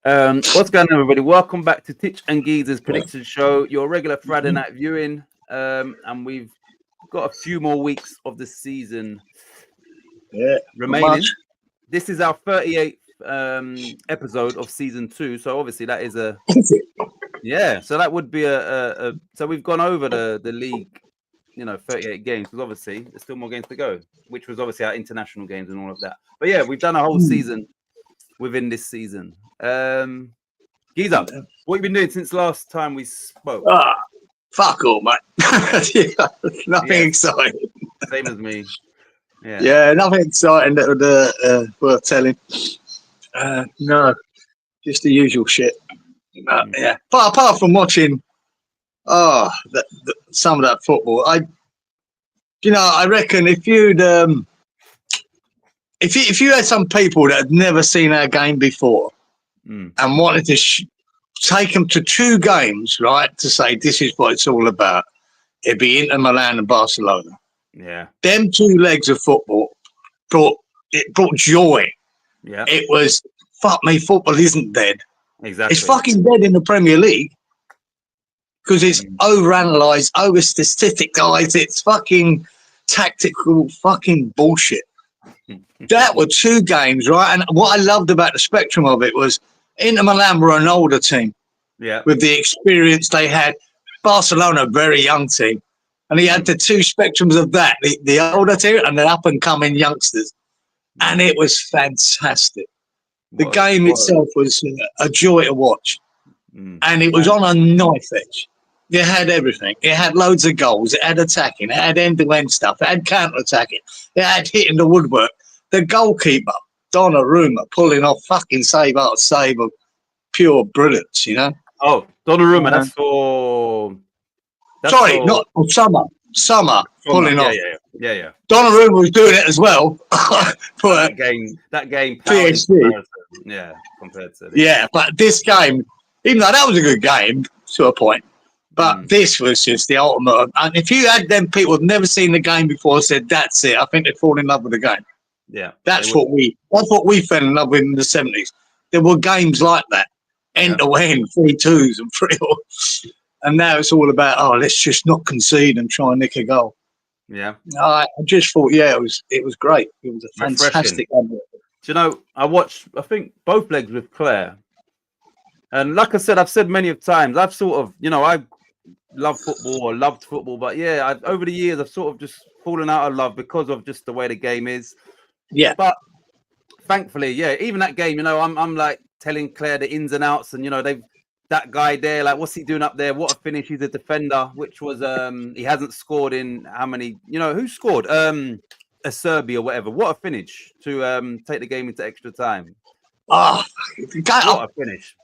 What's going on, everybody? Welcome back to Titch and Geezer's prediction show, your regular Friday night viewing. And we've got a few more weeks of the season remaining. This is our 38th episode of season 2. So obviously that is a so that would be a so we've gone over the league, 38 games, because obviously there's still more games to go, which was obviously our international games and all of that. But yeah, we've done a whole season within this season. Geezer, what have you been doing since last time we spoke? Fuck all, mate. Nothing exciting. Same as me. Yeah, nothing exciting that would worth telling. No, just the usual shit. Yeah, but apart from watching, some of that football, I reckon if you'd if you had some people that had never seen our game before and wanted to take them to 2 games, right, to say this is what it's all about, it'd be Inter Milan and Barcelona. Yeah, them 2 legs of football brought joy. Yeah, it was fuck me. Football isn't dead. Exactly, it's fucking dead in the Premier League because it's overanalyzed, over statisticized. It's fucking tactical fucking bullshit. That were 2 games, right? And what I loved about the spectrum of it was Inter Milan were an older team, with the experience they had. Barcelona, a very young team, and he had the 2 spectrums of that: the older team and the up and coming youngsters. And it was fantastic. The game itself was a joy to watch, and it was on a knife edge. It had everything. It had loads of goals. It had attacking. It had end-to-end stuff. It had counter-attacking. It had hitting the woodwork. The goalkeeper, Donnarumma, pulling off fucking save after save of pure brilliance, Oh, Donnarumma, that's for... not Summer pulling off. Yeah. Donnarumma was doing it as well. For that game, PSG. Yeah, compared to... Yeah, but this game, even though that was a good game to a point, but this was just the ultimate. And if you had them people who've never seen the game before said, that's it, I think they'd fall in love with the game. Yeah. That's what we fell in love with in the 70s. There were games like that, end to end, 3-2s and 3-0. And now it's all about, let's just not concede and try and nick a goal. Yeah. I just thought, it was great. It was a fantastic game. Do you know, I watched, I think, both legs with Claire. And like I said, I've said many of times, I've sort of, I love football or loved football, but over the years, I've sort of just fallen out of love because of just the way the game is. Yeah. But thankfully, even that game, I'm like telling Claire the ins and outs, and that guy there, like, what's he doing up there? What a finish! He's a defender, which was he hasn't scored in how many? Who scored? A Serbia or whatever. What a finish to take the game into extra time. What a finish!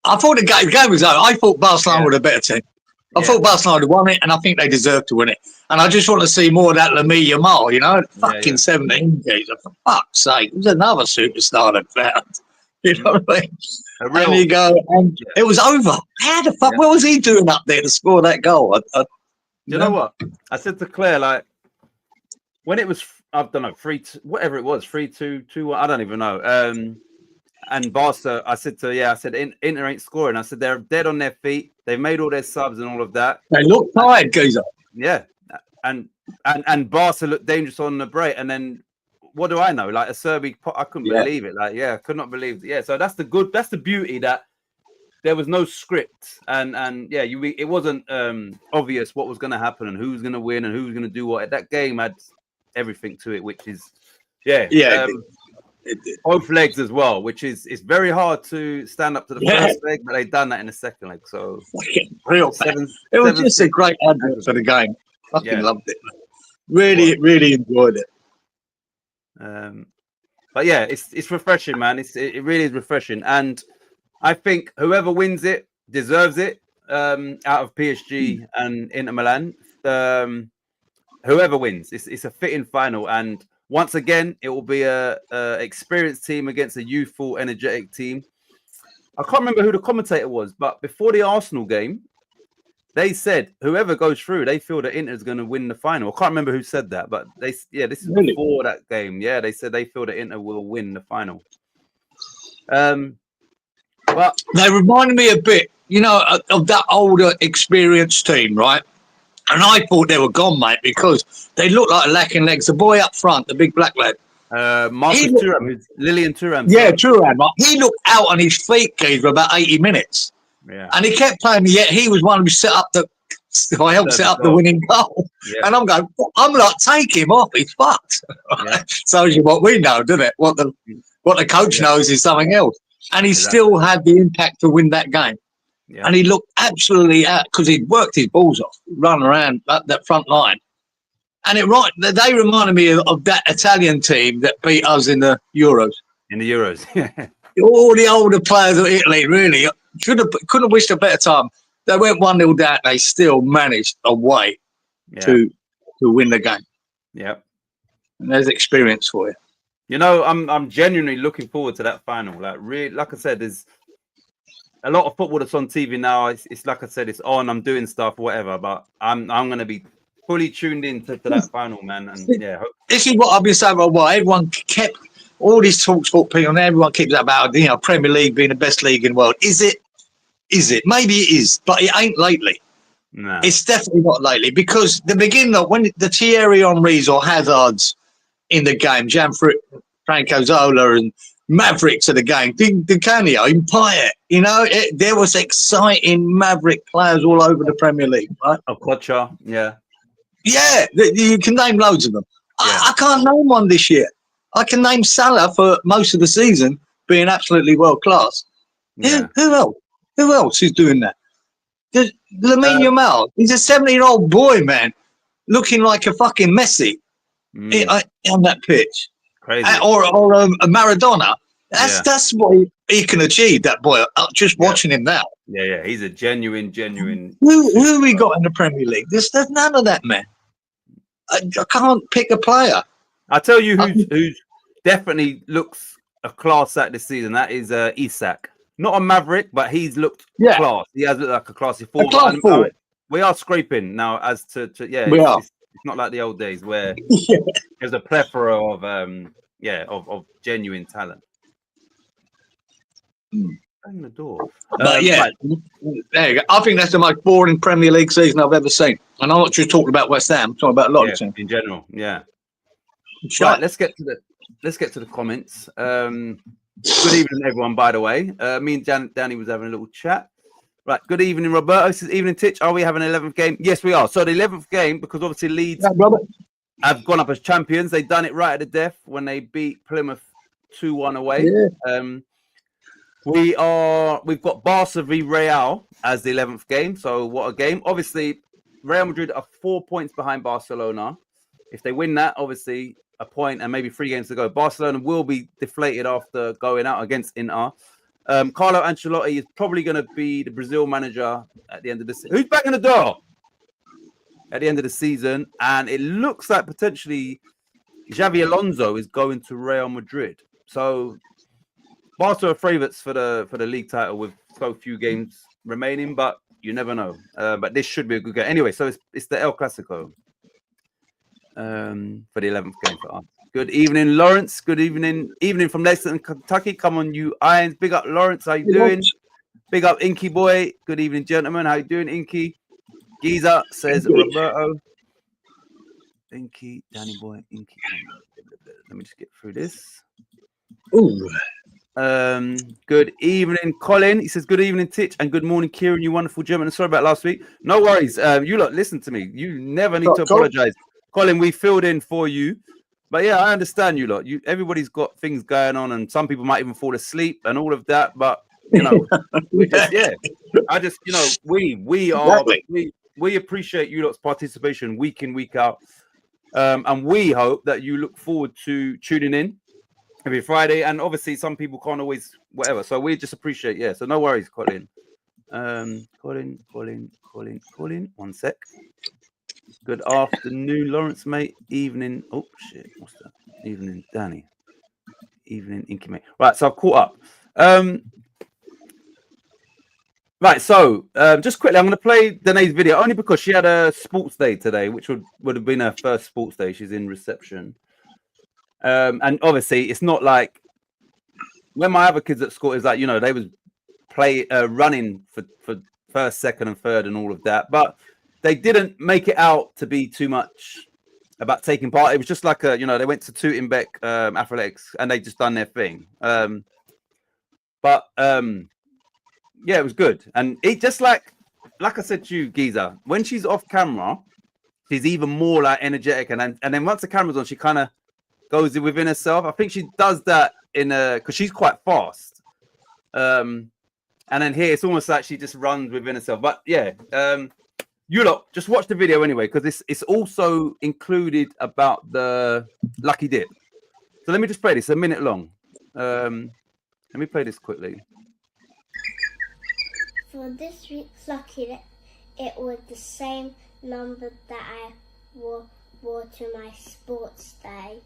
I thought the game was over. I thought Barcelona were the better team. I thought Barcelona had won it, and I think they deserved to win it. And I just want to see more of that Lamine Yamal, fucking 17 geezer. For fuck's sake, there's another superstar that found. You know what I mean? And you go, and it was over. How the fuck? What was he doing up there to score that goal? You know what? I said to Claire, like, when it was, I don't know, 3-2, whatever it was, 3-2, 2-1, I don't even know. And Barca, I said Inter ain't scoring. I said they're dead on their feet. They've made all their subs and all of that. They look tired, geezer. Yeah, and Barca looked dangerous on the break. And then what do I know? Like a Serbia, I couldn't believe it. Like, I could not believe it. Yeah, so that's the beauty that there was no script, and it wasn't obvious what was going to happen and who's going to win and who's going to do what. That game had everything to it, which is both legs as well, which is it's very hard to stand up to the first leg, but they've done that in the second leg. So real it was just a great advert for the game. Fucking loved it. Really enjoyed it. But it's refreshing, man. It really is refreshing, and I think whoever wins it deserves it. Out of PSG and Inter Milan, whoever wins, it's a fitting final, and once again, it will be a experienced team against a youthful, energetic team. I can't remember who the commentator was, but before the Arsenal game, they said whoever goes through, they feel that Inter is going to win the final. I can't remember who said that, but this is really? Before that game. Yeah, they said they feel that Inter will win the final. But they reminded me a bit, of that older, experienced team, right? And I thought they were gone, mate, because they looked like lacking legs. The boy up front, the big black lad. Marcus Thuram, Lilian Thuram. Yeah, Thuram. He looked out on his feet, Keith, for about 80 minutes. Yeah. And he kept playing me, yet he was one who set up I helped set up the winning goal. Yeah. And I'm like, take him off, he's fucked. Yeah. So what we know, doesn't it? What the coach knows is something else. And he still had the impact to win that game. Yeah. And he looked absolutely out because he'd worked his balls off, run around that front line. And they reminded me of that Italian team that beat us in the Euros. In the Euros, all the older players of Italy really couldn't have wished a better time. They went 1-0 down. They still managed a way to win the game. Yeah, and there's experience for you. You know, I'm genuinely looking forward to that final. Like I said, there's a lot of football that's on TV now. It's like I said, it's on. I'm doing stuff, whatever. But I'm going to be fully tuned in to that final, man. And this is what I've been saying about why everyone kept all these talksport people, and everyone keeps about Premier League being the best league in the world. Is it? Maybe it is, but it ain't lately. No, it's definitely not lately because the beginning when the Thierry Henrys or Hazards in the game, Franco Zola and Mavericks of the game, Di Canio, Payet, there was exciting Maverick players all over the Premier League, right? Okocha, yeah, you can name loads of them. Yeah. I can't name one this year. I can name Salah for most of the season being absolutely world class. Yeah. Who else? Who else is doing that? Lamine Yamal. He's a 17-year-old boy, man, looking like a fucking Messi on that pitch. Crazy. Or a Maradona. That's what he can achieve, that boy, just watching him now. Yeah. He's a genuine. Who we got in the Premier League? There's none of that, man. I can't pick a player. I'll tell you who's definitely looks a class act this season. That is Isak. Not a Maverick, but he's looked class. He has looked like a classy forward. We are scraping now as to we are. It's not like the old days where there's a plethora of genuine talent. Bang the door. But there you go. I think that's the most boring Premier League season I've ever seen. And I'm not just talking about West Ham. I'm talking about a lot of teams in general. Yeah. Right. Let's get to the comments. Good evening, everyone, by the way. Me and Danny was having a little chat. Right, good evening, Roberto. This is evening, Titch. Are we having an 11th game? Yes, we are. So the 11th game, because obviously Leeds have gone up as champions. They've done it right at the death when they beat Plymouth 2-1 away. Yeah. We've got Barca v Real as the 11th game. So what a game. Obviously, Real Madrid are 4 points behind Barcelona. If they win that, obviously, a point and maybe 3 games to go. Barcelona will be deflated after going out against Inter. Carlo Ancelotti is probably going to be the Brazil manager at the end of the season. Who's back in the door? At the end of the season. And it looks like potentially Xavi Alonso is going to Real Madrid. So Barca are favourites for the league title with so few games remaining, but you never know. But this should be a good game. Anyway, so it's the El Clasico. For the 11th game for us. Good evening, Lawrence. Good evening from Lexington, Kentucky. Come on, you irons. Big up, Lawrence. How you doing? Big up, Inky boy. Good evening, gentlemen. How you doing, Inky? Giza says Roberto. Inky, Danny boy, Inky. Let me just get through this. Ooh. Good evening, Colin. He says, good evening, Titch, and good morning, Kieran, you wonderful gentleman. Sorry about last week. No worries. You lot, listen to me. You never need to apologize. Colin, we filled in for you. But yeah, I understand you lot. Everybody's got things going on, and some people might even fall asleep and all of that. But we appreciate you lot's participation week in, week out. And we hope that you look forward to tuning in every Friday. And obviously some people can't always whatever. So we just appreciate, so no worries, Colin. Colin. 1 sec. Good afternoon, Lawrence, mate. Evening. Oh, shit. What's that? Evening, Danny. Evening, Inky, mate. Right, so I've caught up. Right, so just quickly, I'm going to play Danae's video only because she had a sports day today, which would have been her first sports day. She's in reception. And obviously, it's not like when my other kids at school is like, they was running for first, second, and third, and all of that. But they didn't make it out to be too much about taking part. It was just like they went to Tootenbeck Athletics and they just done their thing. But yeah, it was good. And it just like I said to you, Giza, when she's off camera, she's even more like energetic. And then once the camera's on, she kind of goes within herself. I think she does that because she's quite fast. And then here it's almost like she just runs within herself. But yeah, you lot just watch the video anyway, because it's also included about the Lucky Dip. So let me just play this, a minute long. Let me play this quickly. For this week's Lucky Dip, it was the same number that I wore to my sports day.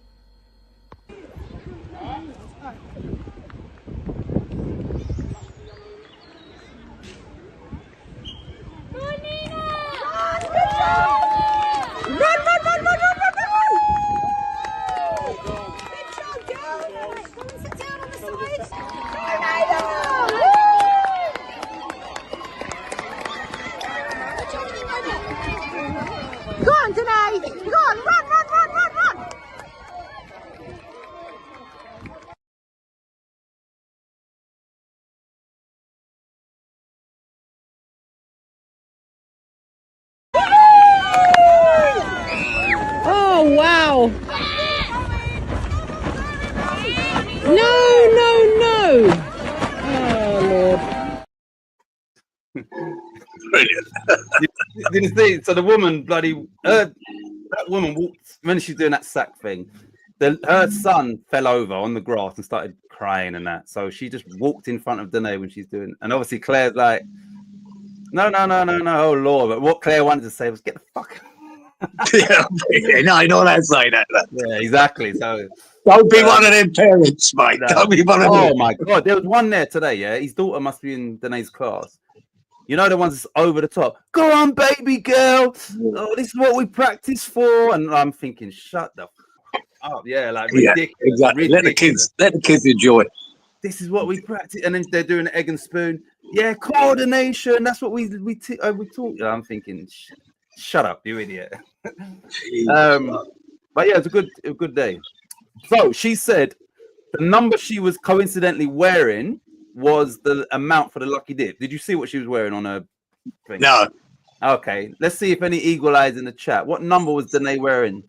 Go on, Danae! Go on, run! Oh, wow! No! Oh, Lord. Brilliant. Did you see? So the woman that woman walked when she's doing that sack thing. Her son fell over on the grass and started crying and that. So she just walked in front of Danae when she's doing. And obviously Claire's like, no, oh Lord. But what Claire wanted to say was, get the fuck. Yeah, no, not that say that. Yeah, exactly. So don't be one of them parents, mate. No. Don't be one of them. Oh my God, there was one there today. Yeah, his daughter must be in Danae's class. You know, the ones that's over the top. Go on, baby girl. Oh, this is what we practice for. And I'm thinking, shut the fuck up. Yeah, like ridiculous. Yeah, exactly. Ridiculous. Let the kids enjoy. This is what we practice. And then they're doing the egg and spoon. Yeah, coordination. That's what we talk. I'm thinking, shut up, you idiot. But yeah, it's a good day. So she said the number she was coincidentally wearing was the amount for the Lucky Dip. Did you see what she was wearing on her thing? No. Okay, let's see if any eagle eyes in the chat. What number was Danae wearing?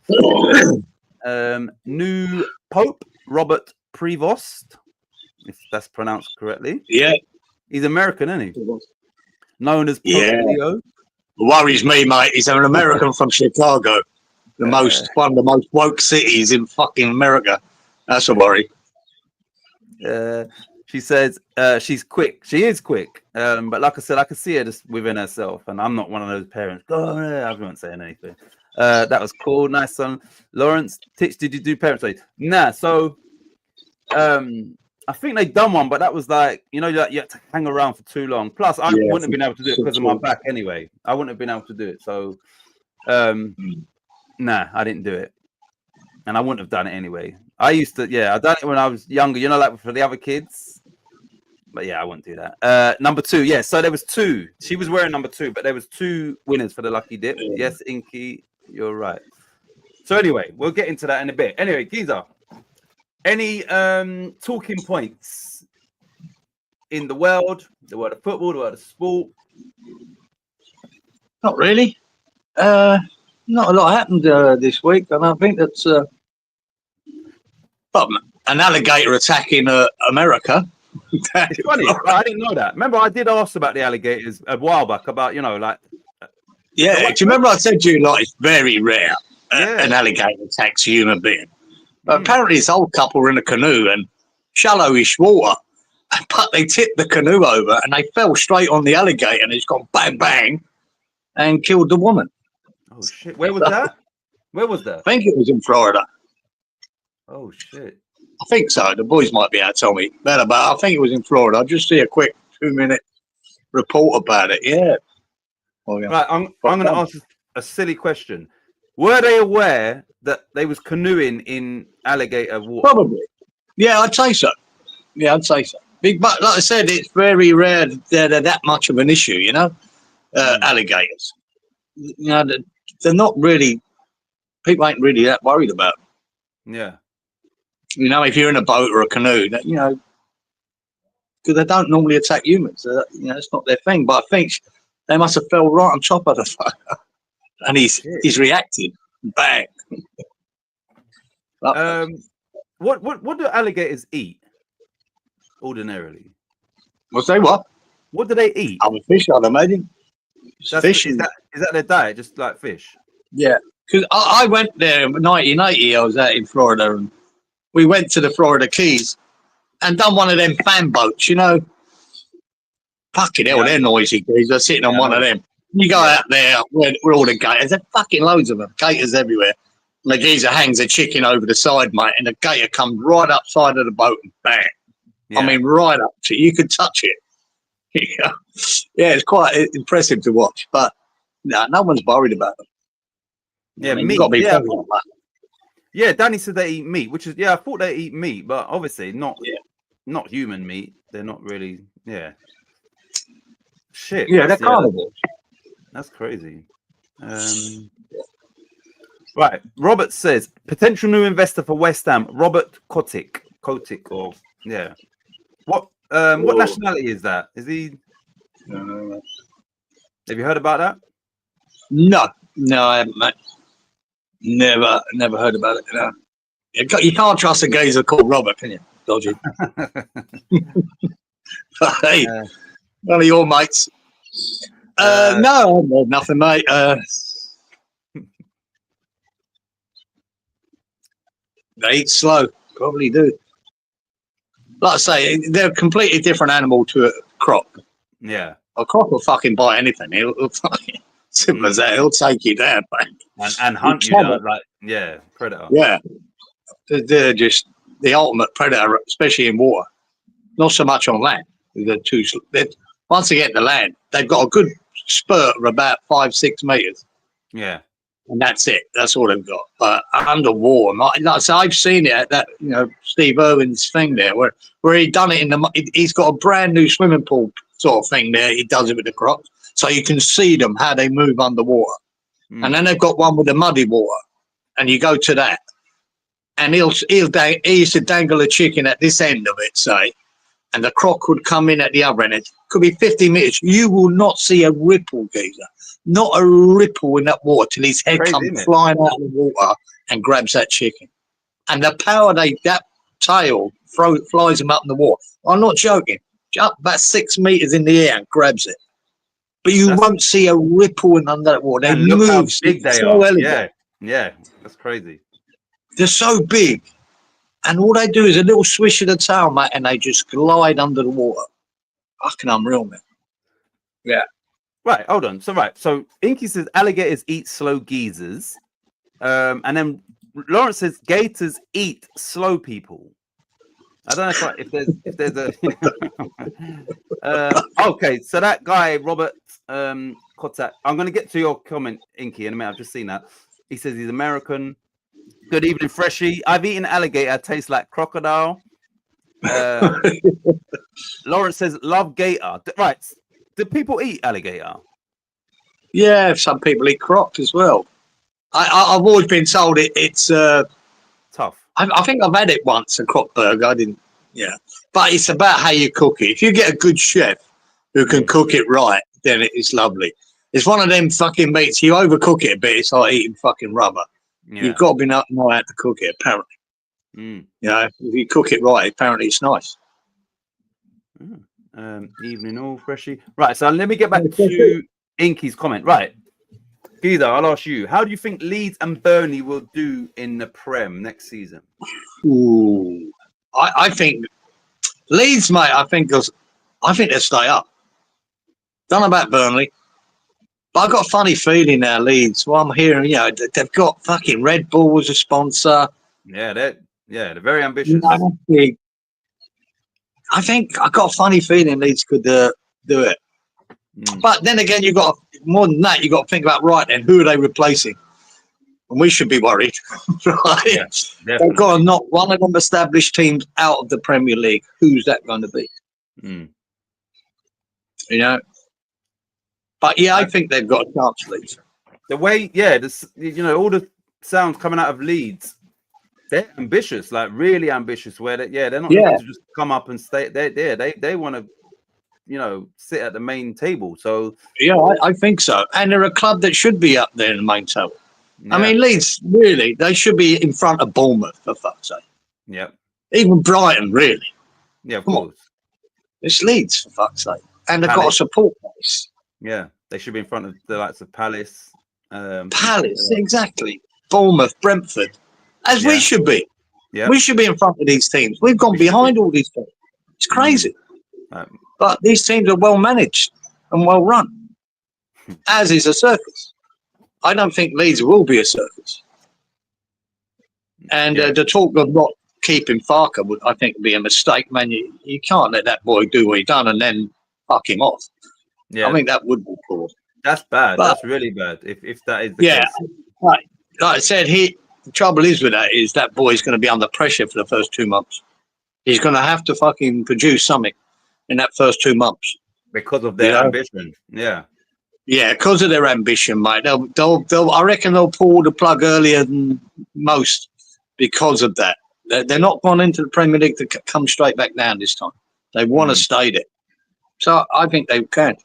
New Pope Robert Prevost, if that's pronounced correctly. Yeah. He's American, isn't he? Known as Pope Leo. Worries me, mate. He's an American from Chicago, one of the most woke cities in fucking America. That's a worry. She says she's quick. She is quick. But like I said, I can see her just within herself. And I'm not one of those parents. Go on, I wasn't saying anything. That was cool. Nice son. Lawrence, Titch, did you do parents' day? Nah. So I think they done one, but that was like, you had to hang around for too long. Plus, I wouldn't have been able to do it because of my back anyway. I wouldn't have been able to do it. So, nah, I didn't do it. And I wouldn't have done it anyway. I used to, I done it when I was younger, like for the other kids. But yeah, I wouldn't do that. Number 2, so there was 2. She was wearing number 2, but there was 2 winners for the Lucky Dip. Yes, Inky, you're right. So anyway, we'll get into that in a bit. Anyway, Giza, any talking points in the world of football, the world of sport? Not really. Not a lot happened this week, and I think that's an alligator attacking America. It's funny, I didn't know that. Remember, I did ask about the alligators a while back about, like. Yeah, do you remember I said to you, like, it's very rare an alligator attacks a human being? But apparently this old couple were in a canoe and shallowish water, but they tipped the canoe over and they fell straight on the alligator and it's gone bang, bang, and killed the woman. Oh, shit. Where was that? Where was that? I think it was in Florida. Oh, shit. I think so. The boys might be able to tell me better, but I think it was in Florida. I'll just see a quick 2-minute report about it. Yeah. Oh, yeah. Right, I'm going to ask a silly question. Were they aware that they was canoeing in alligator water? Probably. Yeah, I'd say so. But like I said, it's very rare they're that much of an issue, you know. Alligators, you know, they're not really. People ain't really that worried about them. Yeah. You know, if you're in a boat or a canoe, that, you know, because they don't normally attack humans. You know, it's not their thing. But I think they must have fell right on top of the fucker, and he's reacted. Bang. What do alligators eat ordinarily? Well, say what? What do they eat? I'm a fish, I'd imagine. Fish. Is that their diet? Just like fish? Yeah. Because I went there in 1980. I was out in Florida, and we went to the Florida Keys and done one of them fan boats, you know. Fucking hell, they're noisy guys. They're sitting on one of them. You go out there where all the gators, there's fucking loads of them, gators everywhere. And the geezer hangs a chicken over the side, mate, and the gator comes right up side of the boat and bang. Yeah. I mean, right up to you could touch it. Yeah, it's quite impressive to watch, but no one's worried about them. Yeah, I mean, meat. Yeah, Danny said they eat meat, which is I thought they eat meat, but obviously not human meat. They're not really shit. Yeah, they're carnivores. That's crazy. Right. Robert says potential new investor for West Ham, Robert Kotick or What nationality is that? Is he have you heard about that? No, I haven't, mate. Never heard about it. No. You can't trust a geezer called Robert, can you? Dodgy. Hey, one of your mates. No, nothing, mate. They eat slow. Probably do. Like I say, they're a completely different animal to a croc. Yeah. A croc will fucking bite anything. He'll fucking, simple as that. He'll take you down, mate. And hunt you down, like, predator. Yeah. They're just the ultimate predator, especially in water. Not so much on land. Once they get to land, they've got a good spurt of about 5-6 meters. Yeah. And that's it. That's all they've got. But underwater, so I've seen it at that, Steve Irwin's thing there, where he done it he's got a brand new swimming pool sort of thing there. He does it with the crocs, so you can see them how they move underwater. And then they've got one with the muddy water, and you go to that, and he used to dangle a chicken at this end of it, say, and the croc would come in at the other end. It could be 50 meters. You will not see a ripple, geezer. Not a ripple in that water till his head comes flying out of the water and grabs that chicken. And the power that tail flies him up in the water. I'm not joking. Up about 6 meters in the air and grabs it. But you won't see a ripple in under that water. They move how big they are. Yeah, that's crazy. They're so big. And all they do is a little swish of the tail, mate, and they just glide under the water. Fucking unreal, man. Yeah. Right, hold on. So Inky says alligators eat slow geezers. And then Lawrence says gators eat slow people. I don't know if there's a okay, so that guy, Robert Kotak, I'm gonna get to your comment, Inky, in a minute. I've just seen that. He says he's American. Good evening, Freshie. I've eaten alligator, tastes like crocodile. Lawrence says love gator. Right. Do people eat alligator? Yeah, some people eat croc as well. I've always been told it's tough. I think I've had it once, a croc burger. I didn't, but it's about how you cook it. If you get a good chef who can cook it right, then it's lovely. It's one of them fucking meats. You overcook it a bit, it's like eating fucking rubber. Yeah. You've got to know how to cook it, apparently. If you cook it right, apparently it's nice. Evening all, Freshie. Right, so let me get back to Inky's comment. Right, Geezer, I'll ask you, how do you think Leeds and Burnley will do in the Prem next season? Ooh, I think Leeds, mate, I think they'll stay up. Don't know about Burnley, but I've got a funny feeling now, Leeds. Well, I'm hearing, they've got fucking Red Bull as a sponsor. Yeah, they're very ambitious. I think I got a funny feeling Leeds could do it. But then again, you got more than that. You got to think about then who are they replacing? And we should be worried, right? Yeah, they've got to knock one of them established teams out of the Premier League. Who's that going to be? Mm. You know. But yeah, I think they've got a chance, Leeds. The way, yeah, this, you know, all the sounds coming out of Leeds, they're ambitious, like really ambitious. Where they're not looking to just come up and stay. They want to, you know, sit at the main table. So yeah, I think so. And they're a club that should be up there in the main table. yeah. I mean, Leeds really, they should be in front of Bournemouth for fuck's sake. Yeah, Even Brighton, really. yeah, of Come on. course. It's Leeds for fuck's sake, and they've got a Palace. support base. Yeah, they should be in front of the likes of Palace. Palace, exactly. Bournemouth, Brentford, as we should be. Yeah, We should be in front of these teams. We've gone behind all these teams. It's crazy. But these teams are well managed and well run, as is a circus. I don't think Leeds will be a circus. And the talk of not keeping Farker would, I think, be a mistake, man. You can't let that boy do what he done and then fuck him off. yeah. I think that would be poor. That's bad. But- That's really bad. If that is the Yeah, case. like I said, the trouble is with that is that boy's going to be under pressure for the first 2 months. He's going to have to fucking produce something in that first 2 months. Because of their Yeah. ambition. Yeah. Yeah, because of their ambition, mate. They'll I reckon they'll pull the plug earlier than most because of that. They're not gone into the Premier League to come straight back down this time. They want to stay there. So I think they can.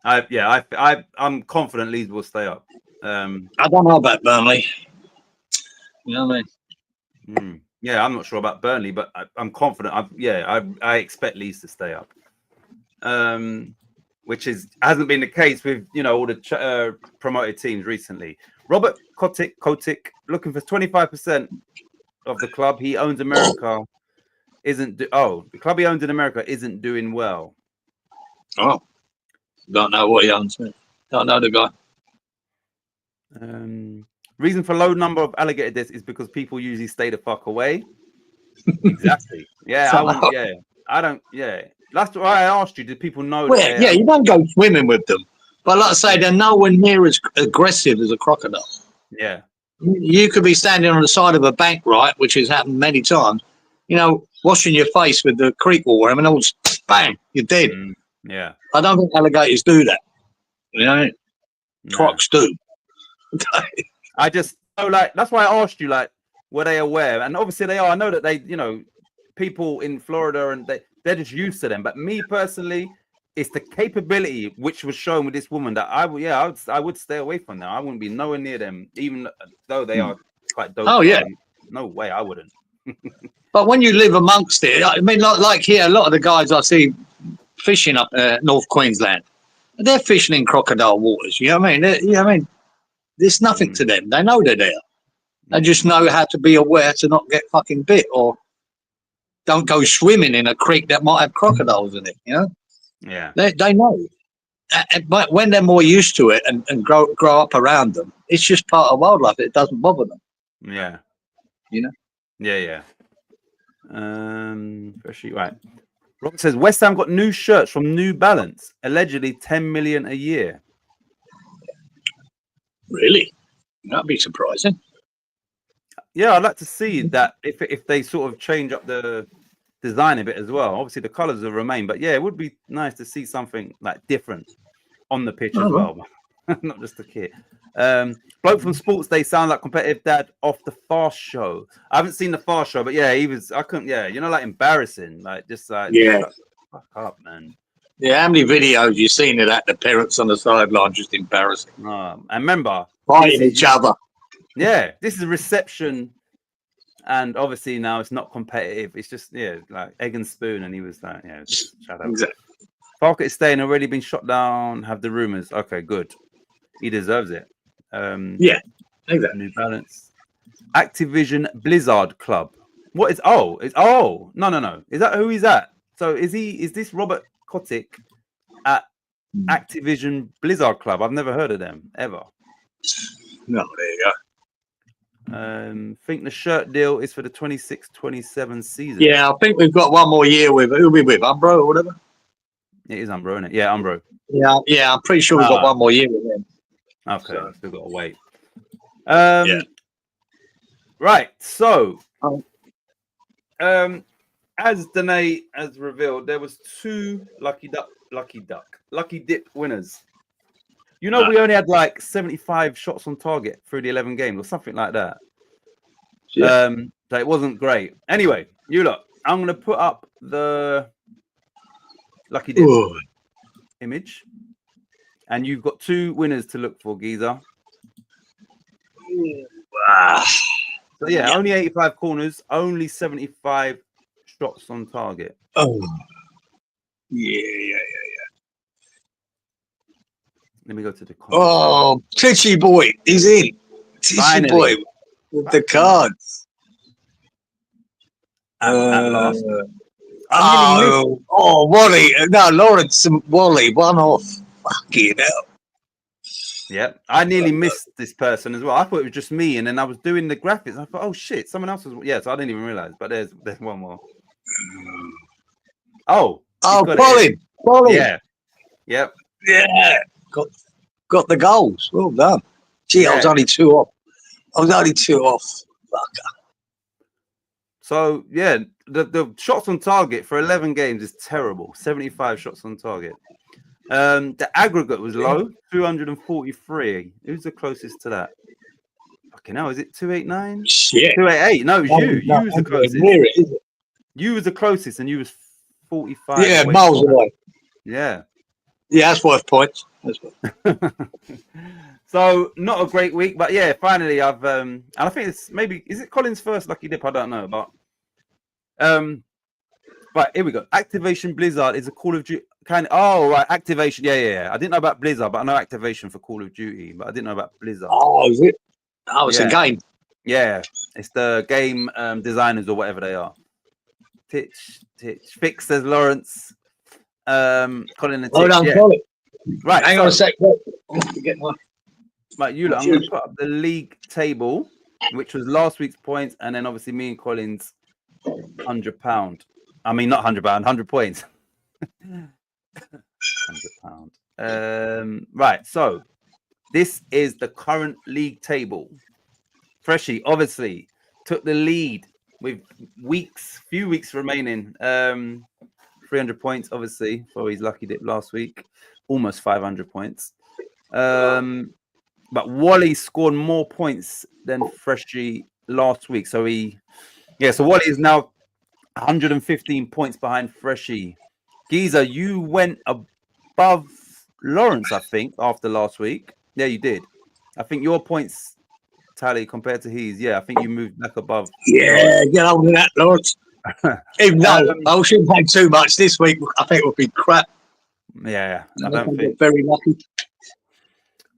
I'm confident Leeds will stay up. I don't know about Burnley. You know what I mean? Yeah, I'm not sure about Burnley, but I'm confident. I expect Leeds to stay up. Which hasn't been the case with, you know, all the promoted teams recently. Robert Kotick looking for 25% of the club he owns America the club he owns in America isn't doing well. Oh, don't know what he owns. Don't know the guy. Reason for low number of alligator deaths is because people usually stay the fuck away. Exactly. Yeah, I don't. That's why I asked you. Did people know? Well, yeah, you don't go swimming with them, but like I say, they're nowhere near as aggressive as a crocodile. Yeah. You could be standing on the side of a bank, right, which has happened many times. You know, washing your face with the creek water, and all bang, you're dead. Yeah. I don't think alligators do that. You know, crocs do. I just that's why I asked you, like, were they aware? And obviously they are. I know that they, you know, people in Florida and they're just used to them. But me personally, it's the capability which was shown with this woman that I would stay away from them. I wouldn't be nowhere near them, even though they are quite dope. Oh yeah, no way, I wouldn't. But when you live amongst it, I mean, like here, a lot of the guys I see fishing up North Queensland, they're fishing in crocodile waters. You know what I mean? There's nothing to them. They know they're there. They just know how to be aware to not get fucking bit, or don't go swimming in a creek that might have crocodiles in it. You know? Yeah. They know. But when they're more used to it and grow up around them, it's just part of wildlife. It doesn't bother them. Yeah. You know? Yeah. Right. Robert says West Ham got new shirts from New Balance, allegedly 10 million a year. Really? That'd be surprising. Yeah, I'd like to see that if they sort of change up the design a bit as well. Obviously, the colours will remain, but yeah, it would be nice to see something like different on the pitch as well, not just the kit. Bloke from Sports Day sound like competitive dad off the Fast Show. I haven't seen the Fast Show, but yeah, I couldn't. Yeah, you know, like embarrassing, like just like shut the fuck up, man. Yeah, how many videos you seen of that? The parents on the sideline, just embarrassing. And remember, fighting each other. Yeah, this is a reception, and obviously now it's not competitive. It's just like egg and spoon, and he was like, just shut up. Exactly. Farker is staying. Already been shot down. Have the rumors. Okay, good. He deserves it. Yeah, exactly. New Balance. Activision Blizzard Club. What is? No. Is that who he's at? So is this Robert Kotick at Activision Blizzard Club? I've never heard of them ever. No, there you go. Think the shirt deal is for the 26-27 season. Yeah, I think we've got one more year with who'll be with Umbro or whatever. It is Umbro, isn't it? Yeah, Umbro. Yeah, I'm pretty sure we've got one more year with them. Okay, still got to wait. Right. So, as Danae has revealed, there was 2 lucky dip winners. You know, we only had like 75 shots on target through the 11 games or something like that. Yeah. So it wasn't great. Anyway, you look, I'm going to put up the lucky dip Ooh. image. And you've got 2 winners to look for, Geezer. Ah. So yeah, only 85 corners, only 75 shots on target. Oh. Yeah. Let me go to the comments. Oh, Titchy boy, he's in. Titchy Finally. boy with the cards. At last. Wally. No, Lawrence and Wally, one off. Fucking hell. Yeah, I nearly missed this person as well. I thought it was just me, and then I was doing the graphics. I thought, oh shit, someone else was. Yeah, so I didn't even realize. But there's one more. Oh, Colin. Yeah, yep. Yeah, got the goals. Well done. Gee, I was only 2 off. Fucker. So yeah, the shots on target for 11 games is terrible. 75 shots on target. The aggregate was low, 243. Who's the closest to that? Fucking hell, is it 289? Shit. 288. No, it was you. You was the closest. Near it, is it? You was the closest, and you was 45. Yeah, miles away. Yeah. Yeah, that's worth points. So not a great week, but yeah, finally I've and I think it's maybe, is it Colin's first lucky dip? I don't know, but right, here we go. Activation Blizzard is a Call of Duty kind of, oh right, Activation. Yeah. I didn't know about Blizzard, but I know Activation for Call of Duty, but I didn't know about Blizzard. Oh, is it? Oh, it's a game. Yeah, it's the game designers or whatever they are. Titch. Fix, says Lawrence. Colin and Titch. Hold on, Colin. Right, hang on a sec. Right, I'm going to put up the league table, which was last week's points, and then obviously me and Colin's £100. I mean, not £100, 100 points. £100. Right, so this is the current league table. Freshie obviously took the lead with few weeks remaining. 300 points, obviously, for his lucky dip last week. Almost 500 points. But Wally scored more points than Freshie last week. So so Wally is now 115 points behind Freshie. Geezer, you went above Lawrence, I think, after last week. Yeah, you did. I think your points tally compared to his, I think you moved back above. Yeah, get on with that, Lawrence. Even though I shouldn't play too much this week, I think it would be crap. Yeah, I don't think. Very lucky.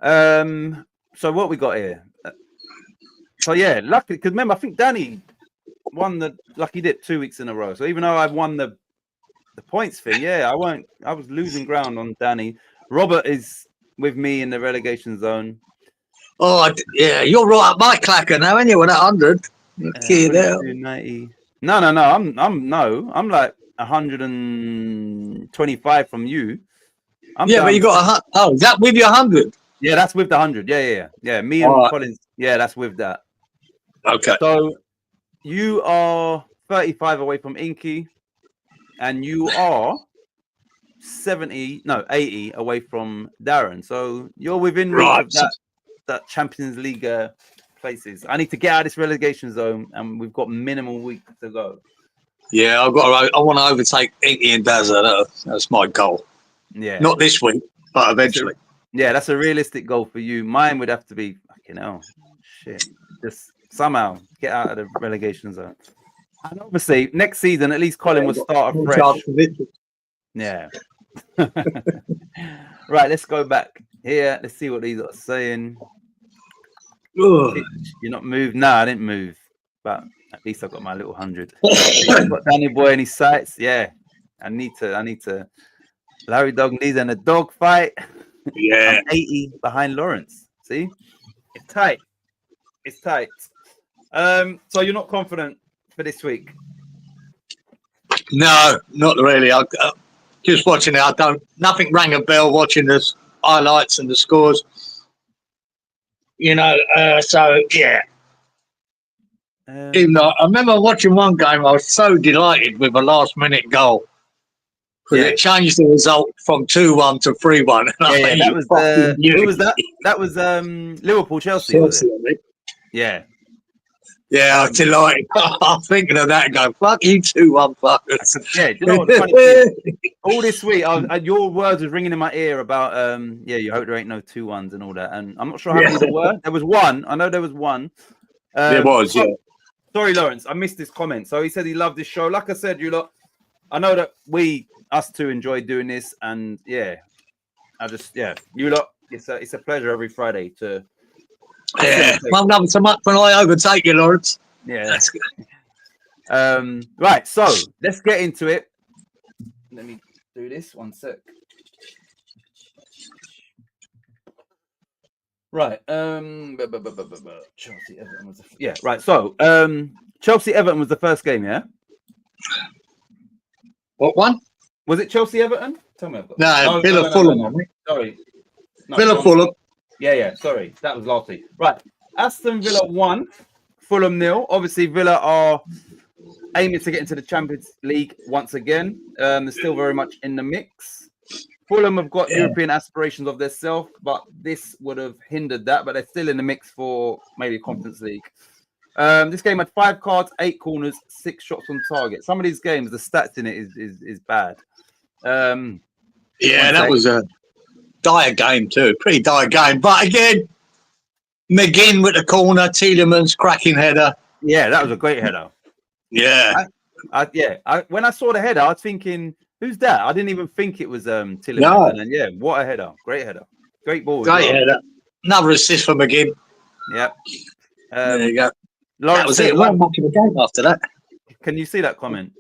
So what we got here? So yeah, lucky, because remember, I think Danny won the lucky dip 2 weeks in a row. So even though I've won the points thing, I was losing ground on Danny. Robert is with me in the relegation zone. Oh yeah, you're right up my clacker now, ain't you? With that 100. No. I'm like 125 from you. But you got is that with your 100? Yeah, that's with the 100. Yeah. Me and Collins. Yeah, that's with that. Okay. So you are 35 away from Inky, and you are 80 away from Darren. So you're within reach of that Champions League places. I need to get out of this relegation zone, and we've got minimal week to go. Yeah, I want to overtake Inky and Dazza. That's my goal. Yeah. Not this week, but eventually. Yeah, that's a realistic goal for you. Mine would have to be fucking hell. Shit. Just somehow get out of the relegation zone. And obviously, next season, at least Colin will start afresh. Yeah. Right, let's go back here. Let's see what these are saying. You're not moved? No, I didn't move. But at least I got my little 100. I've got Danny Boy in his sights. Yeah. I need to. Larry Dog needs in a dog fight. Yeah. I'm 80 behind Lawrence. See? It's tight. So you're not confident for this week? No, not really. I just watching it. Nothing rang a bell watching the highlights and the scores. So yeah. Even though I remember watching one game, I was so delighted with a last-minute goal because it changed the result from 2-1 to 3-1. Yeah, that was who was that? That was Liverpool Chelsea, was it? Yeah. Yeah, I was delighted. I'm thinking of that and going, fuck you 2-1 fuckers. Yeah, do you know what the funny thing is? All this week, your words was ringing in my ear about, you hope there ain't no 2-1s and all that. And I'm not sure how many there were. There was one. I know there was one. There was, yeah. Sorry, Lawrence, I missed this comment. So he said he loved this show. Like I said, you lot, I know that us two enjoy doing this. And you lot, it's a pleasure every Friday to. Yeah, won't love so much when I overtake you, Lawrence. Yeah, that's good. Right, so let's get into it. Let me do this 1 sec. Right, Chelsea Everton was right. So, Chelsea Everton was the first game, yeah. What one? Was it Chelsea Everton? Tell me. No, Villa Fulham. Sorry, Villa Fulham. Yeah. Sorry, that was last week. Right, Aston Villa 1, Fulham 0. Obviously, Villa are aiming to get into the Champions League once again. They're still very much in the mix. Fulham have got European aspirations of themselves, but this would have hindered that. But they're still in the mix for maybe a Conference League. This game had 5 cards, 8 corners, 6 shots on target. Some of these games, the stats in it is bad. That was a dire game too. Pretty dire game. But again, McGinn with the corner, Tielemans cracking header. Yeah, that was a great header. Yeah. When I saw the header, I was thinking, who's that? I didn't even think it was Tielemans. No. And what a header. Great header. Great ball. Great header. Another assist for McGinn. Yep. There you go. Lawrence, that was it. One much of a game after that. Can you see that comment?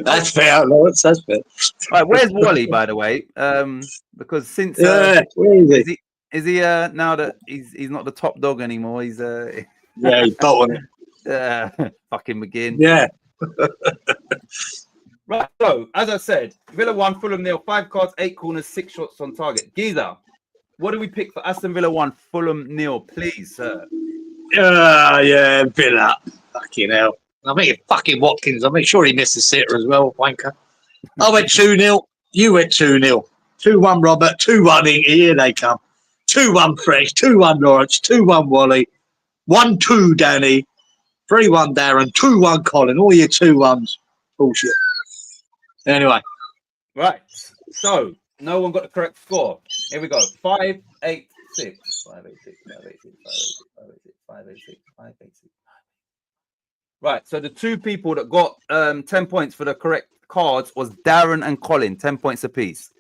That's fair, Lawrence. That's fair. All right, where's Wally, by the way? Because since where is he? Is he now that he's not the top dog anymore? He's he's bottom. Fucking McGinn. Yeah. Right. So as I said, Villa 1, Fulham 0, 5 cards, 8 corners, 6 shots on target. Giza, what do we pick for Aston Villa 1, Fulham 0, please, sir? Villa. Fucking hell. I think fucking Watkins. I'm sure he missed the sitter as well, wanker. I went 2-0. You went 2-0. 2-1 Robert, 2-1 here they come. 2-1 Fresh, 2-1 Lawrence, 2-1 Wally, 1-2 Danny, 3-1 Darren, 2-1 Colin. All your 2-1s. Bullshit. Anyway. Right. So, no one got the correct score. Here we go. 5-8-6. 5-8-6. 5-8-6. 5-8-6. 5-8-6. 5-8-6. Right. So, the two people that got 10 points for the correct cards was Darren and Colin. 10 points apiece.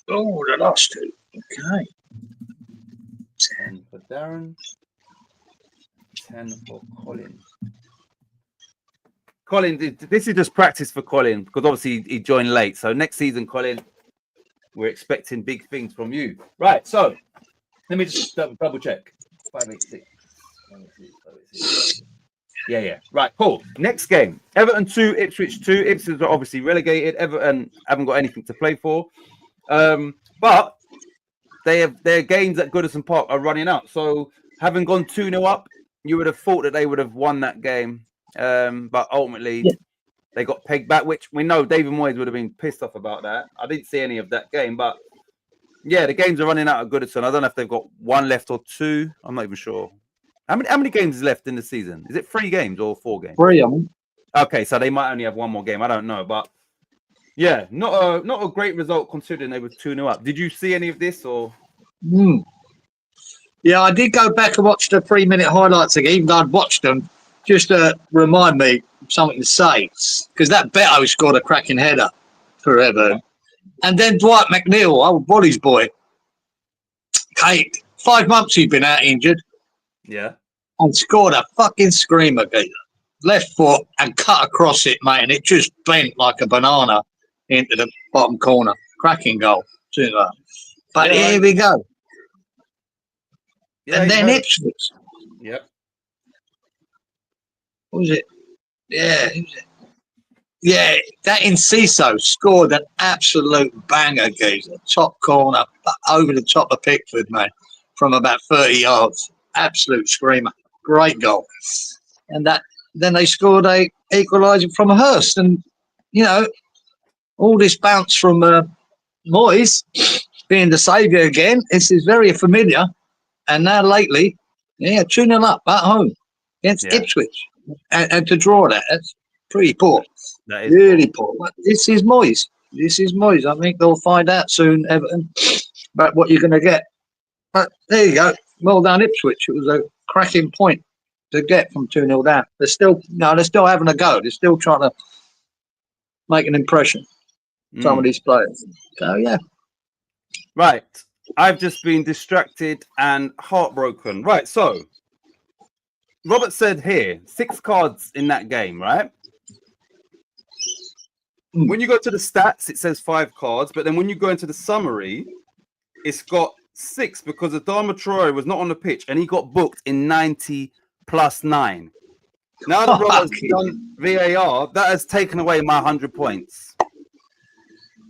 Oh, the last two. Okay. 10 for Darren. 10 for Colin. Colin, this is just practice for Colin because obviously he joined late. So next season, Colin, we're expecting big things from you. Right. So let me just double check. 5-8-6. 5-8-6. Yeah. Right. Cool. Next game. Everton 2, Ipswich 2. Ipswich are obviously relegated. Everton haven't got anything to play for. But their games at Goodison Park are running out. So having gone 2-0 up, you would have thought that they would have won that game. But ultimately they got pegged back, which we know David Moyes would have been pissed off about that. I didn't see any of that game, but the games are running out at Goodison. I don't know if they've got 1 left or 2. I'm not even sure. How many games is left in the season? Is it 3 games or 4 games? 3, I mean. Okay, so they might only have 1 more game. I don't know, but not a great result considering they were 2-0 up. Did you see any of this or? Yeah, I did go back and watch the 3-minute highlights again, even though I'd watched them, just to remind me something to say. Because that Beto scored a cracking header for Everton. And then Dwight McNeil, old Wally's boy. Okay, 5 months he'd been out injured. Yeah. And scored a fucking screamer, Peter. Left foot and cut across it, mate, and it just bent like a banana into the bottom corner. Cracking goal. But here we go. Yeah, and then Ipswich. Yep. What was it? Yeah. Yeah, that Enciso scored an absolute banger, geezer. Top corner, over the top of Pickford, mate. from about 30 yards. Absolute screamer. Great goal. And then they scored a equaliser from Hurst. And, you know, all this bounce from Moyes being the saviour again, this is very familiar. And now lately, 2-0 up at home against Ipswich. And to draw that's pretty poor. That is really poor. But this is Moyes. I think they'll find out soon, Everton, about what you're going to get. But there you go. Well done, Ipswich. It was a cracking point to get from 2-0 down. They're still having a go. They're still trying to make an impression. Some of these players. So yeah. Right. I've just been distracted and heartbroken. Right. So Robert said here 6 cards in that game, right? When you go to the stats, it says 5 cards, but then when you go into the summary, it's got 6 because Adama Traore was not on the pitch and he got booked in 90 plus 9. Now that Robert's done VAR, that has taken away my 100 points.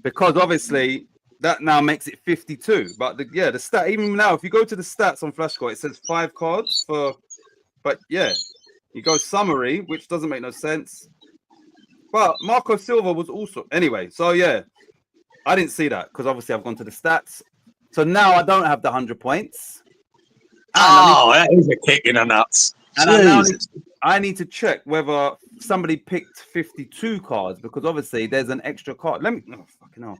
Because obviously that now makes it 52. But the stat, even now, if you go to the stats on FlashScore, it says 5 cards for, but yeah, you go summary, which doesn't make no sense. But Marco Silva was also, anyway, so yeah, I didn't see that because obviously I've gone to the stats. So now I don't have the 100 points. That is a kick in the nuts. And I need to check whether somebody picked 52 cards because obviously there's an extra card. Oh, fucking hell.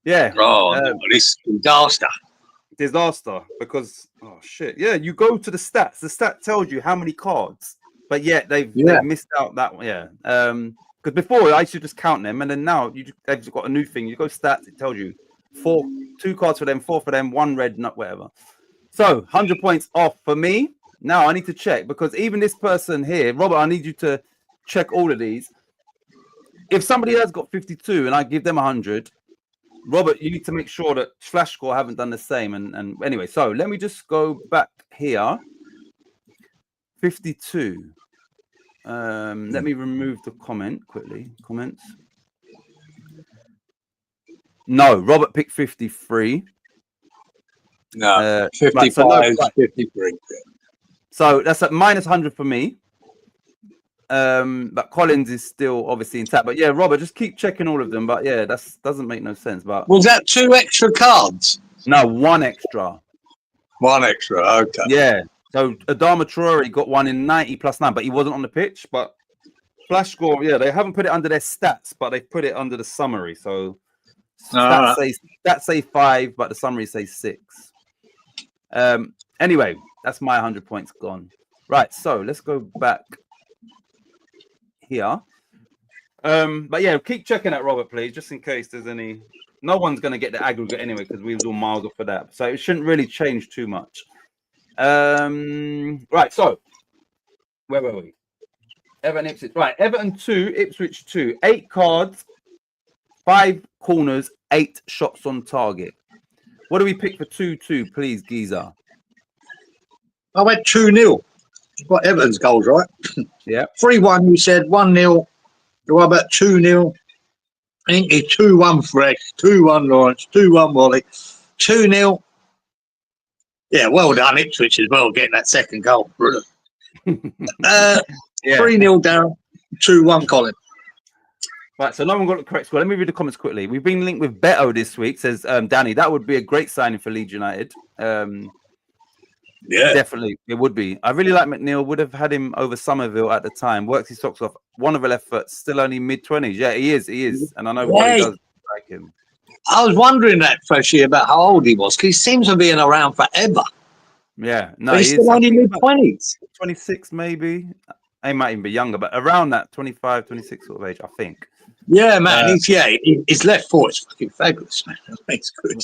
Yeah. This disaster because, oh shit. Yeah, you go to the stats. The stat tells you how many cards, but yet they've missed out that one. Yeah. Because before I used to just count them and then now they've just got a new thing. You go stats, it tells you 2 cards for them, 4 for them, 1 red, not whatever. So 100 points off for me. Now I need to check because even this person here, Robert, I need you to check all of these. If somebody has got 52 and I give them 100, Robert, you need to make sure that FlashScore haven't done the same. And anyway, so let me just go back here. 52. Let me remove the comment quickly. Comments. No, Robert picked 53. No, 55, 53. So that's at minus 100 for me. But Collins is still obviously intact. But yeah, Robert, just keep checking all of them. But yeah, that doesn't make no sense. But was that 2 extra cards? No, 1 extra. 1 extra, okay. Yeah. So Adama Traore got 1 in 90 plus 9, but he wasn't on the pitch. But FlashScore, yeah, they haven't put it under their stats, but they put it under the summary. So stats say 5, but the summary says 6. Anyway, that's my 100 points gone. Right, so let's go back here. But yeah, keep checking that, Robert, please, just in case there's any. No one's going to get the aggregate anyway because we was all miles off for that. So it shouldn't really change too much. Right, so where were we? Everton Ipswich. Right, Everton 2, Ipswich 2. 8 cards, 5 corners, 8 shots on target. What do we pick for 2-2, please, Giza? I went 2-0. Got Everton's goals, right? Yeah. 3-1, you said. 1-0. What about 2-0? I think it's 2-1 Fresh, 2-1 Lawrence, 2-1 Wally, 2-0. Yeah, well done, Ipswich as well, getting that second goal. Brilliant. 3-0 Darren, 2-1 Colin. Right, so no one got the correct score. Let me read the comments quickly. We've been linked with Beto this week, says Danny. That would be a great signing for Leeds United. Yeah, definitely, it would be. I really like McNeil. Would have had him over Somerville at the time. Works his socks off. One of the left foot, still only mid-20s. Yeah, he is. And I know Wally does like him. I was wondering that, Freshy, about how old he was, because he seems to be around forever. Yeah, no, but he's still only mid-20s. 26, maybe. He might even be younger, but around that 25, 26 sort of age, I think. Yeah, man. His left foot is fucking fabulous, man. It's good.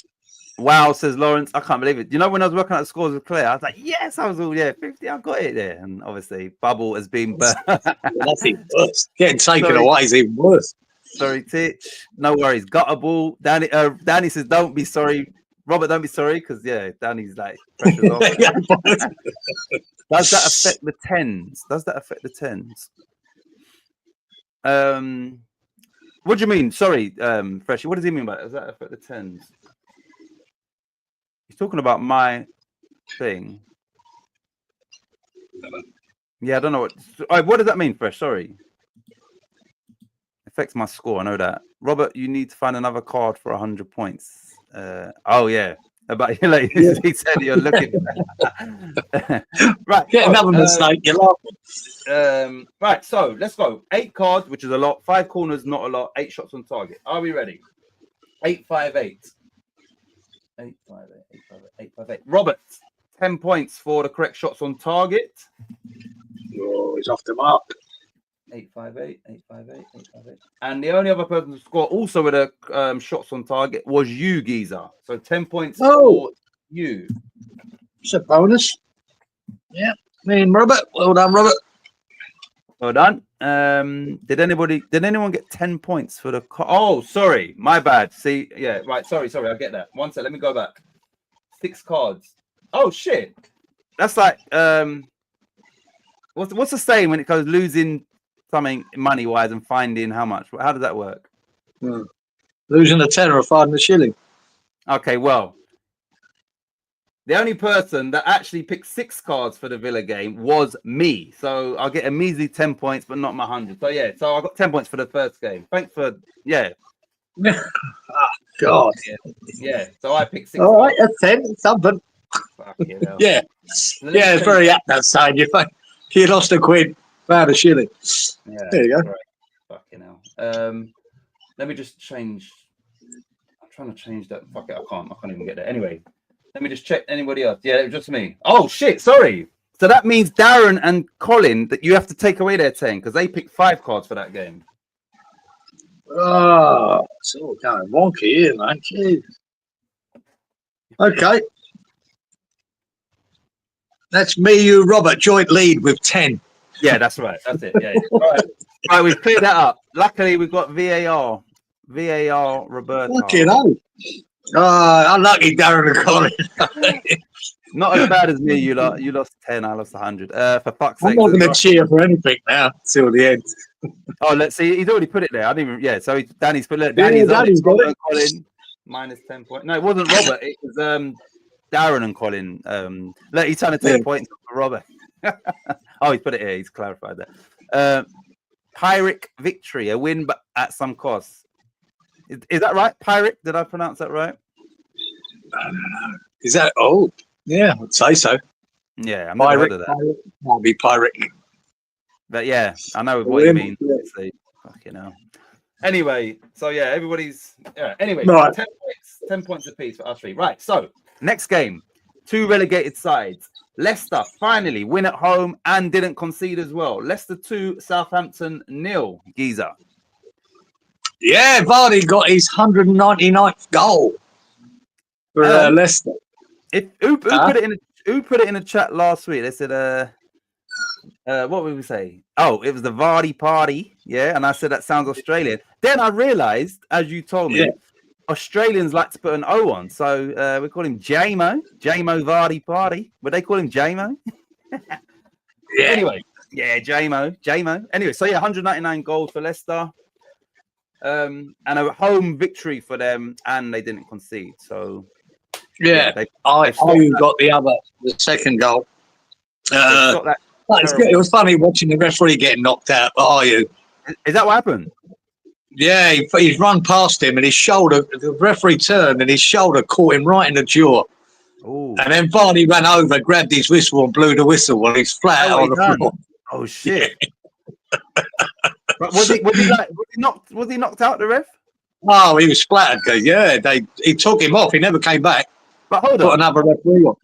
Wow, says Lawrence. I can't believe it. You know, when I was working out the scores with Claire, I was like, yes, I was all, 50, I got it there. And obviously, Bubble has been burnt. That's even worse. Getting taken away is even worse. Sorry, Titch. No worries. Got a ball. Danny says, don't be sorry. Robert, don't be sorry, because, Danny's like, pressure's off. Does that affect the 10s? What do you mean? Sorry, Freshie. What does he mean by that? Does that affect the 10s? He's talking about my thing. Yeah, I don't know what does that mean, Fresh? Sorry. Affects my score. I know that. Robert, you need to find another card for 100 points. Oh yeah. About like, he said you're looking. Right. Get another mistake. You're laughing. Right. So let's go. 8 cards, which is a lot. 5 corners, not a lot. 8 shots on target. Are we ready? 858. 858. 858. Robert, 10 points for the correct shots on target. Oh, he's off the mark. 858, 858, 858. And the only other person to score also with a shots on target was you, Geezer. So 10 points for you. It's a bonus. Yeah. Me and Robert. Well done, Robert. Well done. Did anyone get 10 points for the oh, sorry, my bad. See, yeah, right. Sorry, I get that. One sec, let me go back. 6 cards. Oh shit. That's like what's the saying when it goes losing something money wise and finding how much? How does that work? Losing a tenner or finding a shilling. Okay, well, the only person that actually picked 6 cards for the Villa game was me. So I'll get a measly 10 points, but not my 100. So yeah, so I got 10 points for the first game. Thanks for Oh, God. Yeah. So I picked 6. All right, that's 10. Something. Fucking hell. Yeah. Yeah, it's very apt that side. You lost a quid, found a shilling. Yeah. There you go. Right. Fucking hell. Let me just change. I'm trying to change that. Fuck it, I can't even get there. Anyway, let me just check anybody else. Yeah, it was just me. Oh shit, sorry. So that means Darren and Colin that you have to take away their 10 because they picked 5 cards for that game. Oh, it's all going wonky here, man. Jeez. Okay. That's me, you, Robert, joint lead with 10. Yeah, that's right. That's it. Yeah. Right, we've cleared that up. Luckily, we've got VAR. VAR, Roberto. Fucking hell. Unlucky Darren and Colin. Not as bad as me. You lost 10. I lost 100. For fuck's sake. I'm not going to cheer for anything now till the end. Oh, let's see. He's already put it there. I didn't even. Yeah. So Danny's put it. Danny's got it. Colin minus 10 points. No, it wasn't Robert. It was Darren and Colin. Look, he's trying to take points for Robert. Oh, he's put it here. He's clarified that. Pyrrhic victory, a win but at some cost. Is that right? Pyrrhic? Did I pronounce that right? Is that? Oh, yeah, I'd say so. Yeah, I'm never heard of that. Might be Pyrrhic. But yeah, I know what you mean. Yeah. Fucking hell. Anyway, so yeah, everybody's anyway, right. 10 points apiece for us 3. Right, so next game, 2 relegated sides. Leicester finally win at home and didn't concede as well. Leicester 2, Southampton 0. Geezer. Yeah, Vardy got his 199th goal for Leicester. Who put it in the chat last week? They said, what would we say? Oh, it was the Vardy party. Yeah, and I said that sounds Australian. Then I realised, as you told me, Australians like to put an O on, so we call him Jamo Vardy party. Would they call him Jamo? Yeah. Anyway, yeah, Jamo. Anyway, so yeah, 199 goals for Leicester, and a home victory for them, and they didn't concede. So yeah, I got the second goal. It was funny watching the referee getting knocked out. Are you? Is that what happened? Yeah, he's run past him and his shoulder, the referee turned and his shoulder caught him right in the jaw. Ooh. And then Vardy ran over, grabbed his whistle and blew the whistle while he's flat out on the floor. Oh, shit. Was he knocked out, the ref? Oh, he was splattered. Yeah, he took him off. He never came back. But hold on. Put another referee on.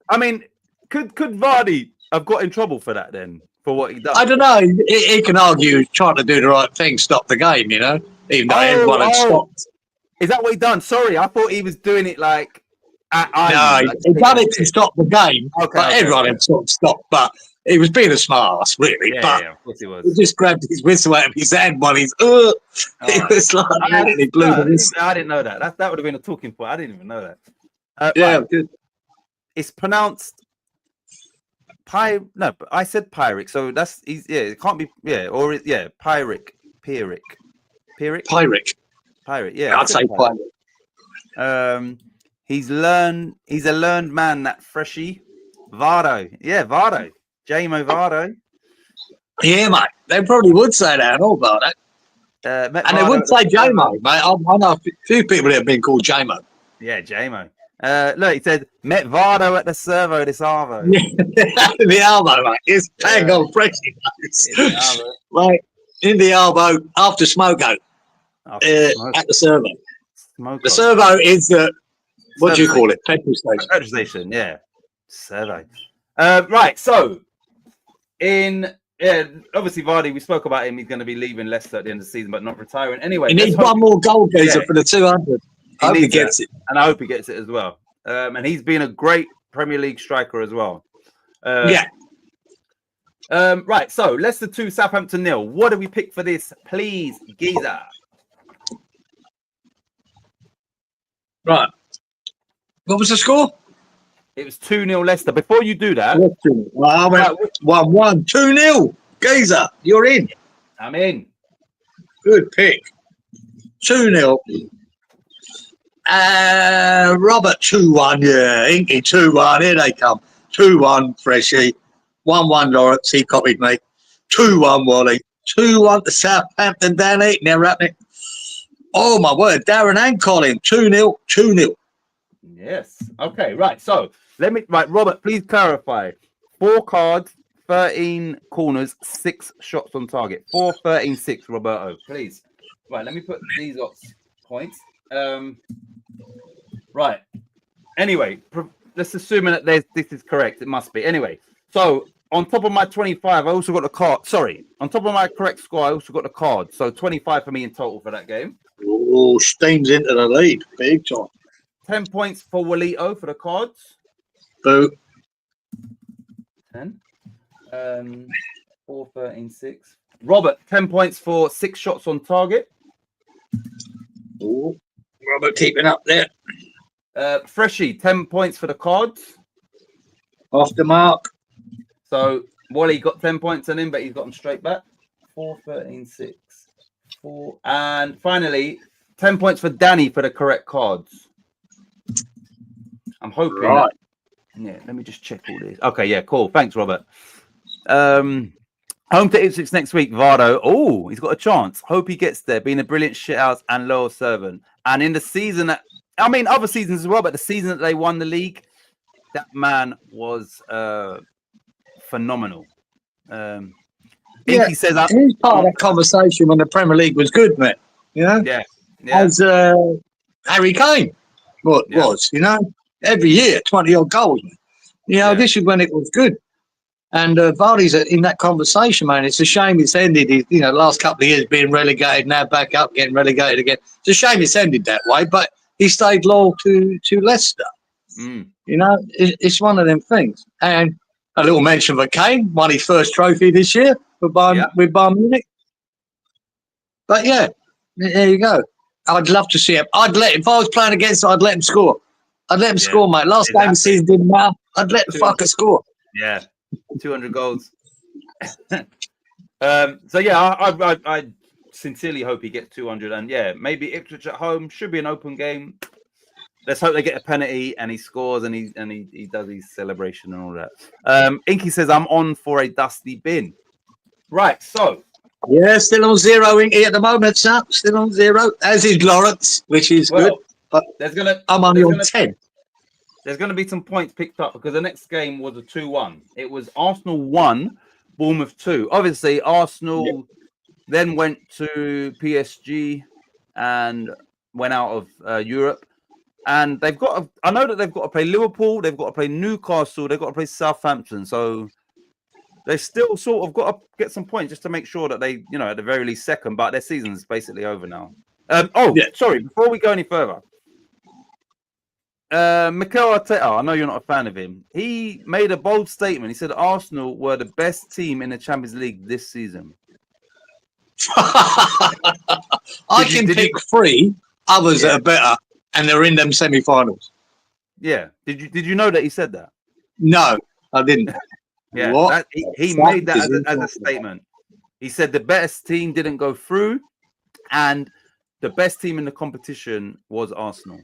I mean, could Vardy have got in trouble for that then? For what he does? I don't know. He can argue he's trying to do the right thing, stop the game, you know, even though everyone had stopped. Is that what he done? Sorry, I thought he was doing it like he done it to stop the game. Okay, everyone had sort of stopped, but he was being a smart ass, really. Yeah, of course he was. He just grabbed his whistle out of his hand while he's it was like he blew the whistle. I didn't know that. That would have been a talking point. I didn't even know that. Good. It's pronounced no, but I said Pyrrhic, so it can't be Pyrrhic. Pyrrhic. Yeah, I'd say Pyrrhic. He's a learned man, that freshie. Vardo. Yeah, Vardo. Jamo Vardo. Yeah, mate. They probably would say that and all about that. Met And they Vardo would at the say servo. J-Mo, mate. I know a few people that have been called J-Mo. Yeah, Jamo. Look, he said, met Vardo at the servo this Arvo. The elbow, mate. It's bang on fresh. Right. In the elbow after Smoko at the servo. The servo is what do you call it? Petrol station. Petrol station, yeah. Servo. Right, so obviously Vardy, we spoke about him. He's going to be leaving Leicester at the end of the season, but not retiring. Anyway, He needs one more goal, geezer, for the 200. I hope he gets it. And I hope he gets it as well. And he's been a great Premier League striker as well. Yeah. Right, so Leicester 2, Southampton 0. What do we pick for this, please, geezer? Right. What was the score? It was 2-0 Leicester. Before you do that, Well, I went 1-1, 2-0. Geezer, you're in. I'm in. Good pick. 2-0. Robert 2-1. Yeah, Inky 2-1. Here they come. 2-1 Freshie. 1-1 Lawrence. He copied me. 2-1 Wally. 2-1 to Southampton. Dan Eaton. They're happening. Oh my word. Darren and Colin. 2-0. 2-0. Yes. Okay, right. So Robert, please clarify. 4 cards, 13 corners, 6 shots on target. 4, 13, 6, Roberto, please. Right, let me put these points. Right. Anyway, let's assume that this is correct. It must be. Anyway, so on top of my 25, I also got a card. Sorry. On top of my correct score, I also got a card. So 25 for me in total for that game. Oh, Steam's into the lead. Big time. 10 points for Walito for the cards. Boo. 10. 4, 13, 6. Robert, 10 points for 6 shots on target. Ooh. Robert keeping up there. Freshie, 10 points for the cards. Off the mark. So Wally got 10 points on him, but he's got them straight back. 4, 13, 6. 4. And finally, 10 points for Danny for the correct cards. I'm hoping. Right. Yeah, let me just check all this. Okay, yeah, cool. Thanks, Robert. Home to Ipswich next week, Vardo. Oh, he's got a chance. Hope he gets there, being a brilliant shithouse and loyal servant. And in the season other seasons as well, but the season that they won the league, that man was phenomenal. Inky says he's part of that conversation when the Premier League was good, man. You know? Yeah. As Harry Kane was, you know, every year, 20 odd goals. Man. You know, this is when it was good. And Vardy's in that conversation, man. It's a shame it's ended. You know, last couple of years being relegated, now back up, getting relegated again. It's a shame it's ended that way, but he stayed loyal to Leicester. You know, it's one of them things. And a little mention for Kane, won his first trophy this year with Bayern Munich. But yeah, there you go. I'd love to see him. If I was playing against him, I'd let him score. I'd let him score, mate. Last game of the season didn't matter. I'd let the fucker score. Yeah. 200 goals. So yeah, I sincerely hope he gets 200, and yeah, maybe Ipswich at home should be an open game. Let's hope they get a penalty and he scores and he does his celebration and all that. Inky says I'm on for a dusty bin. Right, so yeah, still on 0 Inky at the moment, sir. Still on 0, as is Lawrence, which is good. But I'm only on 10. There's going to be some points picked up because the next game was a 2-1. It was Arsenal 1, Bournemouth 2. Obviously, Arsenal then went to PSG and went out of Europe. And they've got I know that they've got to play Liverpool, they've got to play Newcastle, they've got to play Southampton. So they still sort of got to get some points just to make sure that they, you know, at the very least second, but their season's basically over now. Sorry, before we go any further. Mikel Arteta, I know you're not a fan of him. He made a bold statement. He said Arsenal were the best team in the Champions League this season. I can pick 3 others that are better, and they're in them semi-finals. Yeah. Did you know that he said that? No, I didn't. Yeah. He made that as a statement. He said the best team didn't go through, and the best team in the competition was Arsenal.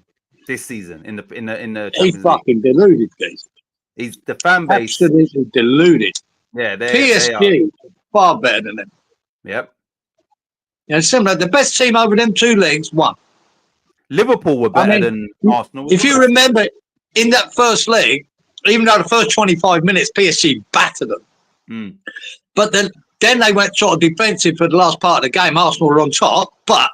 this season in the He's Champions League. fucking deluded, guys. He's the fan base. Absolutely deluded. Yeah, they are. PSG is far better than them. Yep. Similar. The best team over them 2 legs won. Liverpool were better than Arsenal. If you remember, in that first leg, even though the first 25 minutes PSG battered them, but then they went sort of defensive for the last part of the game. Arsenal were on top, but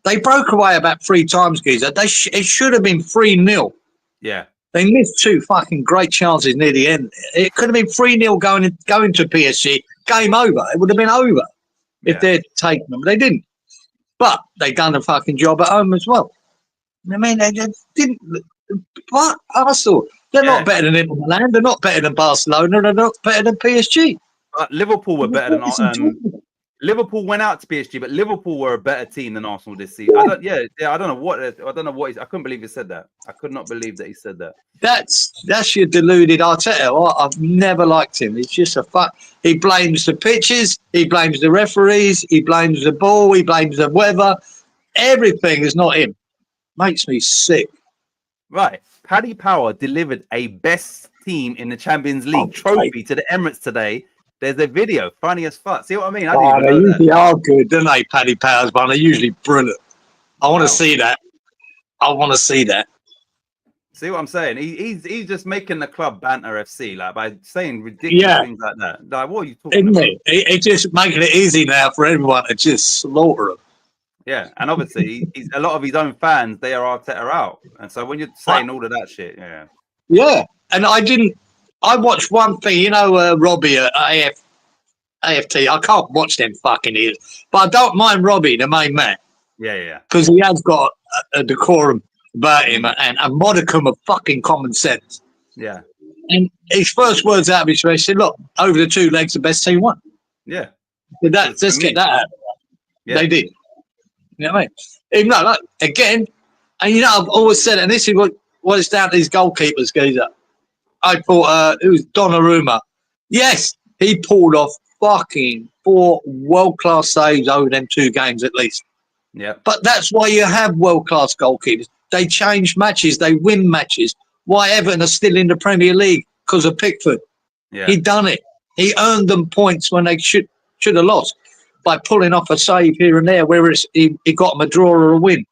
they broke away about 3 times, Geezer. It should have been 3-0. Yeah. They missed 2 fucking great chances near the end. It could have been 3-0 going to PSG. Game over. It would have been over if they'd taken them. They didn't. But they done a fucking job at home as well. I mean, they didn't. What? Arsenal? They're not better than Inter Milan. They're not better than Barcelona. They're not better than PSG. Liverpool were better than Liverpool went out to PSG, but Liverpool were a better team than Arsenal this season. I don't know what. I couldn't believe he said that. I could not believe that he said that. That's your deluded Arteta. I've never liked him. He's just a fuck. He blames the pitches. He blames the referees. He blames the ball. He blames the weather. Everything is not him. Makes me sick. Right. Paddy Power delivered a best team in the Champions League trophy to the Emirates today. There's a video, funny as fuck. See what I mean? They usually are good, don't they, Paddy Powers? But they're usually brilliant. I want to see that. I want to see that. See what I'm saying? He's just making the club banter FC, like by saying ridiculous things like that. Like, what are you talking about? He's just making it easy now for everyone to just slaughter him. Yeah, and obviously, he's a lot of his own fans. They are Arteta out, and so when you're saying all of that shit, and I watched one thing, Robbie at AFT. I can't watch them fucking idiots, but I don't mind Robbie, the main man. Yeah. Because he has got a decorum about him and a modicum of fucking common sense. Yeah. And his first words out of his face said, "Look, over the 2 legs, the best team won." Yeah. Let's get that out. Yeah. They did. You know what I mean? Even though, like, again, and I've always said it, and this is what it's down to these goalkeepers, Geezer. I thought it was Donnarumma. Yes, he pulled off fucking 4 world-class saves over them 2 games at least. Yeah. But that's why you have world-class goalkeepers. They change matches. They win matches. Why Everton are still in the Premier League? Because of Pickford. Yeah. He done it. He earned them points when they should have lost by pulling off a save here and there, whether he got them a draw or a win.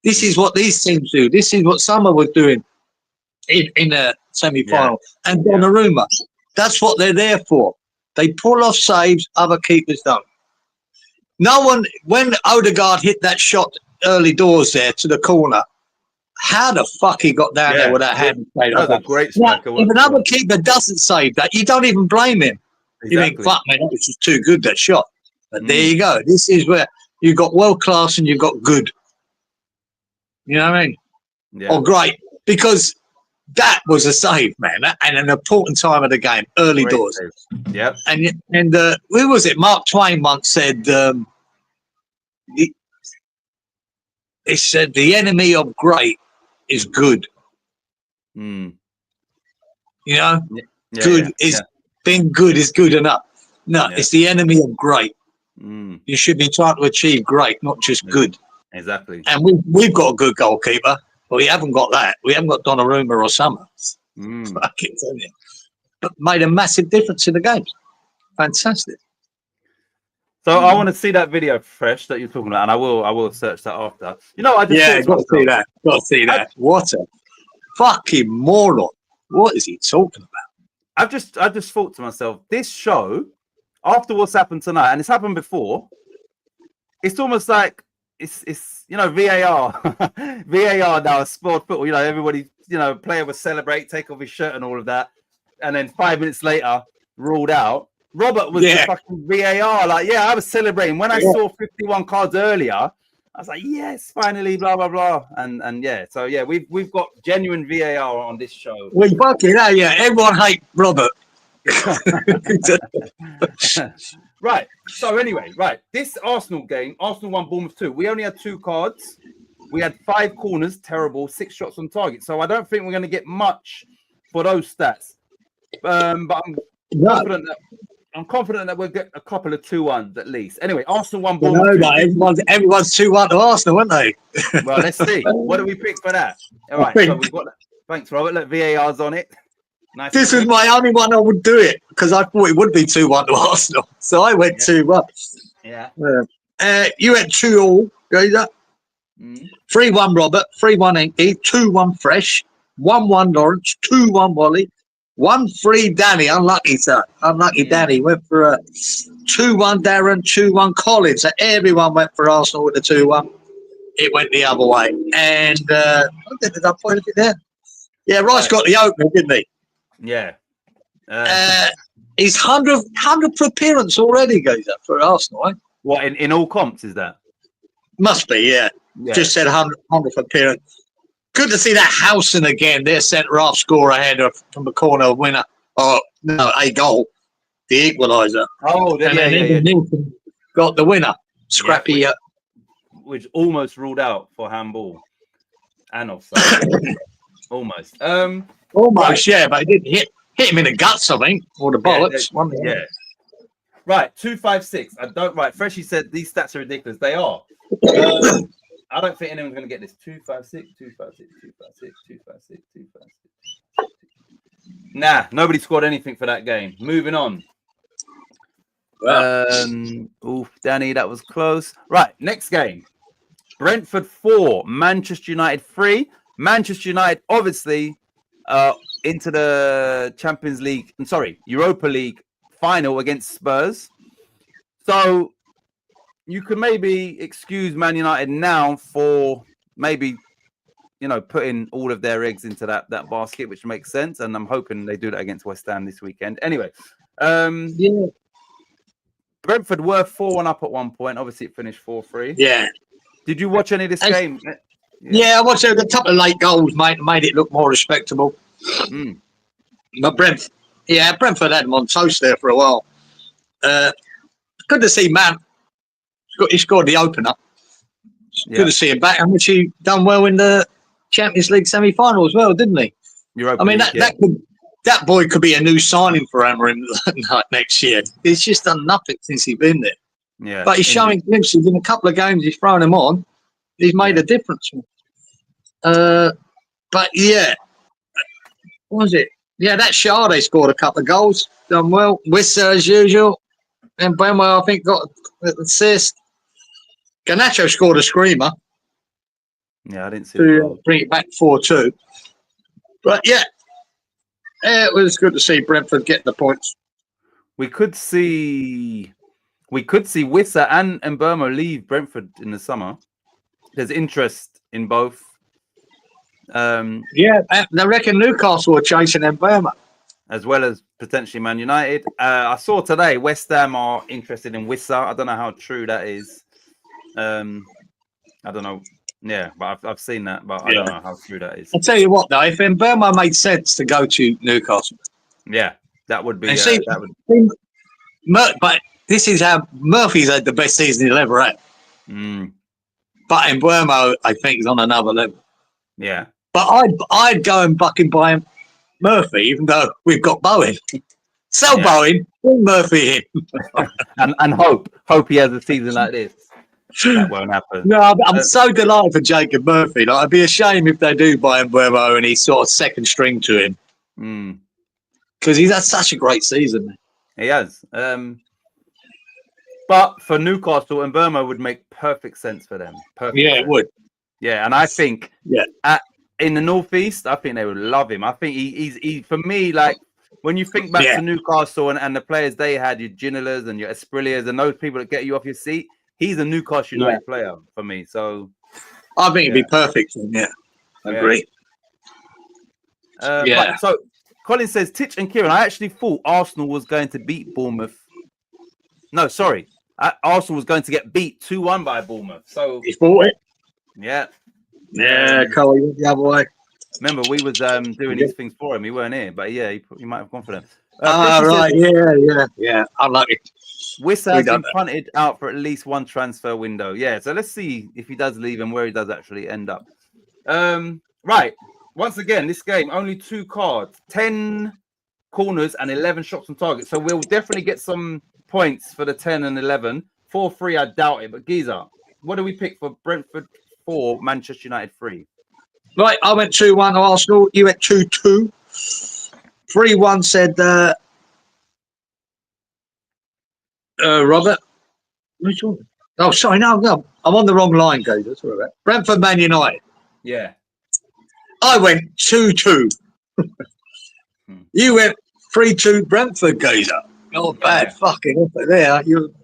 This is what these teams do. This is what Summer was doing in a semi-final. Yeah. And Donnarumma, that's what they're there for. They pull off saves other keepers don't. No one, when Odegaard hit that shot early doors there to the corner, how the fuck he got down there with that hand? That was a great striker. If another keeper doesn't save that, you don't even blame him. Exactly. You think, fuck, man, that was just too good, that shot. But there you go. This is where you've got world class and you've got good. You know what I mean? Yeah. Or great. Because that was a save, man, and an important time of the game, early Great doors. save. Yep. And who was it? Mark Twain once said, he said, the enemy of great is good. Mm. You know? Good is being good is good enough. No, it's the enemy of great. Mm. You should be trying to achieve great, not just good. Exactly. And we've got a good goalkeeper, but we haven't got that. We haven't got Donnarumma or Summers. I can tell you. But made a massive difference in the games. Fantastic. So I want to see that video fresh that you're talking about, and I will search that after. I just got to see that. Got to see that. What a fucking moron! What is he talking about? I just thought to myself, this show, after what's happened tonight, and it's happened before, it's almost like it's VAR. VAR now, sport football. Everybody, player will celebrate, take off his shirt and all of that, and then 5 minutes later, ruled out. Robert was the fucking VAR. I was celebrating when I saw 51 cards earlier. I was like, yes, finally, blah blah blah, and so we've got genuine VAR on this show. We fucking everyone hate Robert. Right. So anyway, this Arsenal game, Arsenal won, Bournemouth 2. We only had 2 cards. We had 5 corners, terrible, 6 shots on target. So I don't think we're going to get much for those stats. But I'm confident that I'm confident that we'll get a couple of 2-1s at least. Anyway, Arsenal won You Bournemouth. know, like, everyone's 2-1 to Arsenal, aren't they? Well, let's see. What do we pick for that? All right, so we've got that. Thanks, Robert. Look, VAR's on it. Nice. This is my only one I would do it because I thought it would be 2-1 to Arsenal. So I went 2-1. Yeah. You went 2-all, Gazer. 3-1 Robert, 3-1 Inky, 2-1 Fresh, 1-1 Lawrence, 2-1 Wally, 1-3 Danny. Unlucky, sir. Unlucky Danny. Went for a 2-1 Darren, 2-1 Colin. So everyone went for Arsenal with the 2-1. It went the other way. And did I point it there? Yeah, Rice got the opener, didn't he? Yeah. He's 100th appearance already, goes up for Arsenal, eh? What, in all comps is that? Must be, yeah. Just said 100th appearance. Good to see that Howson again. Their centre half scorer header from the corner winner. Oh, no, a goal. The equaliser. Oh, yeah. Nilsson got the winner. Scrappy. Yeah, which almost ruled out for handball and offside. Almost. Almost, yeah, but it didn't hit him in the guts, I think, or the bollocks. Yeah. Right, 256. Right, Freshie said these stats are ridiculous. They are. I don't think anyone's going to get this. 256, 256, 256, 256, 256. Nah, nobody scored anything for that game. Moving on. Danny, that was close. Right, next game. Brentford 4, Manchester United 3. Manchester United, obviously, into the Europa League final against Spurs. So you could maybe excuse Man United now for maybe, putting all of their eggs into that basket, which makes sense. And I'm hoping they do that against West Ham this weekend. Anyway, Brentford were 4-1 up at one point. Obviously, it finished 4-3. Yeah. Did you watch any of this game? Yeah, I watched a couple of late goals, mate, made it look more respectable. But Brentford had him on toast there for a while. Good to see Man. He scored the opener. Good to see him back, and which he done well in the Champions League semi-final as well, didn't he? That boy could be a new signing for Amorim next year. He's just done nothing since he's been there. Yeah, but he's showing glimpses in a couple of games. He's thrown him on. He's made a difference. But yeah, what was it? Yeah, that Sade scored a couple of goals. Done well. Wissa as usual. And Benwell, I think, got an assist. Garnacho scored a screamer. Yeah, I didn't see to bring it back 4-2. But yeah, it was good to see Brentford get the points. We could see Wissa and Mbeumo leave Brentford in the summer. There's interest in both. Yeah, I reckon Newcastle are chasing Mbeumo. As well as potentially Man United. I saw today West Ham are interested in Wissa. I don't know how true that is. I don't know. Yeah, but I've seen that, but I don't know how true that is. I'll tell you what, though, if Mbeumo made sense to go to Newcastle. Yeah, that would be. But this is how Murphy's had the best season he'll ever had. But Mbeumo, I think, is on another level. Yeah. But I'd go and buck and buy him. Murphy, even though we've got Bowen. Sell Bowen, bring Murphy in. and hope he has a season like this. That won't happen. No, I'm so delighted for Jacob Murphy. Like, I'd be ashamed if they do buy Mbeumo and he's sort of second string to him. Because he's had such a great season. He has. But for Newcastle, Mbeumo would make perfect sense for them. It would. Yeah, and I think in the Northeast, I think they would love him. I think he's for me, like, when you think back to Newcastle and the players they had, your Ginolas and your Esprillias and those people that get you off your seat, he's a Newcastle United player for me. So I think it'd be perfect for him, I agree. So Colin says, Titch and Kieran, I actually thought Arsenal was going to beat Bournemouth. No, sorry. Arsenal was going to get beat 2-1 by Bournemouth. So he thought it. Yeah. Yeah, Cole, he went the other way. Remember, we was doing these things for him. He weren't here, but yeah, he might have gone for them. Right, yeah. Unlucky. Wissa has been punted out for at least one transfer window. Yeah, so let's see if he does leave and where he does actually end up. Right. Once again, this game, only 2 cards. 10 corners, and 11 shots on target. So we'll definitely get some points for the 10 and 11. 4-3, I doubt it. But Giza, what do we pick for Brentford 4, Manchester United 3? Right, I went 2-1 Arsenal. You went 2-2. 3-1 said Robert. Which one? Oh, sorry, no. I'm on the wrong line, Gator. That's all right. Brentford, Man United. Yeah. I went 2-2. You went 3-2 Brentford, Gazer. Not a bad fucking effort there. You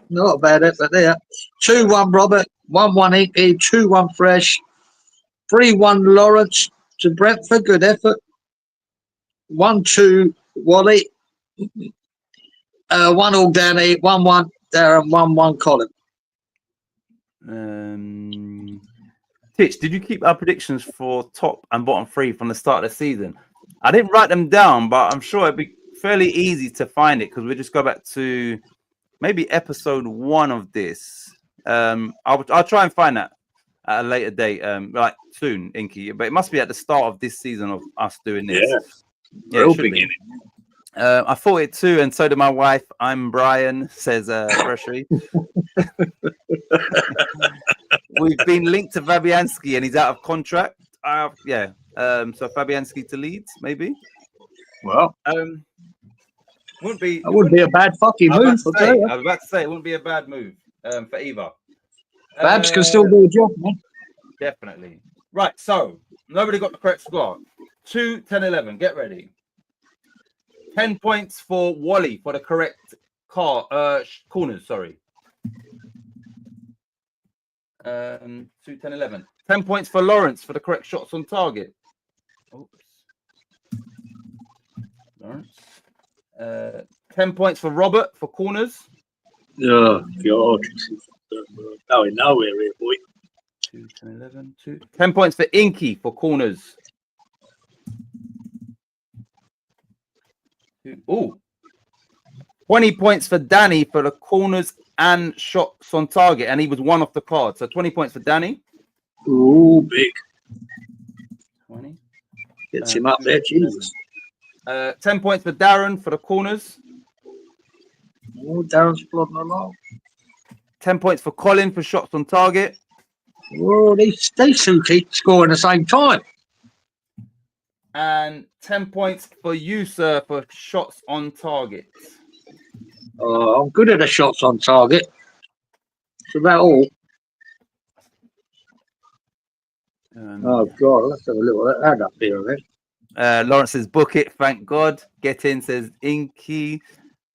not a bad effort there. 2-1 Robert, 1-1 Inky, 2-1 Fresh, 3-1 Lawrence to Brentford. Good effort. 1-2 Wally. 1-1 Danny. 1-1 Darren. 1-1 Colin. Titch, did you keep our predictions for top and bottom 3 from the start of the season? I didn't write them down, but I'm sure it'd be fairly easy to find it because we just go back to maybe episode 1 of this. I'll try and find that at a later date, like soon, Inky. But it must be at the start of this season of us doing this. Yeah, real beginning. I thought it too, and so did my wife. I'm Brian, says Freshly. We've been linked to Fabianski, and he's out of contract. So Fabianski to Leeds, maybe. Well, wouldn't be. That wouldn't be a bad fucking move. I was about to say it wouldn't be a bad move for either. Babs can still do a job, man. Definitely. Right. So nobody got the correct score. 2, 10, 11. Get ready. 10 points for Wally for the correct corners. Sorry. 2, 10, 11. 10 points for Lawrence for the correct shots on target. Oops. Lawrence. 10 points for Robert for corners. Oh, God. Going nowhere here, boy. 2, 10, 11. 10 points for Inky for corners. Ooh. 20 points for Danny for the corners and shots on target, and he was 1 off the card. So 20 points for Danny. Ooh, big. 20. Gets him up there, Jesus. 10 points for Darren for the corners. Oh, Darren's plodding along. 10 points for Colin for shots on target. Oh, they two keep scoring at the same time. And 10 points for you, sir, for shots on target. I'm good at the shots on target. That's about all. Oh, God, let's have a little add up here, I think. Lawrence says, book it, thank God. Get in, says Inky.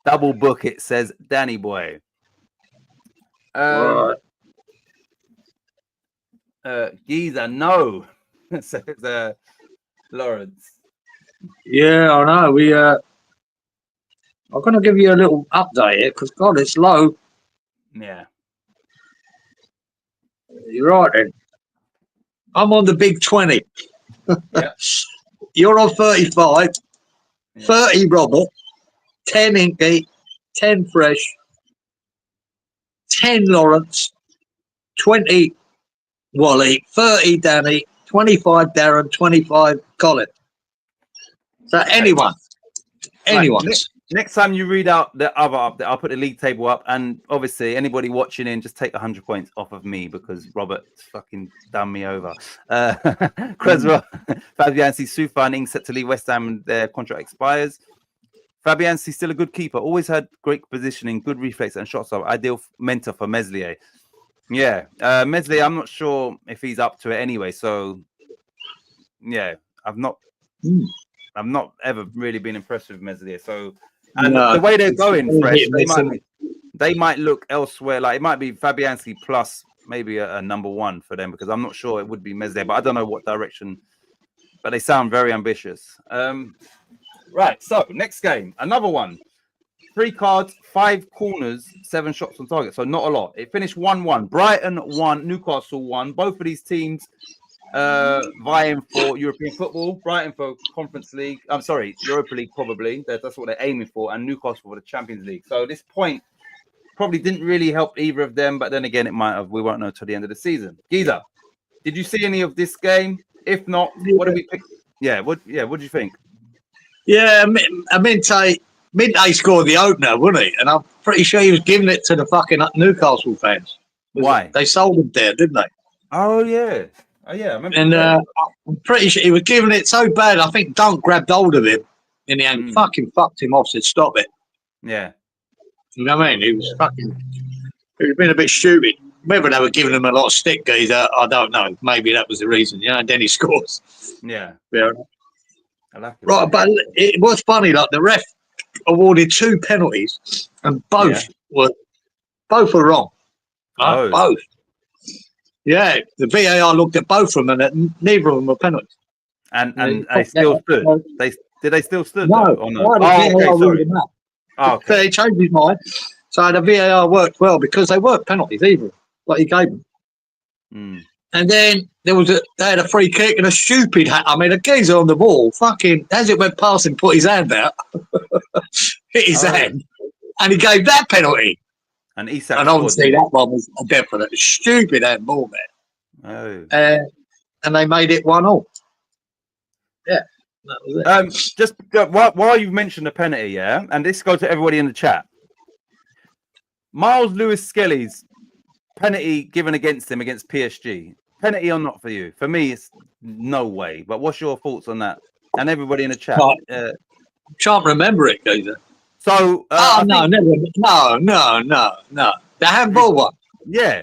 Double book it, says Danny Boy. Right. Giza, no, says Lawrence. Yeah, I know. I'm going to give you a little update here because, God, it's low. Yeah. You're right, then. I'm on the big 20. Yeah. You're on 35. Yeah. 30 Robert. 10 Inky. 10 Fresh. 10 Lawrence. 20 Wally. 30 Danny. 25 Darren. 25 Colin. So anyone. Anyone. Right. Next time you read out the other update, I'll put the league table up, and obviously anybody watching in, just take 100 points off of me because Robert's fucking done me over. Creswell, Fabianski, Sufa, and Ings set to leave West Ham, and their contract expires. Fabianski still a good keeper, always had great positioning, good reflex, and shots are ideal mentor for Meslier. Yeah, Meslier, I'm not sure if he's up to it anyway. So, yeah, I've not ever really been impressed with Meslier. So. And the way they're going, Fresh, they might look elsewhere. Like it might be Fabianski plus maybe a number 1 for them because I'm not sure it would be Meslier, but I don't know what direction. But they sound very ambitious. Right. So next game, another one. 3 cards, 5 corners, 7 shots on target. So not a lot. It finished 1-1. Brighton 1, Newcastle 1. Both of these teams vying for European football. Brighton for Conference League. I'm sorry, Europa League probably. That's what they're aiming for, and Newcastle for the Champions League. So this point probably didn't really help either of them, but then again, it might have. We won't know till the end of the season. Giza, did you see any of this game? If not, what do we pick? What do you think? Yeah, Minte scored the opener, wouldn't he? And I'm pretty sure he was giving it to the fucking Newcastle fans. Why? They sold him there, didn't they? Oh yeah. Oh yeah. I remember. And I'm pretty sure he was giving it so bad. I think Dunk grabbed hold of him in the end, fucking fucked him off, said stop it. Yeah. You know what I mean? He was being a bit stupid. Whether they were giving him a lot of stick, geezer, I don't know. Maybe that was the reason, you know. And then he scores. Yeah. Yeah. I like it. Right, but it was funny. Like the ref awarded 2 penalties, and both were wrong. Oh. Both. Yeah, the VAR looked at both of them, and neither of them were penalties. And they still stood. Did they still stood? No, or no? the Oh, VAR okay, ruled him out. Oh, okay. So he changed his mind. So the VAR worked well because they weren't penalties either, like he gave them. Mm. And then they had a free kick and a stupid hat. I mean, a geezer on the ball, fucking, as it went past him, put his hand out, hit his hand, and he gave that penalty. And Isak and obviously that one was a definite stupid handball, man. Oh. And they made it 1-1. Yeah, that was it. Just while you mentioned the penalty, yeah, and this goes to everybody in the chat. Miles Lewis-Skelly's penalty given against him against PSG. Penalty or not for you? For me, it's no way. But what's your thoughts on that? And everybody in the chat. Can't remember it, geezer. So, no. The handball one. Yeah.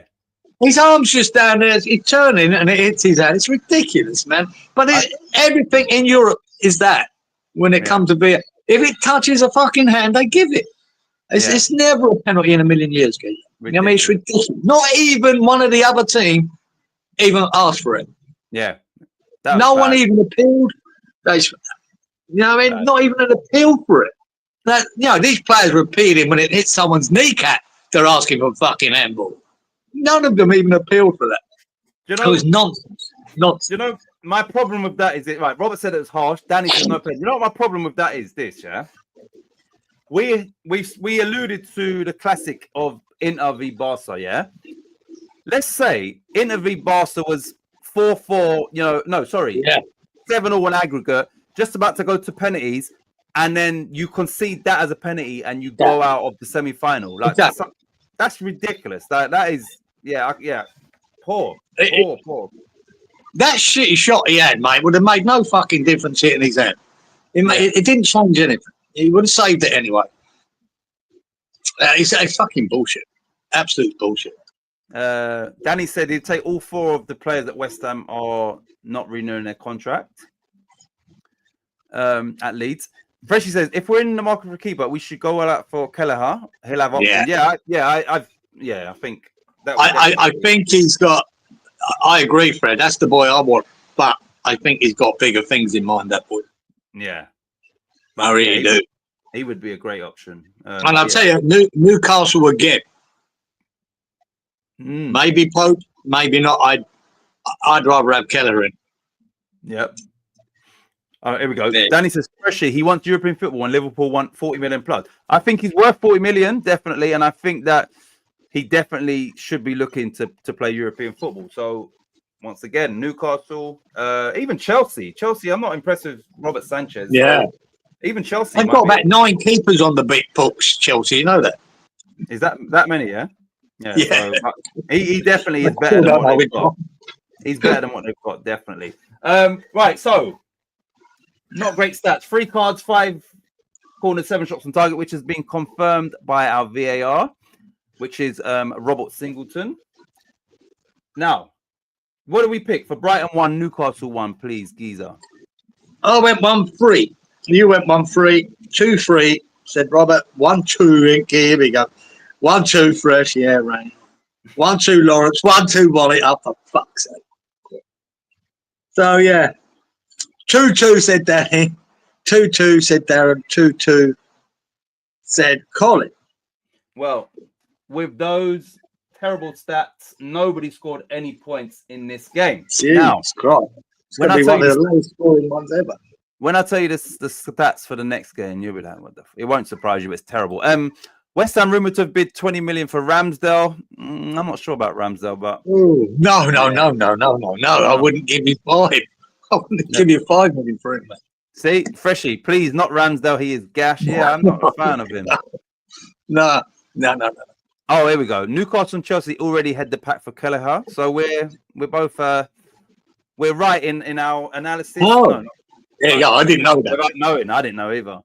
His arm's just down there. He's turning and it hits his hand. It's ridiculous, man. But everything in Europe is that when it comes to beer. If it touches a fucking hand, they give it. It's never a penalty in a million years, geezer. I mean, it's ridiculous. Not even one of the other team even asked for it. Yeah. No one even appealed. You know what I mean? Not even an appeal for it. That, you know, these players were appealing when it hit someone's kneecap. They're asking for fucking handball. None of them even appealed for that. You know, it was nonsense. Nonsense. You know, my problem with that is right. Robert said it was harsh. Danny said no penalty. You know what my problem with that is? This, yeah. We alluded to the classic of Inter v Barca, yeah. Let's say Inter v Barca was 4-4. You know, no, sorry, 7-1 aggregate. Just about to go to penalties, and then you concede that as a penalty, and you go out of the semi-final. Like that's ridiculous. That is, poor. That shitty shot he had, mate, would have made no fucking difference hitting his head. It didn't change anything. He would have saved it anyway. It's fucking bullshit. Absolute bullshit. Danny said he'd take all 4 of the players at West Ham are not renewing their contract. At Leeds. Freshie says, if we're in the market for a keeper, we should go out for Kelleher. He'll have options. I think that. I think he's got. I agree, Fred. That's the boy I want, but I think he's got bigger things in mind. That boy. Yeah, I really do. He would be a great option. And I'll tell you, Newcastle again. Maybe Pope, maybe not. I'd rather have Kelleher in. Yep. Here we go. Yeah. Danny says, Freshie, he wants European football and Liverpool want 40 million plus. I think he's worth 40 million, definitely. And I think that he definitely should be looking to play European football. So, once again, Newcastle, even Chelsea. Chelsea, I'm not impressed with Robert Sanchez. Yeah. So even Chelsea. They've got about 9 keepers on the big books, Chelsea. You know that? Is that many, yeah? Yeah. So, he definitely is better than what they've got. He's better than what they've got, definitely. Right, so. Not great stats. 3 cards, 5 corners, 7 shots on target, which has been confirmed by our VAR, which is Robert Singleton. Now, what do we pick for Brighton 1, Newcastle 1, please, Geezer? I went 1-3. You went 1-3, 2-3. Said Robert 1-2. Here we go. 1-2 Fresh. Yeah, right. 1-2 Lawrence. 1-2 Wally. Oh, for fuck's sake. So yeah. 2-2 said Danny. 2-2 said Darren. 2-2 said Colin. Well, with those terrible stats, nobody scored any points in this game. Jesus Christ. It's going to be one of the lowest scoring ones ever. When I tell you the stats for the next game, you'll be like, what the it won't surprise you. It's terrible. West Ham rumored to have bid 20 million for Ramsdale. I'm not sure about Ramsdale, but... Ooh, no. I wouldn't give you 5. I wouldn't give you 5 million for him, mate. See, Freshie, please, not Ramsdale. He is gash. Yeah, I'm not a fan of him. No. Oh, here we go. Newcastle and Chelsea already had the pack for Kelleher, so we're both we're right in our analysis. Oh, No, yeah, I didn't know that. without knowing, I didn't know either.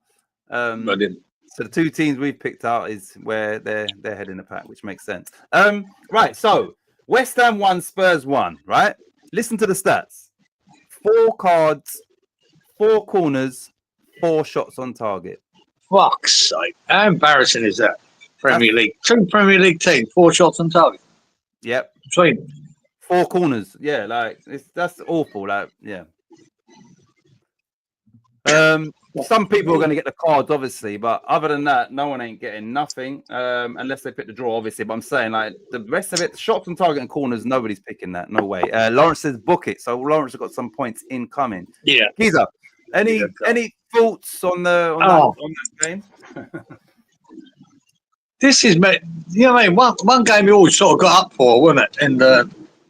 I didn't. So the two teams we've picked out is where they're heading the pack, which makes sense. Right. So West Ham 1, Spurs 1. Right. Listen to the stats: 4 cards, 4 corners, 4 shots on target. Fuck's sake! How embarrassing is that? Premier League, 2 Premier League teams, 4 shots on target. Yep. Between 4 corners. Yeah, like that's awful. Like, yeah. Some people are going to get the cards, obviously, but other than that, no one ain't getting nothing unless they pick the draw, obviously. But I'm saying, like, the rest of it, shots on target and corners, nobody's picking that. No way. Lawrence says book it, so Lawrence has got some points incoming. yeah. Giza, any thoughts on that game? This is, you know what I mean? One game we always sort of got up for, wasn't it? And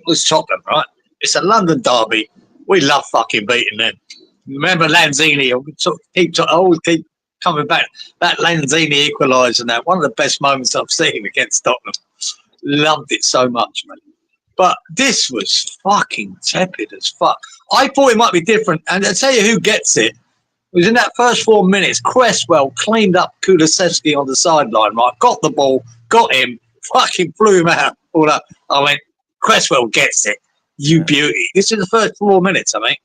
was Tottenham, right? It's a London derby. We love fucking beating them. Remember Lanzini? I always keep coming back. That Lanzini equalised and that. One of the best moments I've seen against Tottenham. Loved it so much, man. But this was fucking tepid as fuck. I thought it might be different. And I'll tell you who gets it. It was in that first 4 minutes. Cresswell cleaned up Kulusevski on the sideline, right? Got the ball, got him, fucking flew him out. All that. I went, Cresswell gets it. You beauty. This is the first 4 minutes, I mean.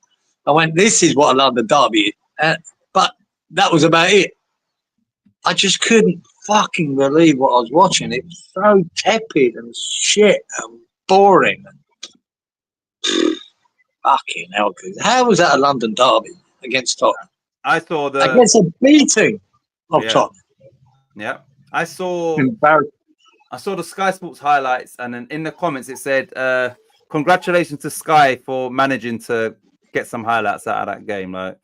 I went, this is what a London derby is. But that was about it. I just couldn't fucking believe what I was watching. It was so tepid and shit and boring. Fucking hell. How was that a London derby against Tottenham? I saw against a beating of Tottenham. Yeah. I saw the Sky Sports highlights, and then in the comments it said, congratulations to Sky for managing to get some highlights out of that game. Like,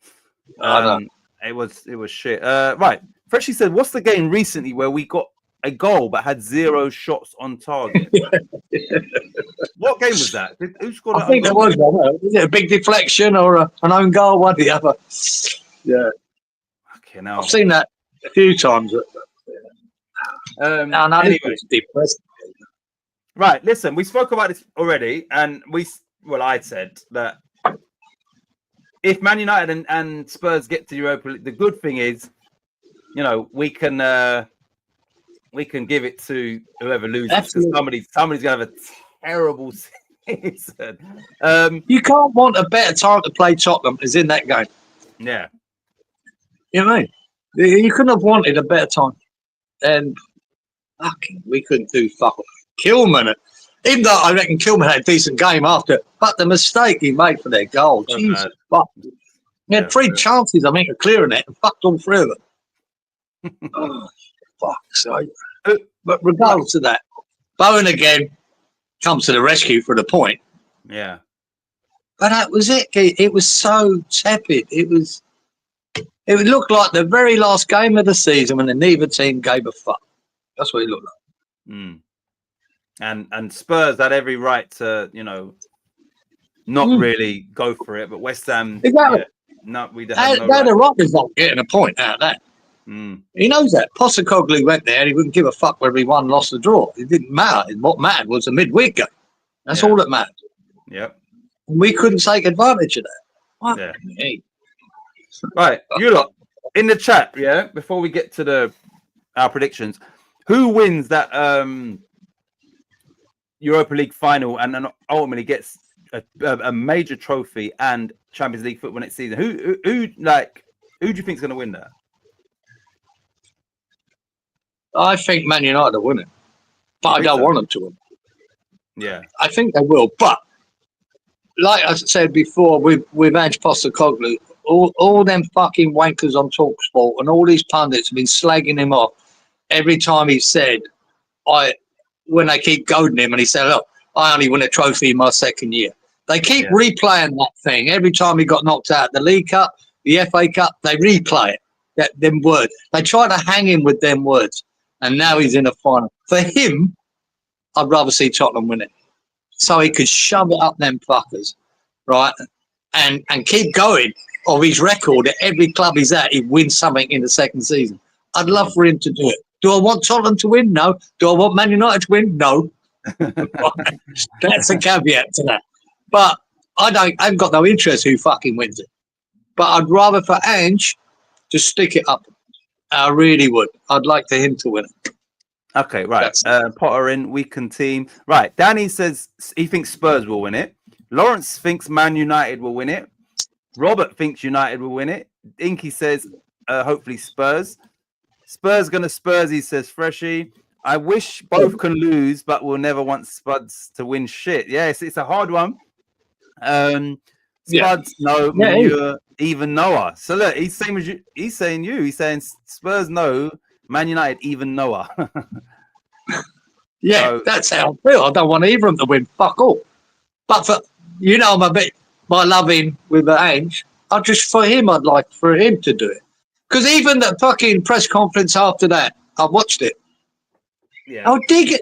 it was shit. Right. Freshie said, what's the game recently where we got a goal but had 0 shots on target? What game was that? Who scored? I think there was one. Was it a big deflection or an own goal? One or the other. Yeah. Okay, now I've seen that a few times. Anyway. It's depressing. Right, listen, we spoke about this already, and I'd said that if Man United and Spurs get to Europa League, the good thing is, you know, we can give it to whoever loses. Somebody's gonna have a terrible season. You can't want a better time to play Tottenham as in that game. Yeah. You know what I mean? You couldn't have wanted a better time. And fucking, we couldn't do fuck all. Kilman, even though I reckon Kilman had a decent game after, but the mistake he made for their goal, Jesus fuck. He had 3 chances, I think, of clearing it and fucked all 3 of them. Oh, fuck's sake. But regardless of that, Bowen again comes to the rescue for the point. Yeah. But that was it. It was so tepid. It would look like the very last game of the season when neither team gave a fuck. That's what it looked like. Mm. And Spurs had every right to, you know, not really go for it, but West Ham. Exactly. We had a right result getting a point out of that. Mm. He knows that. Postecoglou went there and he wouldn't give a fuck whether he won, lost, or draw. It didn't matter. What mattered was a midweek game. That's all that mattered. Yep. We couldn't take advantage of that. What? Yeah. Right, you lot in the chat, before we get to our predictions, who wins that Europa League final and then ultimately gets a major trophy and Champions League football next season? Who do you think is going to win that? I think Man United will win it, but I don't want them to win. Yeah, I think they will, but like I said before, with Ange Postecoglou, all them fucking wankers on TalkSport and all these pundits have been slagging him off every time he said, when they keep goading him and he said, look, I only win a trophy in my second year. They keep replaying that thing. Every time he got knocked out, the League Cup, the FA Cup, they replay it, them words. They try to hang him with them words. And now he's in a final. For him, I'd rather see Tottenham win it. So he could shove it up them fuckers, right? And keep going of his record at every club he's at, he wins something in the second season. I'd love for him to do it. Do I want Tottenham to win? No. Do I want Man United to win? No. That's a caveat to that. But I've got no interest who fucking wins it. But I'd rather for Ange to stick it up. I really would. I'd like for him to win it. Okay, right. Potter in, weakened team. Right. Danny says he thinks Spurs will win it. Lawrence thinks Man United will win it. Robert thinks United will win it. Inky says hopefully Spurs. Spurs gonna Spurs, he says Freshie. I wish both can lose, but we'll never want Spuds to win shit. Yes, it's a hard one. Spuds, no, Manure, even Noah. So look, he's same as you. He's saying you. He's saying Spurs, no, Man United, even Noah. So, that's how I feel. I don't want either of them to win. Fuck all. But for I'm a bit my loving with the Ange. I'd like for him to do it. Because even the fucking press conference after that, I watched it. Yeah. I'll dig it.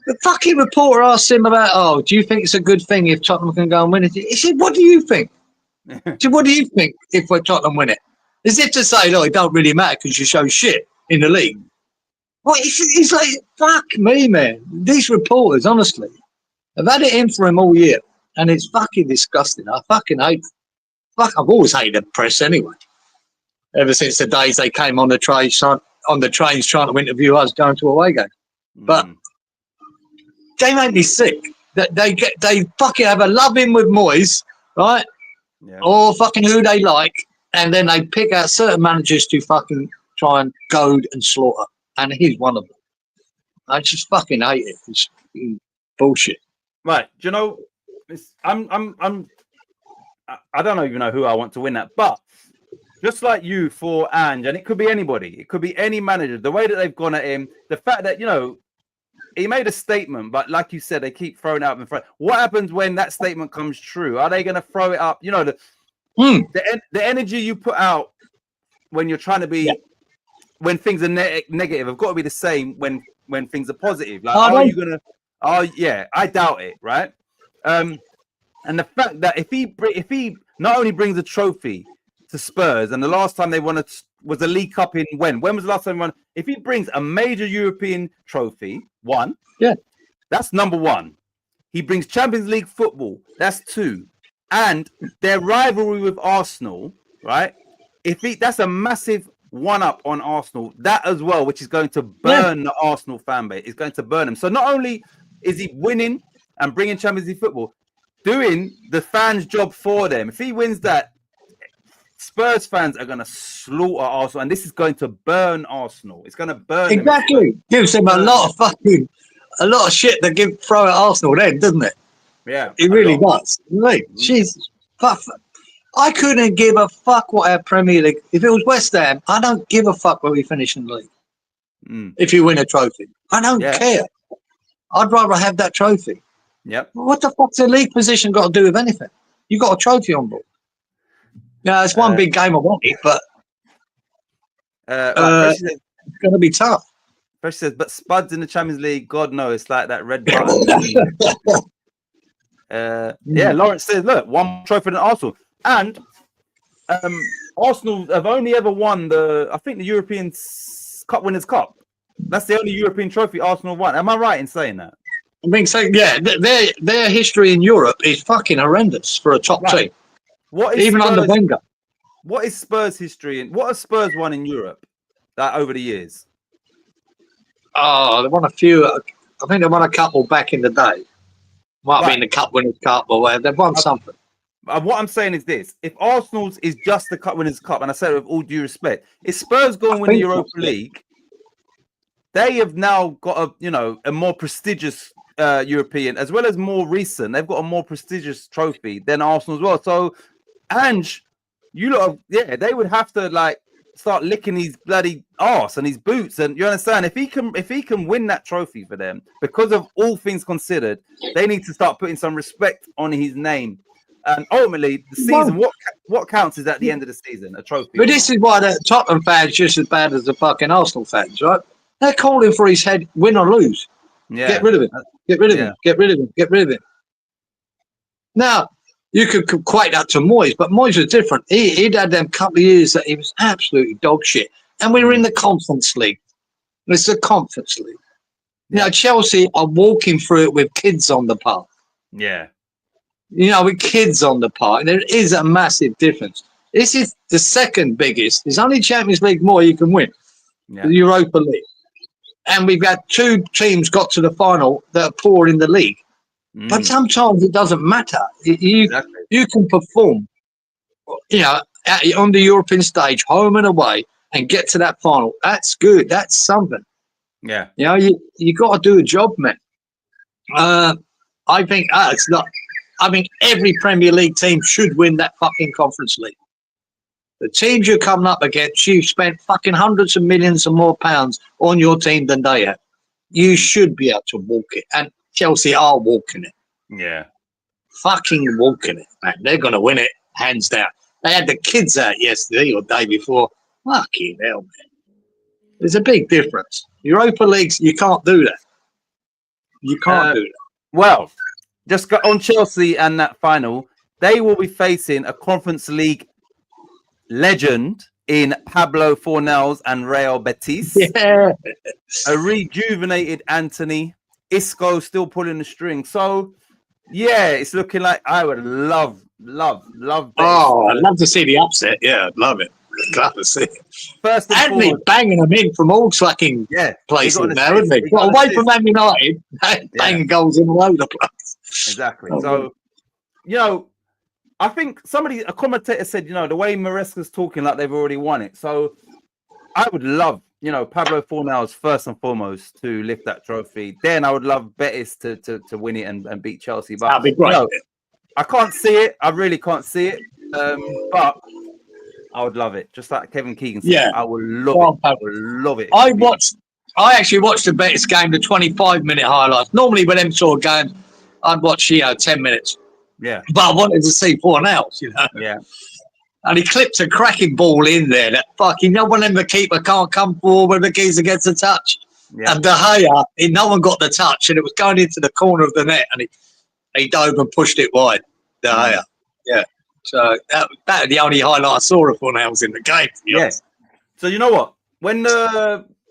The fucking reporter asked him about, do you think it's a good thing if Tottenham can go and win it? He said, what do you think? He said, what do you think if Tottenham win it? As if to say, look, it don't really matter because you show shit in the league. Well, he's like, fuck me, man. These reporters, honestly, have had it in for him all year. And it's fucking disgusting. I fucking hate it. Fuck, I've always hated the press anyway. Ever since the days they came on the trains trying to interview us going to away games. But they make me sick. They fucking have a love-in with Moyes, right? Yeah. Or fucking who they like, and then they pick out certain managers to fucking try and goad and slaughter. And he's one of them. I just fucking hate it. It's bullshit. Right. Do you know? I don't even know who I want to win that, but just like you for Ange, and it could be anybody, it could be any manager. The way that they've gone at him, the fact that he made a statement, but like you said, they keep throwing it up in front. What happens when that statement comes true? Are they going to throw it up? The energy you put out when you're trying to be, when things are negative, have got to be the same when things are positive. Like, are you going to? Oh yeah, I doubt it, right? And the fact that if he not only brings a trophy to Spurs, and the last time they won it was a League Cup in when was the last time they won? If he brings a major European trophy, that's number one. He brings Champions League football, that's two, and their rivalry with Arsenal, right? That's a massive one-up on Arsenal, that as well, which is going to burn the Arsenal fan base. It's going to burn them. So not only is he winning and bringing Champions League football, doing the fans' job for them. If he wins that, Spurs fans are going to slaughter Arsenal, and this is going to burn Arsenal. It's going to burn them. Exactly. Gives them a lot of shit to throw at Arsenal then, doesn't it? Yeah. It really does. Right. Jesus. I couldn't give a fuck what our Premier League. If it was West Ham, I don't give a fuck where we finish in the league. If you win a trophy, I don't care. I'd rather have that trophy. Yep. What the fuck's the league position got to do with anything? You got a trophy on board. Yeah, it's one big game I wanted, but it's going to be tough. Fresh says, but Spuds in the Champions League, God knows, it's like that red button. Lawrence says, look, one trophy than Arsenal. And Arsenal have only ever won the European Cup Winners' Cup. That's the only European trophy Arsenal won. Am I right in saying that? I mean, their history in Europe is fucking horrendous for a top team. What is even Spurs, under Wenger? What is Spurs' history and what have Spurs won in Europe over the years? Oh, they won a few. I think they won a couple back in the day. Might have been the Cup Winners' Cup or whatever. They've won something. What I'm saying is this: if Arsenal's is just the Cup Winners' Cup, and I say it with all due respect, if Spurs go and win the Europa League, they have now got a more prestigious European, as well as more recent. They've got a more prestigious trophy than Arsenal as well. So, Ange, they would have to start licking his bloody arse and his boots, and you understand, if he can win that trophy for them, because of all things considered, they need to start putting some respect on his name. And ultimately, the season, what counts is at the end of the season, a trophy. But this is why the Tottenham fans just as bad as the fucking Arsenal fans, right? They're calling for his head, win or lose. Yeah. Get rid of him. Get rid of him. Get rid of him. Get rid of him. Now, You could equate that to Moyes, but Moyes was different. He'd had them couple of years that he was absolutely dog shit. And we were in the Conference League. It's the Conference League. You know, Chelsea are walking through it with kids on the park. Yeah. You know, with kids on the park. There is a massive difference. This is the second biggest. There's only Champions League more you can win. Yeah. The Europa League. And we've had 2 teams got to the final that are poor in the league. But sometimes it doesn't matter. You can perform, you know, on the European stage, home and away, and get to that final. That's good. That's something. Yeah. You know, you got to do a job, man. I think it's not. I mean, every Premier League team should win that fucking Conference League. The teams you're coming up against, you've spent fucking hundreds of millions and more pounds on your team than they have. You should be able to walk it. And Chelsea are walking it. Yeah. Fucking walking it, man. They're going to win it, hands down. They had the kids out yesterday or day before. Fucking hell, man. There's a big difference. Europa Leagues, you can't do that. You can't do that. Well, just got on Chelsea and that final. They will be facing a Conference League legend in Pablo Fornals and Real Betis. Yeah. A rejuvenated Anthony. Isco still pulling the string. So, yeah, it's looking like I would love Betis. Oh, I'd love to see the upset. Yeah, I'd love it. I'd love to see it. First and Anthony foremost, banging them in from all fucking places now, isn't he? Well, away from Man United, banging goals in all over the place. Exactly. So, you know, I think a commentator said, you know, the way Maresca's talking like they've already won it. So I would love, you know, Pablo Fornals first and foremost to lift that trophy. Then I would love Betis to win it and beat Chelsea. But that'd be great. You know, I can't see it. I really can't see it. But I would love it. Just like Kevin Keegan said. Yeah. I would love it. I would love it. I actually watched the Betis game, the 25-minute highlights. Normally when them sort of games, I'd watch, 10 minutes. Yeah. But I wanted to see Fornals, you know. Yeah. And he clips a cracking ball in there that fucking no one in the keeper can't come forward when the geezer gets a touch. Yeah. And De Gea, no one got the touch and it was going into the corner of the net and he dove and pushed it wide. De Gea. Yeah. So that was the only highlight I saw of Fornals in the game. Yes. So you know what? When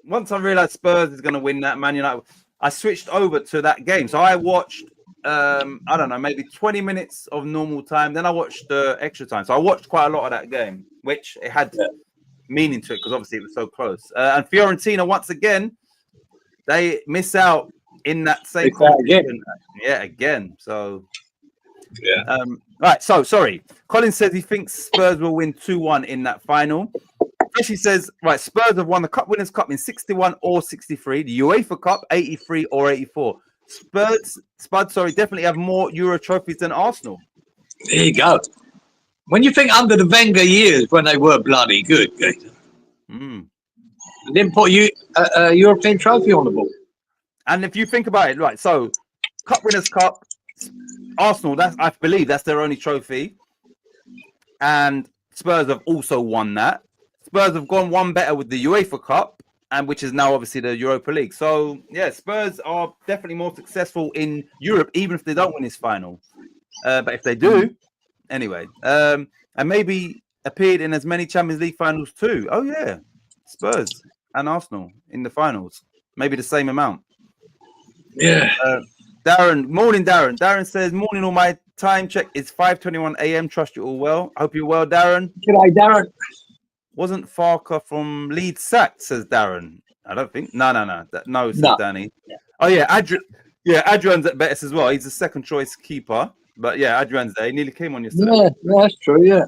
once I realised Spurs is going to win that Man United, I switched over to that game. So I watched I don't know, maybe 20 minutes of normal time. Then I watched extra time. So I watched quite a lot of that game, which it had meaning to it because obviously it was so close. And Fiorentina, once again, they miss out in that same competition. Yeah, again. So, right. So, sorry. Colin says he thinks Spurs will win 2-1 in that final. She says, right, Spurs have won the Cup Winners' Cup in 61 or 63, the UEFA Cup 83 or 84. Spurs, definitely have more Euro trophies than Arsenal. There you go. When you think under the Wenger years when they were bloody good, they didn't put a European trophy on the ball. And if you think about it, right, so Cup Winners' Cup, Arsenal, I believe that's their only trophy. And Spurs have also won that. Spurs have gone one better with the UEFA Cup, and which is now obviously the Europa League. So, yeah, Spurs are definitely more successful in Europe, even if they don't win this final. But if they do, anyway, and maybe appeared in as many Champions League finals too. Oh, yeah, Spurs and Arsenal in the finals. Maybe the same amount. Yeah. Darren, morning, Darren. Darren says, morning, all my time check is 5:21 a.m. Trust you all well. Hope you're well, Darren. G'day, Darren. Wasn't Farker from Leeds sacked, says Darren. I don't think. No, says Danny. Yeah. Oh, yeah, Adrian's at Betis as well. He's the second choice keeper. But, yeah, Adrian's there. He nearly came on yesterday. Yeah, that's true, yeah.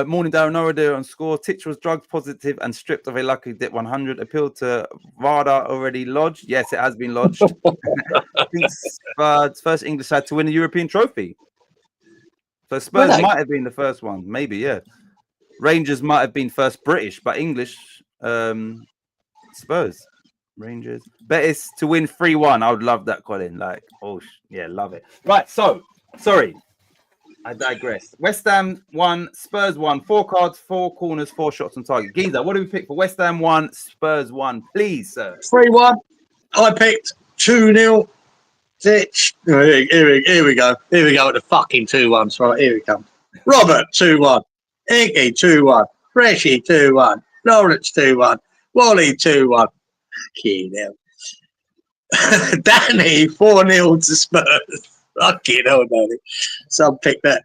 Morning, Darren. No idea on score. Titch was drugged positive and stripped of a lucky dip 100. Appeal to VADA already lodged. Yes, it has been lodged. I think Spurs first English side to win the European trophy. So Spurs might have been the first one. Maybe, yeah. Rangers might have been first British, but English, Spurs, Rangers, Betis to win 3-1. I would love that, Colin. Like, love it. Right, so, sorry, I digress. West Ham 1, Spurs 1, 4 cards, 4 corners, 4 shots on target. Giza, what do we pick for West Ham 1, Spurs 1, please, sir? 3-1. I picked 2-0 Here we go. Here we go with the fucking 2-1s. Right, here we come. Robert 2-1. Inky 2-1. Freshy 2-1. Lawrence 2-1. Wally 2-1. Fucking hell. Danny 4-0 to Spurs. Fucking hell, Danny. Some pick that.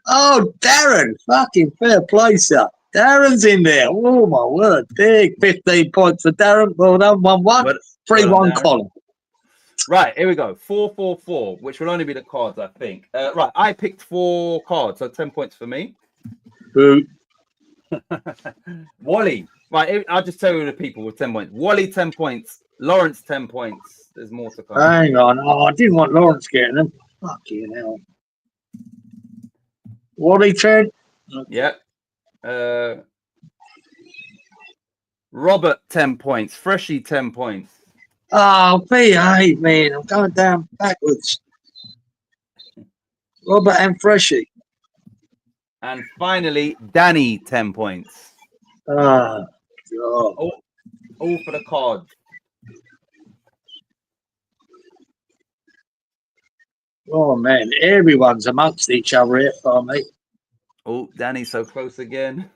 Oh, Darren. Fucking fair play, sir. Darren's in there. Oh, my word. Big 15 points for Darren. Well done. 1-1. 3-1 Colin. Right, here we go. 4-4-4, which will only be the cards, I think. Right, I picked 4 cards, so 10 points for me. Boo. Wally. Right, I'll just tell you the people with 10 points. Wally, 10 points. Lawrence, 10 points. There's more to come. Hang on. Oh, I didn't want Lawrence getting them. Fucking hell. Wally 10. Yep. Robert, 10 points. Freshie, 10 points. Oh, behave, man. I'm going down backwards. Robert and Freshie. And finally, Danny, 10 points. Oh, God. All for the cards. Oh, man. Everyone's amongst each other here for me. Oh, Danny's so close again.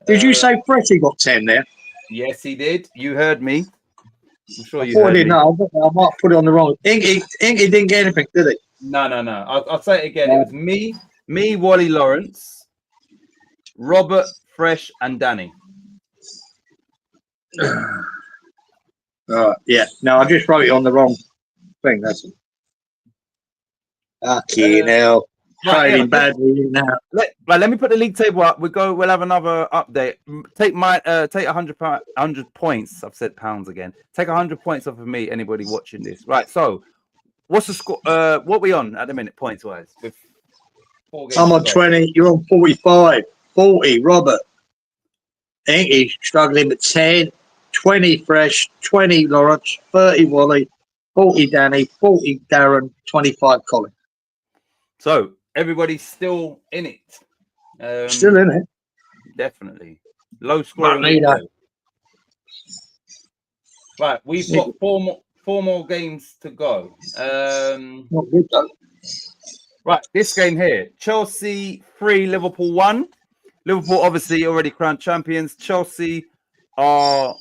Did you say Freshie got 10 there? Yes, he did. You heard me. I'm sure you I heard me. didn't know. I might put it on the wrong. Inky didn't get anything, did he? No. I'll say it again. It was me, Wally Lawrence, Robert, Fresh, and Danny. Yeah. No, I just wrote it on the wrong thing. That's it. Fucking hell. Trading badly now. Let me put the league table up. We'll have another update. Take 100 points. I've said pounds again. Take 100 points off of me. Anybody watching this? Right. So, what's the score? What we on at the minute, points wise? With 4 games I'm on 20. You're on 45. 40. Robert. Inky struggling with 10. 20 Fresh. 20 Lawrence. 30 Wally. 40 Danny. 40 Darren. 25 Colin. So everybody's still in it. Still in it. Definitely. Low scoring. Right, we've got four more games to go. Not good though. Right, this game here. Chelsea 3, Liverpool 1. Liverpool obviously already crowned champions. Chelsea are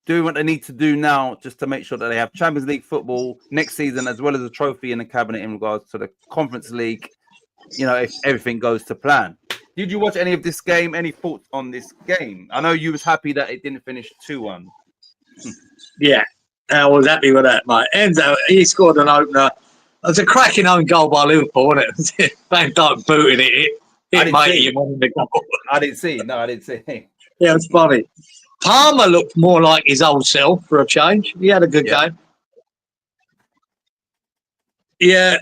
doing what they need to do now just to make sure that they have Champions League football next season, as well as a trophy in the cabinet in regards to the Conference League, you know, if everything goes to plan. Did you watch any of this game? Any thoughts on this game? I know you was happy that it didn't finish 2-1. Yeah, I was happy with that, mate. Enzo, he scored an opener. It was a cracking own goal by Liverpool, wasn't it? Van Dijk booting it. Hit mate him on the goal. I didn't see. No, I didn't see. Yeah, it was funny. Palmer looked more like his old self for a change. He had a good game. Yeah.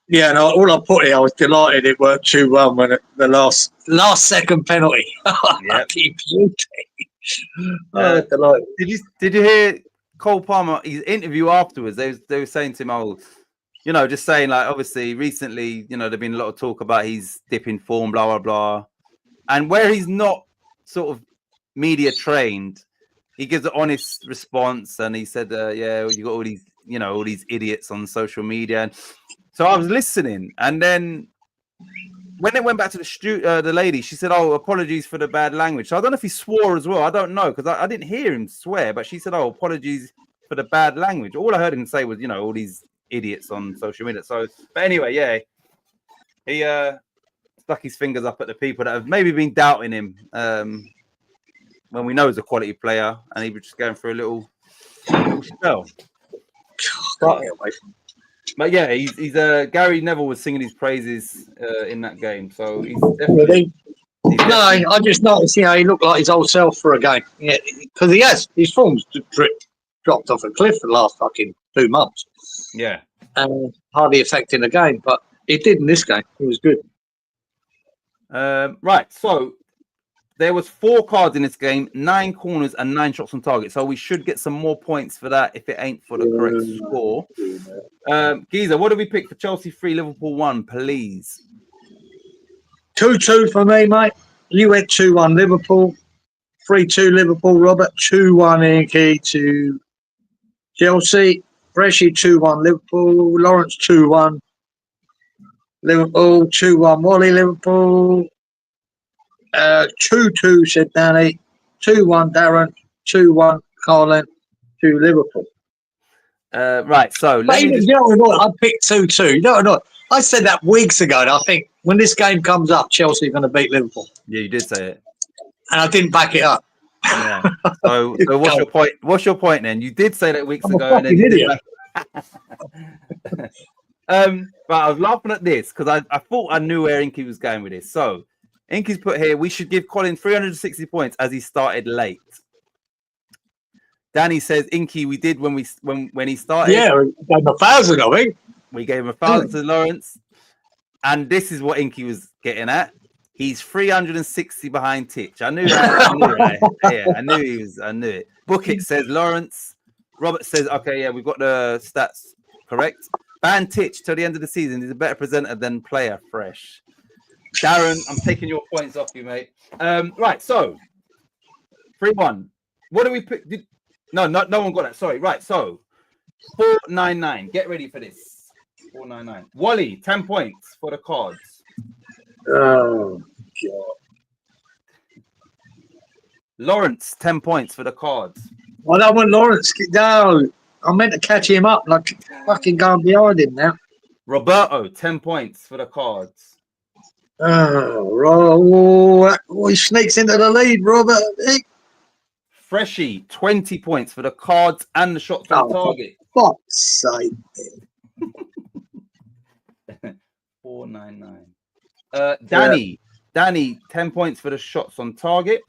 Yeah, no, all I put here, I was delighted it worked 2-1 when the last second penalty. Yep. Delighted. Did you hear Cole Palmer, his interview afterwards? They were saying to him, oh, you know, just saying like, obviously recently, you know, there've been a lot of talk about he's dipping form, blah, blah, blah. And where he's not sort of media trained, he gives an honest response. And he said, yeah, you got all these, you know, all these idiots on social media. And so I was listening. And then when it went back to the lady, she said, oh, apologies for the bad language. So I don't know if he swore as well. I don't know, because I didn't hear him swear. But she said, oh, apologies for the bad language. All I heard him say was, you know, all these idiots on social media. So, but anyway, yeah, he stuck his fingers up at the people that have maybe been doubting him when we know he's a quality player, and he was just going for a little spell. But yeah, he's Gary Neville was singing his praises in that game, so he's definitely. No, I just noticed, you know, he looked like his old self for a game. Yeah, because he has his form's dropped off a cliff for the last fucking 2 months. Yeah, and hardly affecting the game, but it did in this game. It was good. Right, so there was 4 cards in this game, 9 corners and 9 shots on target. So we should get some more points for that if it ain't for the correct score. Geezer, what do we pick for Chelsea 3, Liverpool 1, please? 2-2 for me, mate. You went 2-1 Liverpool. 3-2 Liverpool, Robert. 2-1 Inky to Chelsea. Freshie 2-1 Liverpool. Lawrence 2-1 Liverpool. 2-1 Wally Liverpool. 2-2 said Danny. 2-1 Darren. 2-1 Colin to Liverpool. Right, so let me Maybe, just... you know what? I picked 2-2. You know what? I said that weeks ago, and I think when this game comes up, Chelsea are going to beat Liverpool. Yeah, you did say it. And I didn't back it up. Yeah. So what's your point? What's your point then? You did say that weeks I'm a ago, and then fucking you idiot. did but I was laughing at this because I thought I knew where Inky was going with this. So Inky's put here, we should give Colin 360 points as he started late. Danny says, Inky, we did when he started. Yeah, we gave him 1,000, I think. We gave him 1,000 to Lawrence. And this is what Inky was getting at. He's 360 behind Titch. I knew that. Yeah, I knew it. Bookit says Lawrence. Robert says, okay, yeah, we've got the stats correct. Ban Titch till the end of the season. He's a better presenter than player. Fresh. Darren, I'm taking your points off you, mate. Right, so 3-1. What do we pick? No one got that. Sorry. Right, so 499. Get ready for this. 499. Wally, 10 points for the cards. Oh, God. Lawrence, 10 points for the cards. I don't want Lawrence. No, I meant to catch him up. Like, fucking going behind him now. Roberto, 10 points for the cards. Oh, he sneaks into the lead, Robert. Freshie, 20 points for the cards and the shots on target. For fuck's sake. 499. Danny, 10 points for the shots on target.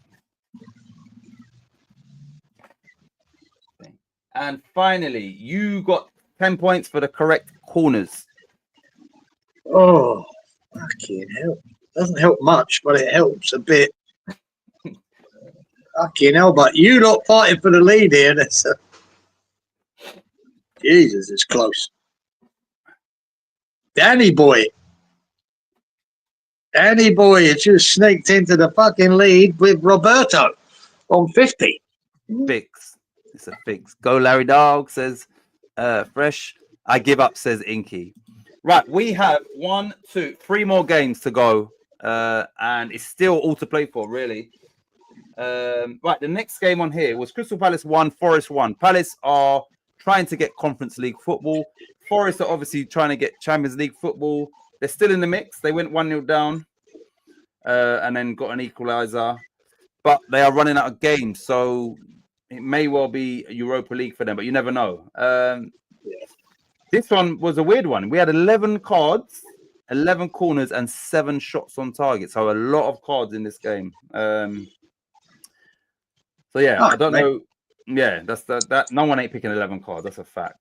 And finally, you got 10 points for the correct corners. Oh, fucking hell. Doesn't help much, but it helps a bit. Fucking hell, but you not fighting for the lead here. Jesus, it's close. Danny boy, it's just sneaked into the fucking lead with Roberto on 50. Fix. It's a fix. Go Larry Dog, says Fresh. I give up, says Inky. Right, we have 3 more games to go. And it's still all to play for, really. Right, the next game on here was Crystal Palace 1, Forest 1. Palace are trying to get Conference League football. Forest are obviously trying to get Champions League football. They're still in the mix. They went 1-0 down and then got an equaliser. But they are running out of games, so it may well be a Europa League for them, but you never know. This one was a weird one. We had 11 cards, 11 corners, and 7 shots on target. So a lot of cards in this game. So yeah, I don't know. Yeah, that's that. No one ain't picking 11 cards. That's a fact.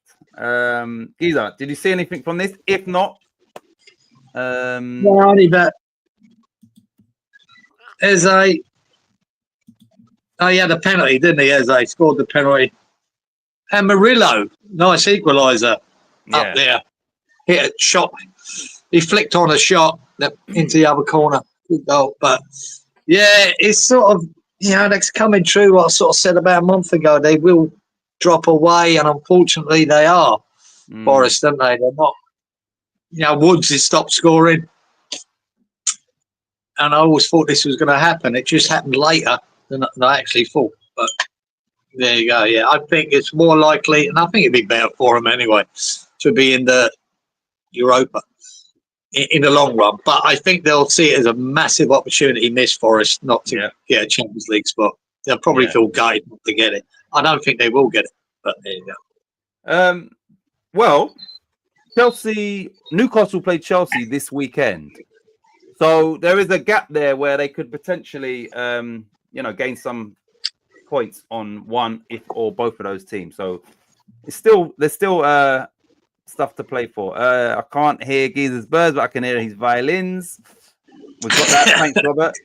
Giza, did you see anything from this? If not, no, only that. Eze, he had a penalty, didn't he? Eze scored the penalty. And Murillo, nice equaliser up there. Hit a shot. He flicked on a shot into the other corner. Good goal. But yeah, it's sort of, that's coming true what I sort of said about a month ago. They will drop away, and unfortunately they are. Forest, don't they? They're not. Woods has stopped scoring. And I always thought this was going to happen. It just happened later than I actually thought. But there you go. Yeah, I think it's more likely, and I think it'd be better for them anyway, to be in the Europa in the long run. But I think they'll see it as a massive opportunity missed Forest not to get a Champions League spot. They'll probably feel gutted not to get it. I don't think they will get it, but there you go. Well, Newcastle played Chelsea this weekend. So there is a gap there where they could potentially, gain some points on one or both of those teams. So there's still stuff to play for. I can't hear Geezer's birds, but I can hear his violins. We've got that. Thanks, Robert.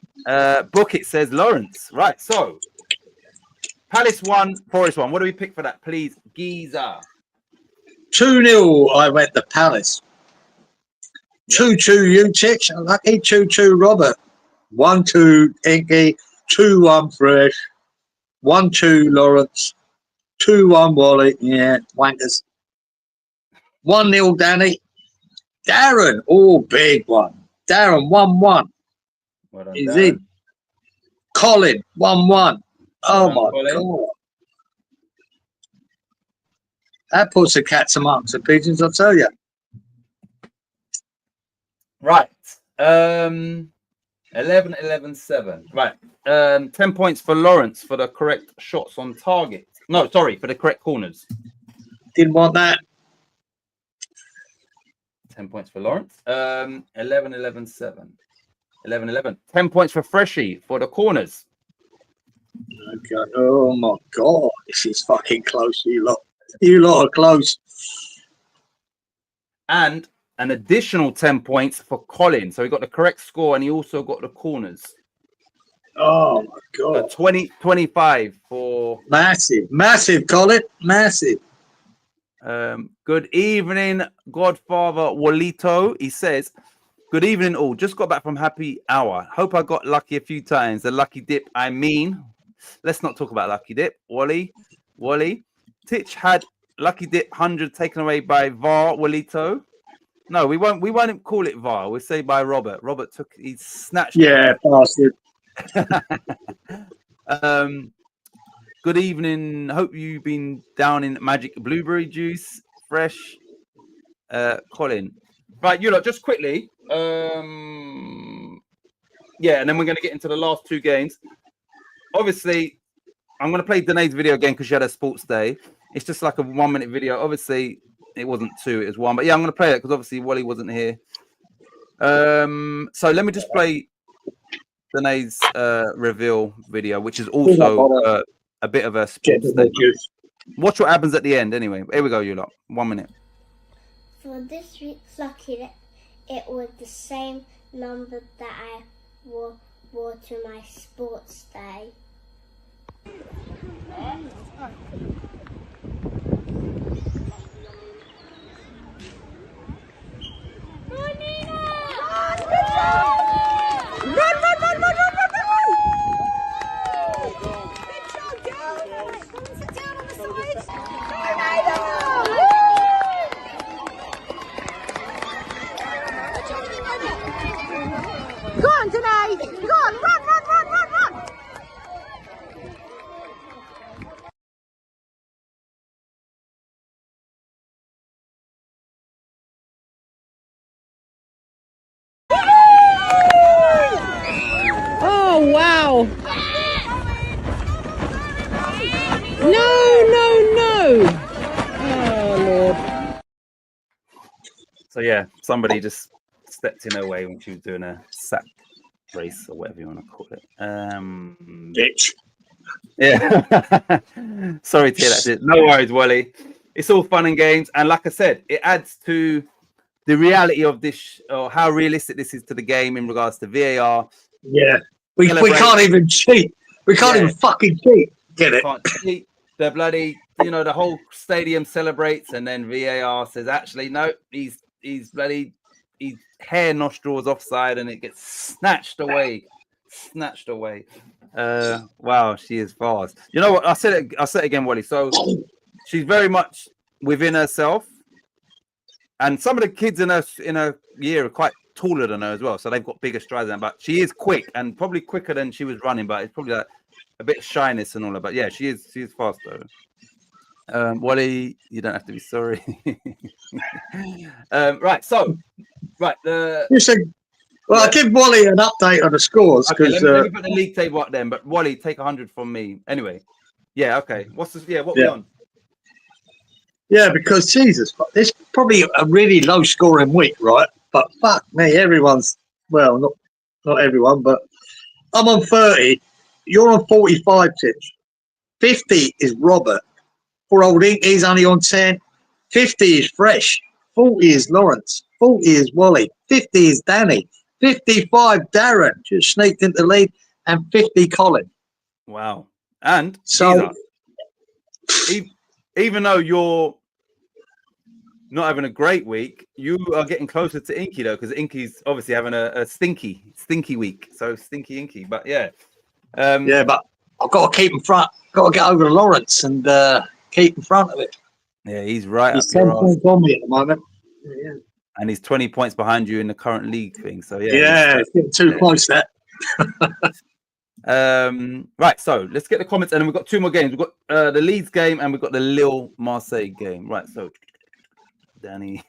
Bookit says Lawrence. Right. So Palace 1, Forest 1. What do we pick for that, please, Geezer? 2-0. I went to Palace. 2-2 you, Titch. Lucky 2-2 Robert. 1-2 Inky. 2-1 Fresh. 1-2 Lawrence. 2-1 Wally. Yeah, wankers. 1-0, Danny. Darren, oh, big one. Darren, 1-1. Well done, He's Darren. in. Colin, 1-1. Oh, done, my Colin. God. That puts the cats amongst the pigeons, I'll tell you. Right. 11-11-7. Right. 10 points for Lawrence for the correct shots on target. No, sorry, for the correct corners. Didn't want that. 10 points for Lawrence. 11-11-7. 11-11. 10 points for Freshie for the corners. Okay. Oh, my God. This is fucking close, you lot. You lot are close. And an additional 10 points for Colin. So he got the correct score and he also got the corners. Oh, my God. 20-25 for... Massive, Colin. Massive. Good evening, Godfather Walito. He says, good evening all. Just got back from happy hour. Hope I got lucky a few times. The lucky dip, I mean. Let's not talk about lucky dip. Wally. Titch had lucky dip 100 taken away by VAR, Walito. No, we won't call it VAR. We'll say by Robert. He snatched it. Yeah, bastard. Good evening. Hope you've been down in magic blueberry juice. Fresh. Colin. Right, you lot, just quickly. Yeah, and then we're going to get into the last two games. Obviously, I'm going to play Danae's video again because she had a sports day. It's just like a 1-minute video. Obviously, it wasn't 2, it was 1. But yeah, I'm going to play it because obviously Wally wasn't here. So let me just play Danae's reveal video, which is also a bit of a sports day. Watch what happens at the end anyway. Here we go, you lot. 1 minute. For this week's lucky, it was the same number that I wore to my sports day. Go on, Danae! Go on, run! Oh, wow! No! Oh, Lord. So yeah, somebody just stepped in her way when she was doing a sack race or whatever you want to call it. Bitch. Yeah. Sorry to hear that. No worries, Wally. It's all fun and games, and like I said, it adds to the reality of this, or how realistic this is to the game in regards to VAR. Yeah. We can't even cheat. We can't even fucking cheat. Get it? Can't cheat. The bloody, the whole stadium celebrates, and then VAR says, actually, no, he's hair nostrils offside, and it gets snatched away. Wow, she is fast. You know what? I'll say it again, Wally. So she's very much within herself, and some of the kids in her year are quite taller than her as well, so they've got bigger strides than her, but she is quick, and probably quicker than she was running, but it's probably like a bit of shyness and all that. But yeah, she is fast though. Wally, you don't have to be sorry. Right. You said, I'll give Wally an update on the scores. Okay, let me put the league table up then. But Wally, take 100 from me. Anyway. Yeah, okay. What we on? Yeah, because Jesus, it's probably a really low scoring week, right? But fuck me, everyone's, well, not everyone, but I'm on 30. You're on 45, Titch. 50 is Robert. Poor old Inky's only on 10. 50 is Fresh. 40 is Lawrence. 40 is Wally. 50 is Danny. 55 Darren, just sneaked into the lead, and 50 Colin. Wow. And so, even though you're not having a great week, you are getting closer to Inky though, because Inky's obviously having a stinky week. So stinky Inky. But yeah. Yeah, but I've got to keep in front. Got to get over to Lawrence and keep in front of it. Yeah, he's right He's up your 10 arse. points on me at the moment. Yeah, And he's 20 points behind you in the current league thing. So yeah, it's getting too close there. Right, so let's get the comments, and then we've got two more games. We've got the Leeds game and we've got the Lille Marseille game. Right, so Danny,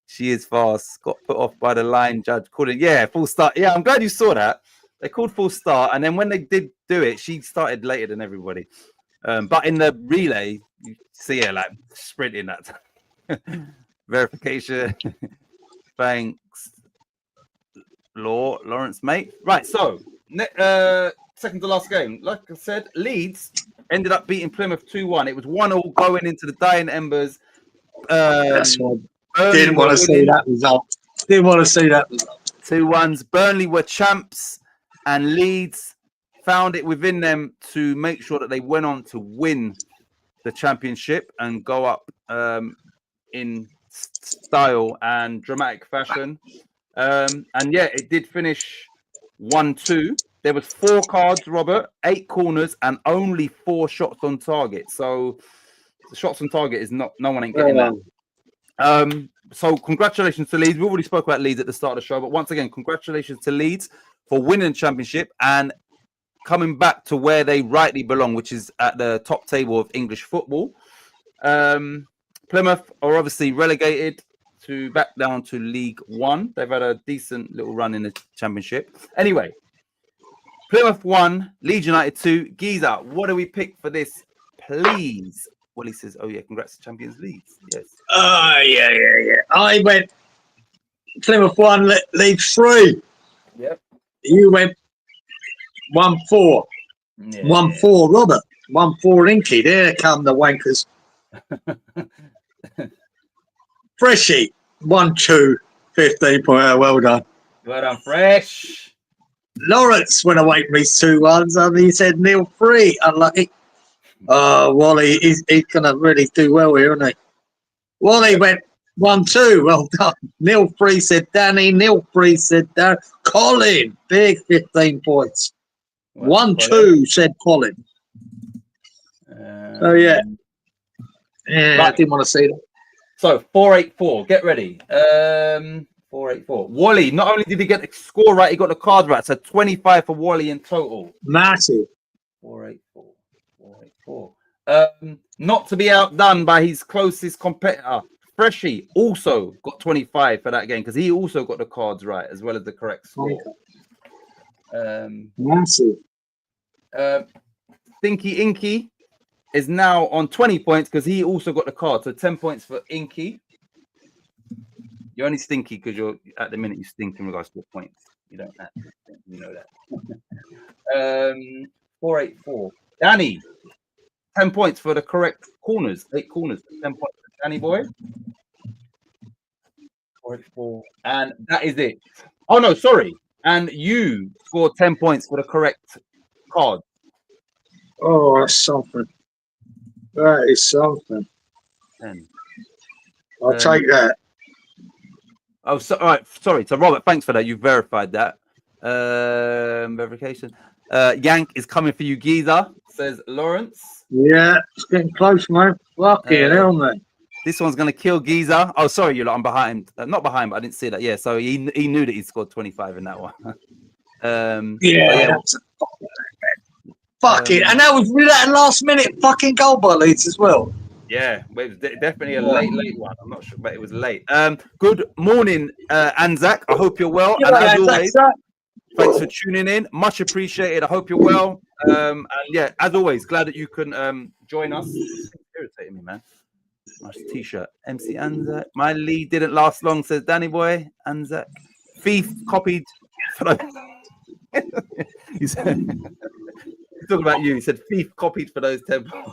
she is fast. Got put off by the line judge. Called it, yeah, full start. Yeah, I'm glad you saw that. They called full start, and then when they did do it, she started later than everybody. But in the relay, you see her like sprinting that time. Verification. Thanks, Lawrence, mate. Right, so second to last game. Like I said, Leeds ended up beating Plymouth 2-1. It was 1-1 going into the dying embers. That's why I didn't want to see that result. 2-1. Burnley were champs, and Leeds found it within them to make sure that they went on to win the championship and go up in style and dramatic fashion. And yeah, it did finish 1-2. There was 4 cards, Robert, 8 corners, and only 4 shots on target. So the shots on target is no one ain't getting that. So congratulations to Leeds. We already spoke about Leeds at the start of the show, but once again, congratulations to Leeds for winning the championship and coming back to where they rightly belong, which is at the top table of English football. Plymouth are obviously relegated to back down to League One. They've had a decent little run in the championship. Anyway, Plymouth 1, Leeds United 2. Giza, what do we pick for this, please? Well, he says, oh yeah, congrats to Champions Leeds. Yes. Yeah. I went Plymouth 1, Leeds 3. Yep. You went 1-4. Yeah. 1-4, Robert. 1-4, Inky. There come the wankers. Freshie, 1-2, 15 point. Well done. Well done, Fresh. Lawrence went away from his 2-1s and he said nil 3. Unlucky. Wally, he's going to really do well here, isn't he? Wally went 1-2. Well done. Nil 3 said Danny. Nil 3 said Darren. Colin, big 15 points. 1-2 said Colin. Oh yeah. Yeah, right. I didn't want to see that. So 484. Get ready. 484. Wally, not only did he get the score right, he got the card right. So 25 for Wally in total. Massive. 484. 484. Not to be outdone by his closest competitor, Freshie, also got 25 for that game because he also got the cards right as well as the correct score. Massive. Stinky Inky is now on 20 points because he also got the card. So 10 points for Inky. You're only stinky because you're at the minute you stink in regards to the points. You don't actually stink, you know that. 484. Danny, 10 points for the correct corners. 8 corners. 10 points for Danny boy. 484. And that is it. Oh no, sorry. And you scored 10 points for the correct card. Oh, that's something. That is something. 10. I'll take that. Oh, so, all right. Sorry. So, Robert, thanks for that. You verified that. Verification. Yank is coming for you, Giza, says Lawrence. Yeah, it's getting close, man. Fucking hell, man. This one's going to kill Giza. Oh, sorry, you're like, I'm behind. Not behind, but I didn't see that. Yeah, so he knew that he scored 25 in that one. Yeah. Fuck it. And that was that last minute fucking goal by Leeds as well. Yeah, it was definitely a late one. I'm not sure, but it was late. Good morning, Anzac. I hope you're well. And as always, thanks for tuning in. Much appreciated. I hope you're well. And yeah, as always, glad that you can join us. It's irritating me, man. Nice t-shirt. MC Anzac. My lead didn't last long, says Danny boy. Anzac. Thief copied. He said, he's talking about you. He said Thief copied for those 10 points.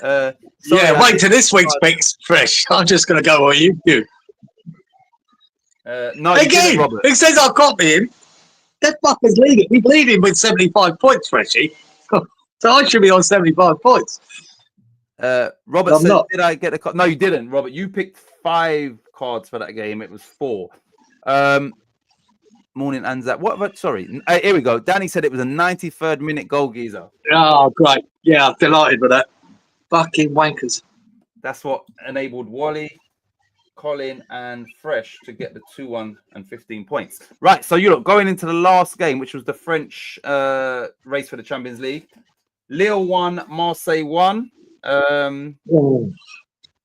Yeah, wait till this week's picks fresh. I'm just going to go what you do. No, again, it says I'll copy him. That fucker's leading. He's leading with 75 points, Freshie. So I should be on 75 points. Robert said, did I get a card? No, you didn't, Robert. You picked 5 cards for that game. It was 4. Morning, Anzac. What about, sorry. Here we go. Danny said it was a 93rd minute goal, Giza. Oh, great. Yeah, I'm delighted with that. fucking wankers. That's what enabled Wally, Colin, and Fresh to get the 2-1 and 15 points. Right, so you look going into the last game, which was the French race for the Champions League. Lille 1, Marseille 1. Oh,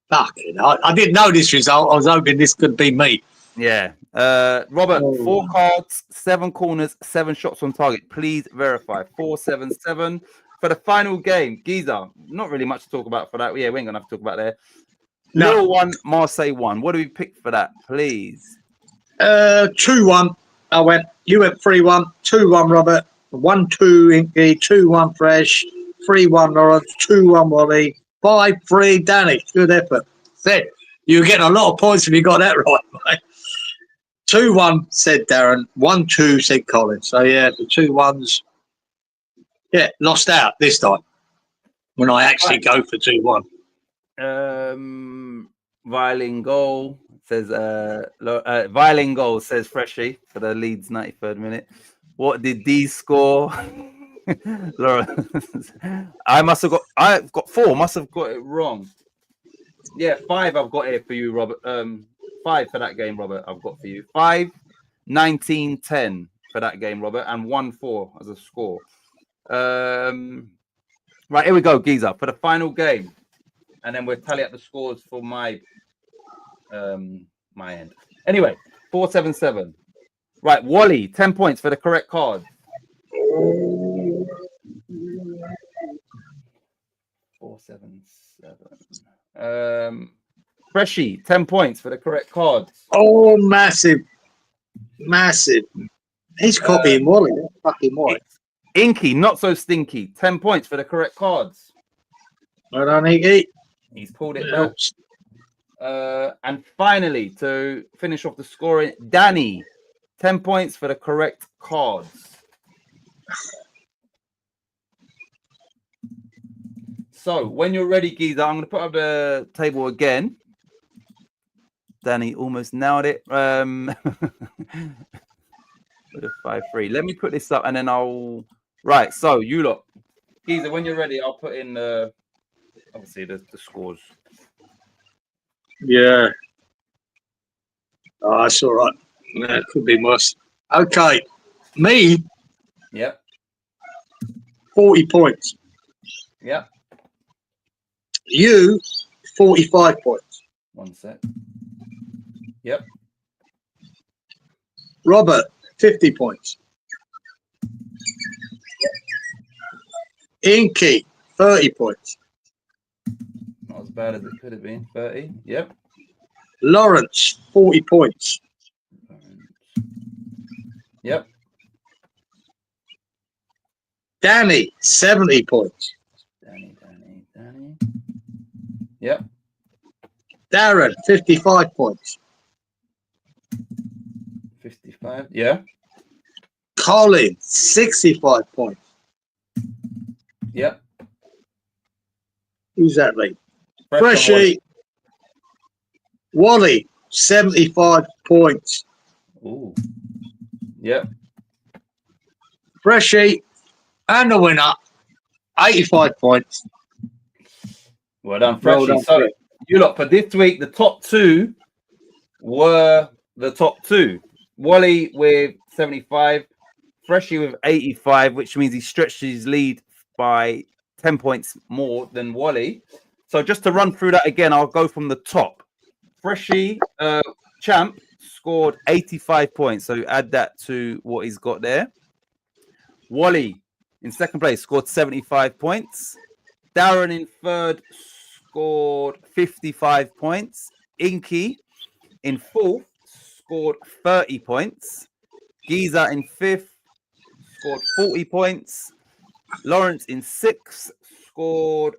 fucking! I didn't know this result. I was hoping this could be me. Yeah. Robert, 4 cards, 7 corners, 7 shots on target. Please verify. 4-7-7. For the final game, Giza, not really much to talk about for that. Yeah, we ain't gonna have to talk about there. No. Lille 1, Marseille 1. What do we pick for that, please? 2-1. I went. You went 3-1. 2-1, Robert. 1-2, Inky. 2-1, Fresh. 3-1, Lawrence. 2-1, Wally. 5-3, Danny. Good effort. Said you're getting a lot of points if you got that right, mate. 2-1 said Darren. 1-2 said Colin. So yeah, the 2-1s. Yeah, lost out this time when I actually go for 2-1. Violin goal says Violin goal says Freshie for the Leeds 93rd minute. What did D score? Laura, I've got 4, must have got it wrong. Yeah, 5 I've got here for you, Robert. 5 for that game, Robert, I've got for you. 5, 19, 10 for that game, Robert, and 1-4 as a score. Right, here we go, Giza, for the final game. And then we'll tally up the scores for my my end. Anyway, 4-7-7. Right, Wally, 10 points for the correct card. 4-7-7. Freshie, 10 points for the correct card. Oh, massive. Massive. He's copying Wally. Fucking Wally. Inky, not so stinky. 10 points for the correct cards. Well done, Inky. He's pulled it back. And finally, to finish off the scoring, Danny, 10 points for the correct cards. So, when you're ready, Giza, I'm going to put up the table again. Danny almost nailed it. With a 5-3. Let me put this up and then I'll... Right, so you look. Giza, when you're ready, I'll put in obviously the scores. Yeah. Oh, that's all right. Yeah, it could be worse. Okay. Me, Yep. 40 points. Yep. You, 45 points. 1 sec. Yep. Robert, 50 points. Inky, 30 points. Not as bad as it could have been. 30. Yep. Lawrence, 40 points. Yep. Danny, 70 points. Danny. Yep. Darren, 55 points. 55. Yeah. Colin, 65 points. Yep. Who's that, mate? Fresh and Freshie. Wally, 75 points. Ooh. Yep. Freshie, and the winner, 85 points. Well done, Well Freshie. done, So, Fresh. you lot, for this week, the top 2 were the top 2. Wally with 75, Freshie with 85, which means he stretched his lead by 10 points more than Wally. So just to run through that again, I'll go from the top. Freshie, champ, scored 85 points. So add that to what he's got there. Wally, in second place, scored 75 points. Darren in third scored 55 points. Inky in fourth scored 30 points. Giza in fifth scored 40 points. Lawrence in sixth scored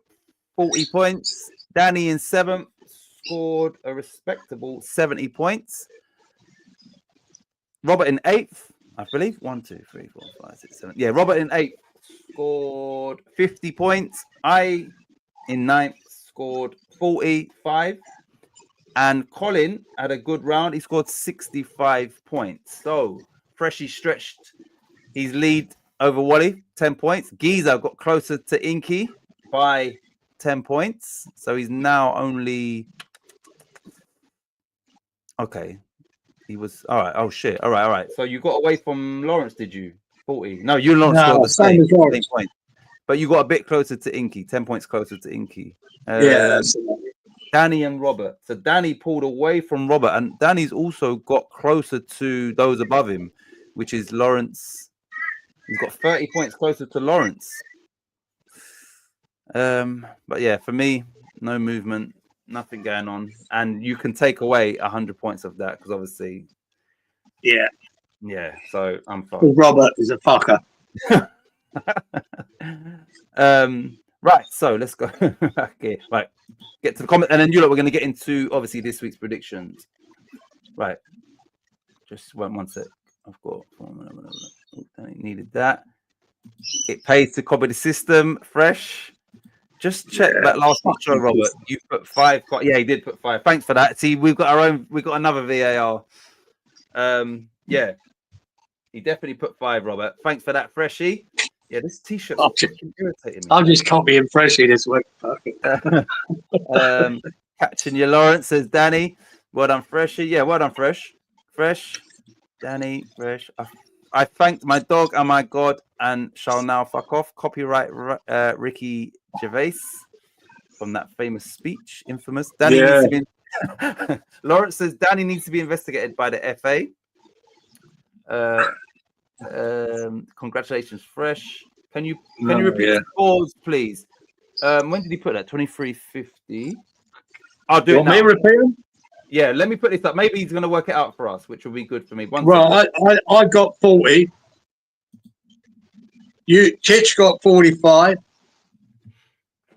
40 points. Danny in seventh scored a respectable 70 points. Robert in eighth, I believe. 1, 2, 3, 4, 5, 6, 7. Yeah, Robert in eighth scored 50 points. I in ninth scored 45. And Colin had a good round. He scored 65 points. So Freshie stretched his lead over Wally, 10 points. Giza got closer to Inky by 10 points. So he's now only okay. He was all right. Oh shit. All right. So you got away from Lawrence, did you? 40. No, you and Lawrence No, got the same same, as Lawrence. points. But you got a bit closer to Inky, 10 points closer to Inky. Yeah, that's Danny and Robert. So Danny pulled away from Robert, and Danny's also got closer to those above him, which is Lawrence. He's got 30 points closer to Lawrence. But yeah, for me, no movement, nothing going on, and you can take away 100 points of that because obviously, yeah. So I'm fine. Well, Robert is a fucker. Right, so let's go. Okay, right, get to the comment, and then we're going to get into obviously this week's predictions. Right, just one sec. I've got. I needed that. It pays to copy the system. Fresh. Just check that last picture, Robert. You put 5. Yeah, he did put 5. Thanks for that. See, we've got our own. We've got another VAR. Yeah, he definitely put 5, Robert. Thanks for that, Freshie. Yeah, this T-shirt irritating me. I'm just copying Freshie this week. Perfect. Catching you, Lawrence, says Danny. Well done, Freshie. Yeah, well done, Fresh. Danny, Fresh. I thanked my dog and my God and shall now fuck off. Copyright Ricky Gervais from that famous speech, infamous. Danny needs to be. Lawrence says Danny needs to be investigated by the FA. Congratulations, Fresh. Can you repeat the scores, please? When did he put that? 23.50. I'll do it now. Me repeat them? Yeah, let me put this up. Maybe he's going to work it out for us, which will be good for me. Right, I got 40. Titch got 45.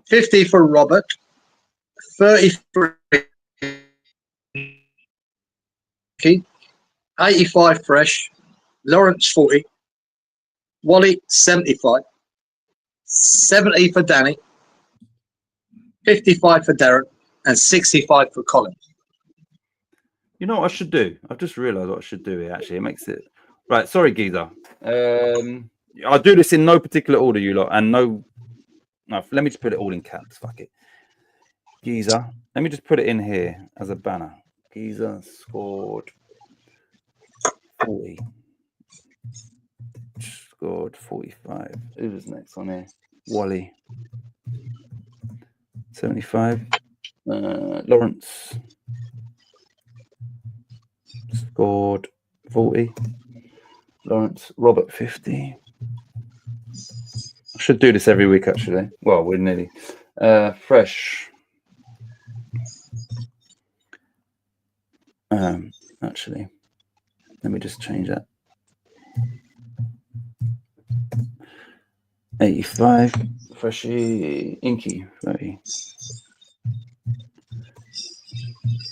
50 for Robert. 30 for 85 Fresh. Lawrence 40. Wally 75. 70 for Danny. 55 for Darren. And 65 for Colin. You know what I should do? I've just realised what I should do here. Actually, it makes it right. Sorry, Geezer. I'll do this in no particular order, you lot, and no. Let me just put it all in caps. Fuck it, Geezer. Let me just put it in here as a banner. Geezer scored 40. Scored 45. Who was next on here? Wally 75. Lawrence scored 40. Lawrence, Robert 50. I should do this every week, actually. Well, we're nearly Fresh. Actually, let me just change that. 85. Freshie, Inky 30.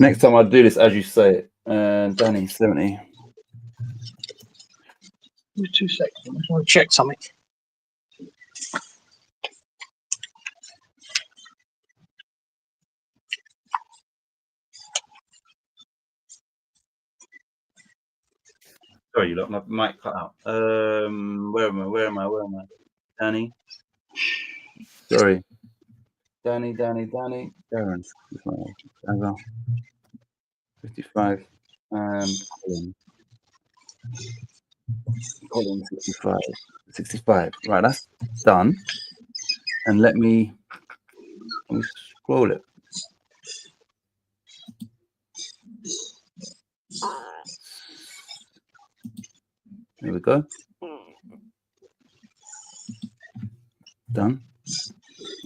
Next time I'll do this as you say it. Danny 70. Give me 2 seconds. I just want to check something. Sorry, you lot, my mic cut out. Where am I? Danny. Sorry. Danny. Darren. 55. And Colin 65. 65. Right, that's done. And let me scroll it. There we go. Done.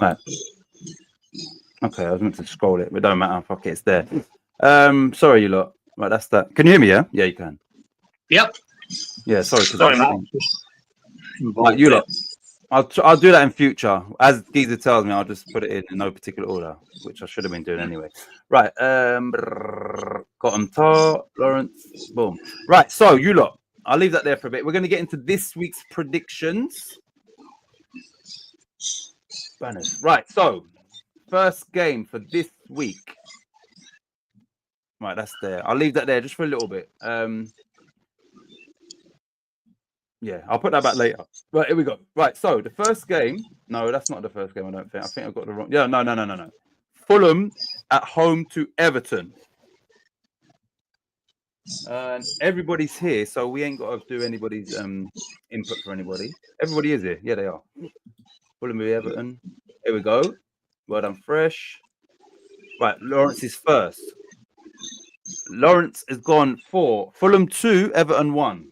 Right. Okay, I was meant to scroll it, but it don't matter. Fuck it, it's there. Sorry, you lot. Right, that's that. Can you hear me? Yeah, yeah, you can. Yep. Yeah, sorry. Sorry, Matt. Right, you lot. I'll do that in future. As Geezer tells me, I'll just put it in no particular order, which I should have been doing anyway. Right. Got on top, Lawrence. Boom. Right. So you lot, I'll leave that there for a bit. We're going to get into this week's predictions. Banners. Right. So first game for this week. Right, that's there. I'll leave that there just for a little bit. Yeah, I'll put that back later. Right, here we go. Right, so the first game. No, that's not the first game. I don't think. I think I've got the wrong. Yeah, no. Fulham at home to Everton. Everybody's here, so we ain't got to do anybody's input for anybody. Everybody is here. Yeah, they are. Fulham with Everton. Here we go. Well done, Fresh. Right, Lawrence is first. Lawrence has gone for Fulham 2, Everton 1.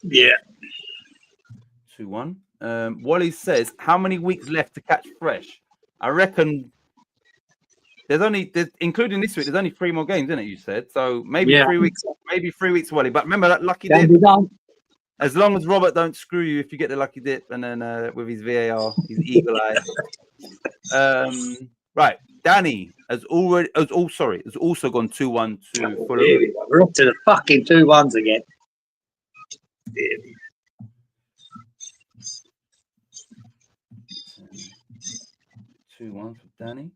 Yeah. 2-1. Wally says, how many weeks left to catch Fresh? I reckon there's including this week, there's only 3 more games, isn't it? You said so. Maybe 3 weeks. Maybe 3 weeks, Wally. But remember that lucky dip. As long as Robert don't screw you, if you get the lucky dip, and then with his VAR, his eagle eye. Right, Danny has also gone 2-1 to Fulham. We're up to the fucking 2-1s again. 2-1 for Danny.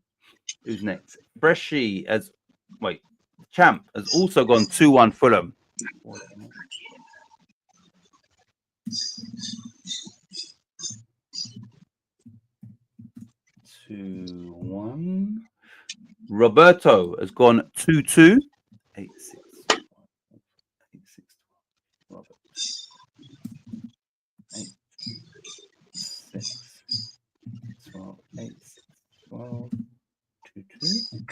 Who's next? Freshie Champ has also gone 2-1 Fulham. 2-1. Roberto has gone 2-2. 8-6. 8-6. Robert. 8-6. 12. 8-6. 12. 2-2.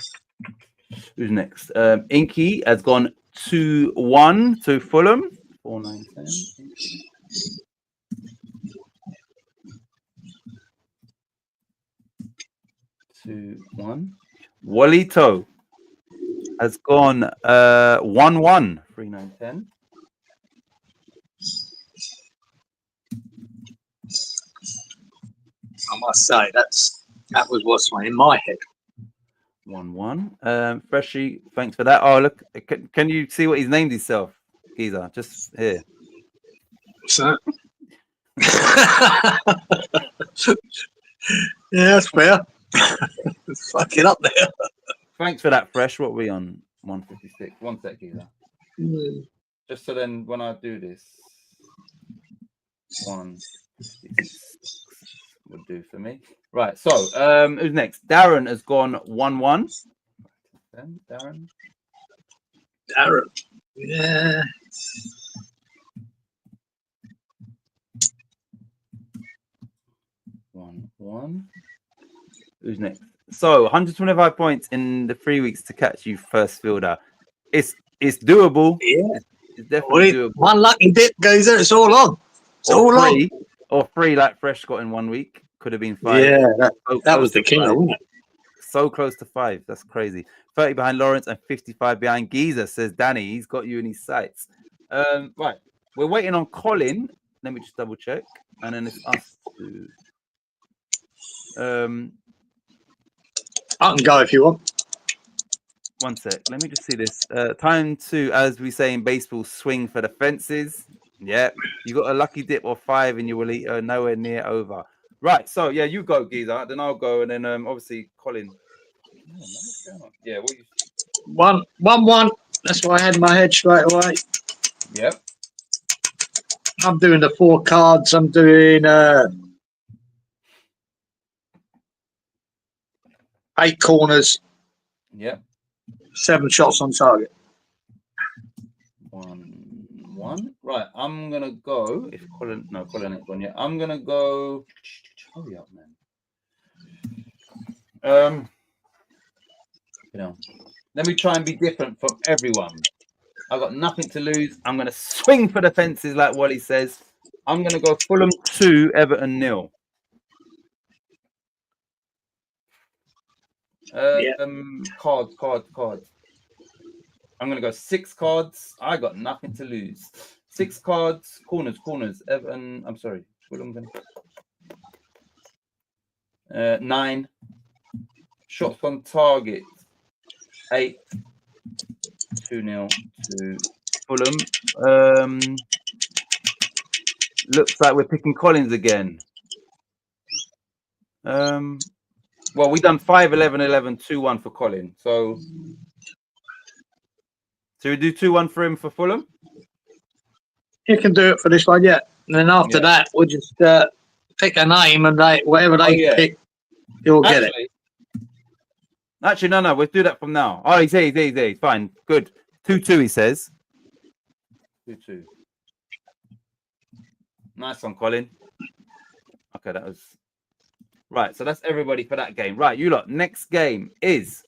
Who's next? Inky has gone 2-1 to Fulham. 4-9-10. 2-1. Walito has gone 1-1. 3-9-10. I must say that was what's in my head. 1-1. Freshie, thanks for that. Oh, look, can you see what he's named himself, Giza? Just here. So. Yeah, that's fair. Fuck it up there. Thanks for that, Fresh. What are we on? 156. 1 sec, Giza. Just so then when I do this, 156 would do for me. Right, so who's next? Darren has gone 1-1. Then Darren. Yeah. One. Who's next? So 125 points in the 3 weeks to catch you first fielder. It's doable. Yeah. It's definitely doable. One lucky dip goes there. It's all on. It's all on. Or 3 like Fresh got in 1 week. Could have been 5. Yeah, that was the killer, wasn't it? So close to 5. That's crazy. 30 behind Lawrence and 55 behind Giza, says Danny. He's got you in his sights. Right. We're waiting on Colin. Let me just double check. And then it's us to... I can go if you want. 1 sec. Let me just see this. Time to, as we say in baseball, swing for the fences. Yeah. You got a lucky dip or 5 in your Walito, nowhere near over. Right. So, yeah, you go, Giza. Then I'll go. And then, obviously, Colin. What's going on? Yeah. What you... 1-1. That's what I had in my head straight away. Yep. I'm doing the 4 cards. I'm doing 8 corners. Yep. 7 shots on target. 1-1. Right. I'm gonna go. If Colin ain't gone yet. I'm gonna go. Hurry up, man. Let me try and be different from everyone. I've got nothing to lose. I'm gonna swing for the fences, like Wally says. I'm gonna go Fulham 2, Everton 0. Cards. I'm gonna go 6 cards. I got nothing to lose. 6 cards, corners. Everton. I'm sorry. Fulham. 9 shots on target. 8. 2-0 to Fulham. Looks like we're picking Collins again. Well, we done 5-11-11, 2-1 for Colin. So So we do 2-1 for him for Fulham. You can do it for this one, yeah. And then after that, we'll just pick a name and whatever they pick, you'll get it. Actually, no. We'll do that from now. Oh, he's easy. Fine. Good. 2-2, he says. 2-2. Nice one, Colin. Okay, that was... Right, so that's everybody for that game. Right, you lot. Next game is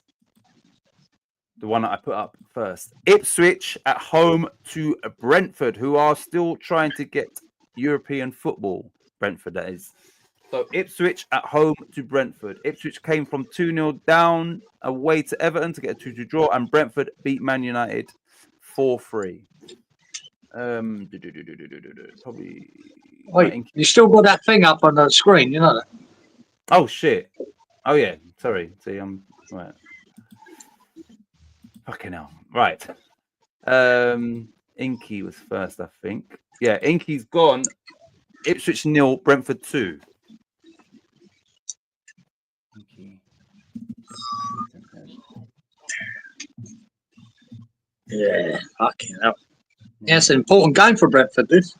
the one that I put up first. Ipswich at home to Brentford, who are still trying to get European football. Brentford, that is. So Ipswich at home to Brentford. Ipswich came from 2-0 down away to Everton to get a 2-2 draw, and Brentford beat Man United 4-3. Probably. Wait, you still got that thing up on the screen, you know that? Oh shit! Oh yeah, sorry. See, I'm right. Fucking hell. Right. Inky was first, I think. Yeah, Inky's gone. Ipswich 0, Brentford 2. Inky. Yeah, fucking hell. Yeah, it's an important game for Brentford, this.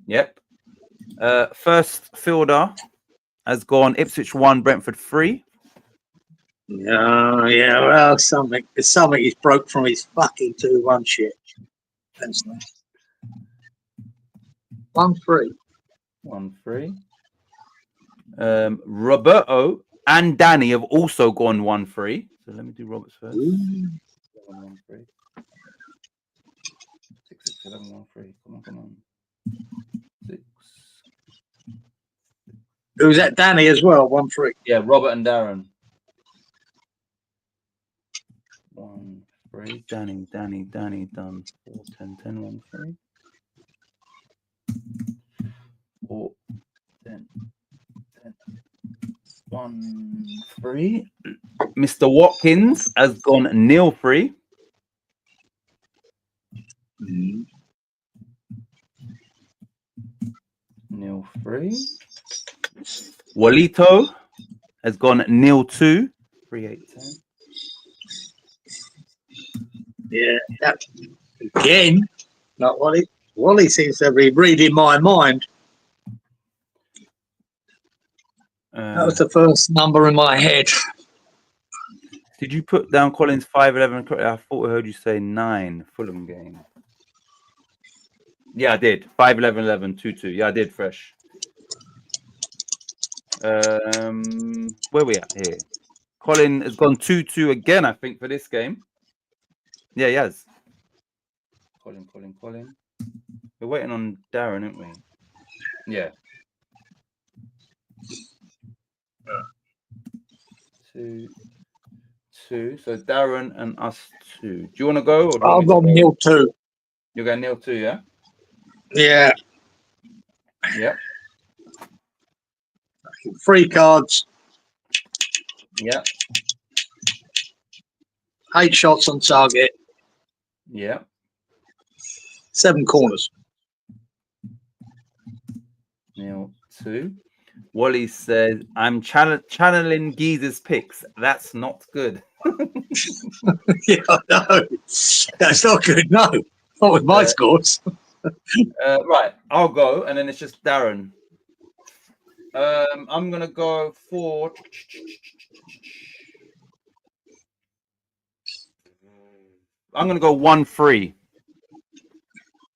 Yep. First fielder has gone Ipswich 1, Brentford 3. Yeah, well, something he's broke from his fucking 2-1 shit. That's nice. 1-3. 1-3. Roberto and Danny have also gone 1-3. So let me do Roberts first. 1-3. 6, 7, 1-3. Come on. 6. Who's that? Danny as well, 1-3. Yeah, Robert and Darren. 1-3. Danny done 4, 10, 10, 1-3. 4, 10, 1-3. Mr. Watkins has gone 0-3. 0-3. Walito has gone 0-2. 3, 8, 10. Yeah, again, not Wally. Wally seems to be reading my mind. That was the first number in my head. Did you put down Collins 5-11 correctly? I thought I heard you say 9 Fulham game. Yeah, I did. 5-11-11, 2-2. Yeah, I did, fresh. Where we at here? Colin has gone 2-2 again, I think, for this game. Yeah, he has. Colin. We're waiting on Darren, aren't we? Yeah. 2-2. So Darren and us 2. Do you want to go? Or I've got 0-2. You're going 0-2, yeah? Yeah. Yeah. 3 cards. Yeah. 8 shots on target. Yeah. 7 corners. 0-2. Wally says, I'm channeling Geezer's picks. That's not good. Yeah, I know. That's not good, no. Not with my scores. Right, I'll go, and then it's just Darren. I'm going to go for... I'm going to go 1-3.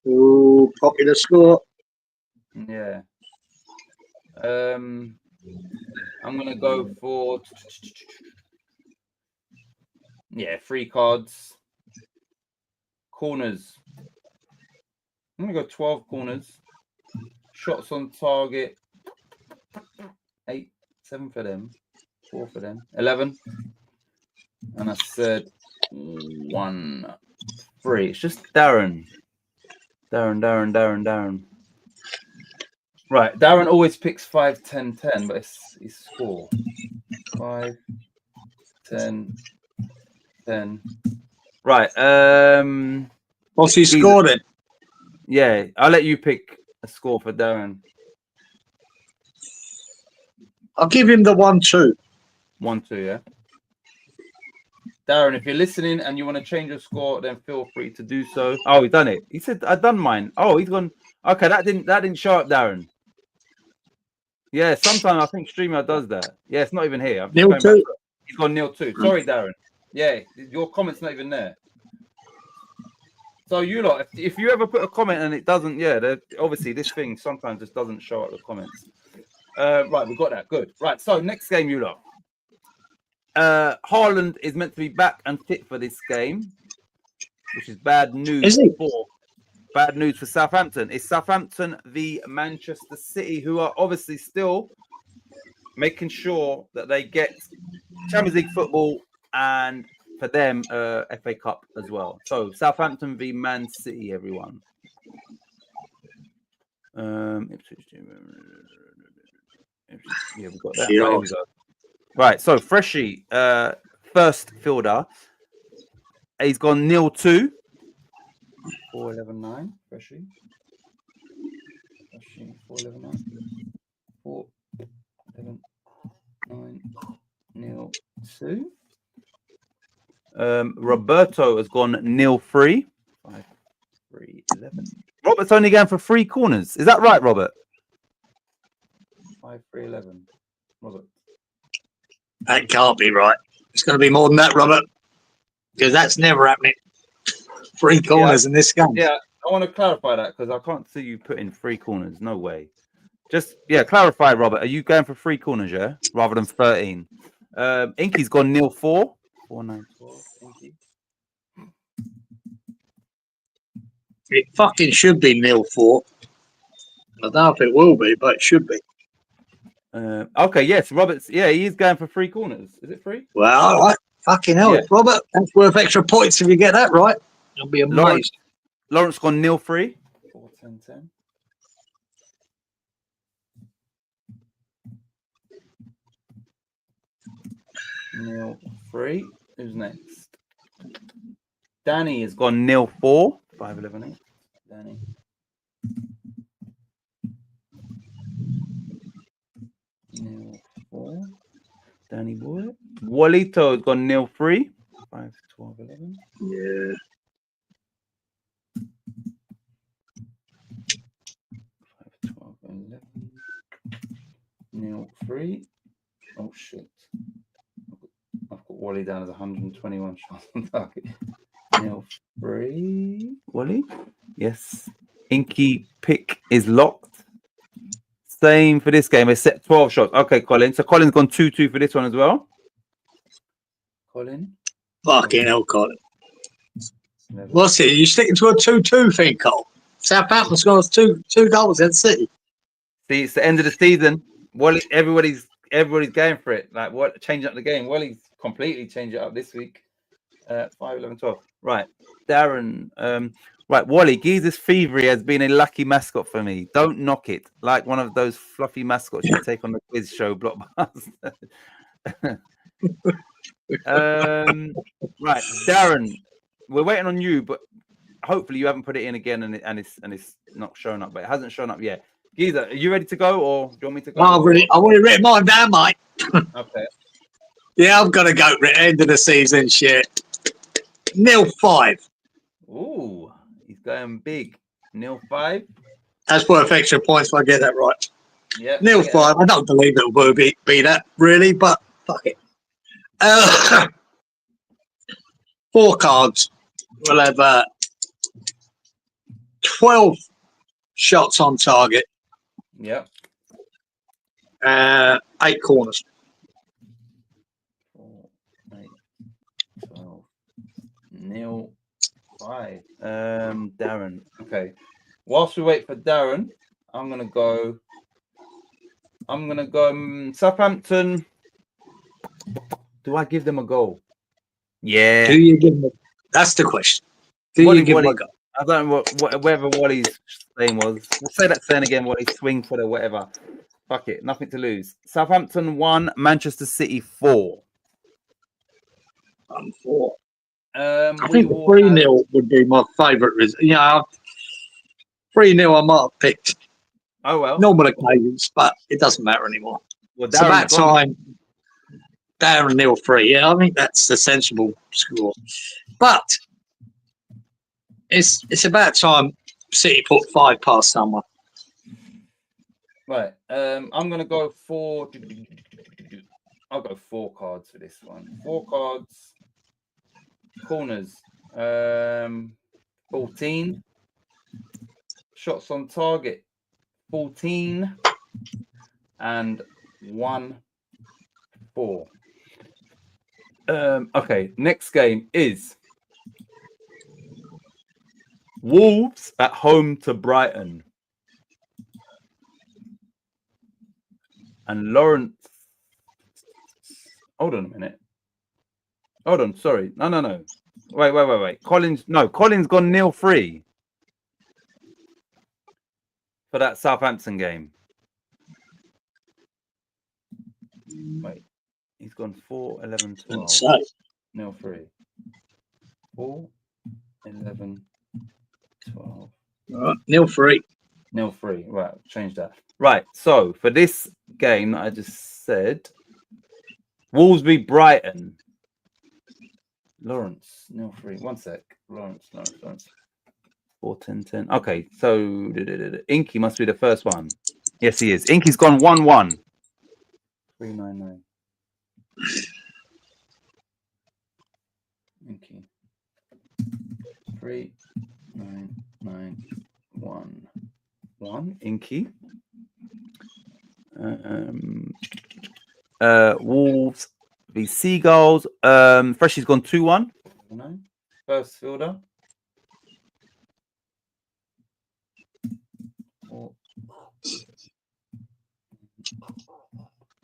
Ooh, popular score. Yeah. I'm going to go for... Yeah, 3 cards. Corners. I'm going to go 12 corners. Shots on target. 8, 7 for them. 4 for them. 11. And I said 1-3. It's just Darren. Darren. Right. Darren always picks 5, 10, 10, but it's 4. 5, 10, 10. Right. What's he scored then? Yeah, I'll let you pick a score for Darren. I'll give him the 1-2. 1-2, yeah. Darren, if you're listening and you want to change your score, then feel free to do so. Oh, he's done it. He said, "I've done mine." Oh, he's gone. Okay, that didn't show up, Darren. Yeah, sometimes I think StreamYard does that. Yeah, it's not even here. I'm just Nil going two. back. He's gone nil 2. Sorry, Darren. Yeah, your comment's not even there. So you lot, if you ever put a comment and it doesn't, obviously this thing sometimes just doesn't show up the comments. Right, we got that. Good. Right, so next game, you lot. Haaland is meant to be back and fit for this game, which is bad news. Is he? Bad news for Southampton. It's Southampton v Manchester City, who are obviously still making sure that they get Champions League football and for them FA Cup as well. So Southampton v Man City, everyone. Yeah, we got that. Yeah. Right, here we go. Right, so Freshie, first fielder. He's gone nil 2. 4-11-9. Freshie. 4-11-9. 4-11-9. Nil 2. Roberto has gone nil 3. 5-3-11. Robert's only going for 3 corners. Is that right, Robert? 5-3-11. Robert. That can't be right. It's going to be more than that, Robert, because that's never happening. 3 corners in this game. Yeah, I want to clarify that because I can't see you putting 3 corners. No way. Just, clarify, Robert. Are you going for 3 corners, yeah? Rather than 13? Inky's gone nil 4. 4-9-12. Inky. It fucking should be nil 4. I don't know if it will be, but it should be. Okay, yes, Robert's. Yeah, he is going for 3 corners. Is it 3? Well, all right. Fucking hell, Yeah. Robert. That's worth extra points if you get that right. I'll be amazed. Lawrence gone nil 3. 4-10-10. Nil 3. Who's next? Danny has gone nil 4. 5-11-8. Danny. Nil 4. Danny Boy. Walito has gone nil 3. 5-12-11. Yeah. 5-12-11. Nil 3. Oh shit. I've got Wally down as 121 shots on target. Nil 3. Wally? Yes. Inky pick is locked. Same for this game. It's set 12 shots. Okay, Colin. So Colin's gone 2-2 for this one as well. Colin? Fucking hell, Colin. What's it? You sticking to a 2-2 thing, Cole? Southampton scores two goals at City. See, it's the end of the season. Wally, everybody's going for it. Like, what? Change up the game. Wally's completely changed it up this week. 5-11-12. Right, Darren. Right, Wally. Geezer's Thievery has been a lucky mascot for me. Don't knock it. Like one of those fluffy mascots you take on the quiz show, Blockbuster. Right, Darren. We're waiting on you, but hopefully you haven't put it in again and it's not showing up. But it hasn't shown up yet. Geezer, are you ready to go, or do you want me to go? I've already written mine down, mate. Okay. Yeah, I'm gonna go end of the season shit. Nil 5. Ooh, he's going big. Nil 5. That's worth extra points if I get that right. Yeah. Nil 5. I don't believe it will be that really, but fuck it. 4 cards. We'll have 12 shots on target. Yep. 8 corners. 4, 8, 12. Nil 5. Darren. Okay. Whilst we wait for Darren, I'm gonna go Southampton. Do I give them a goal? Yeah. Do you give them? That's the question. Do you give them a goal? I don't know whatever Wally's saying was. We'll say that saying again. Wally, swing for the whatever. Fuck it. Nothing to lose. Southampton 1, Manchester City 4. 4. I think 3-0 would be my favourite result. 3-0 I might have picked. Oh well. Normal occasions, but it doesn't matter anymore. Well, it's about time. Down 0-3. Yeah, I think that's a sensible score. But it's about time City put 5 past someone. Right. I'm gonna go for. I'll go 4 cards for this one. 4 cards. Corners. 14. Shots on target. 14. And 1-4. Okay. Next game is Wolves at home to Brighton. And Lawrence. Hold on a minute. Hold on. Sorry. No. Wait. Collins gone 0-3 for that Southampton game. Wait. He's gone 4, 11, 12. 0-3. 4, 11, 12. 0-3. 0-3. Right. Change that. Right. So for this game that I just said, Wolves v Brighton. Lawrence, 0-3. 1 sec. Lawrence. 4, 10, 10. Okay, so Inky must be the first one. Yes, he is. Inky's gone 1-1. 399. Inky. 3991. 1. Inky. Wolves v Seagulls. Freshy's gone 2-1. First fielder.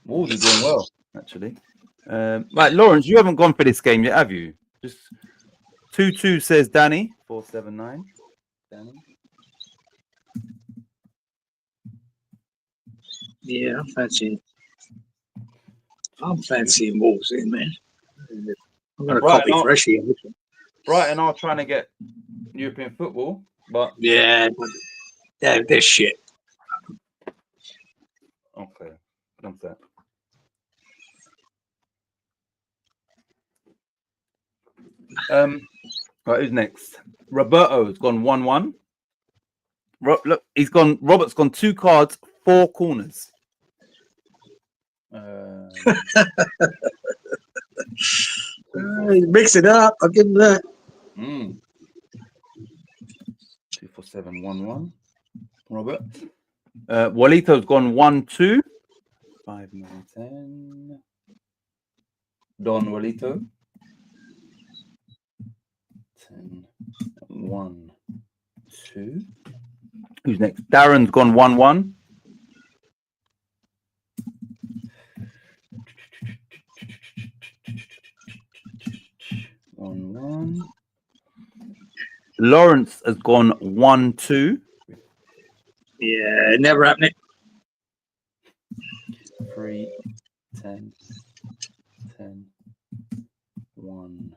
Wolves are doing well, actually. Right, Lawrence, you haven't gone for this game yet, have you? Just 2-2 says Danny. 479. Danny. Yeah, I'm fancying Wolves in, man. I'm going to copy Freshy. Brighton are trying to get European football, but yeah, they're shit. Okay, what's that? Right, who's next? Roberto's gone 1-1. Look, Robert's gone 2 cards, 4 corners. Mix it up. I'll give him that. 2, 4, 7, 1-1. Robert. Walito's gone 1-2. 5, 9, 10. Don Walito. 10, 1, 2. Who's next? Darren's gone 1-1. Lawrence has gone 1-2. Yeah, never happening. 3, 10, 10, 1,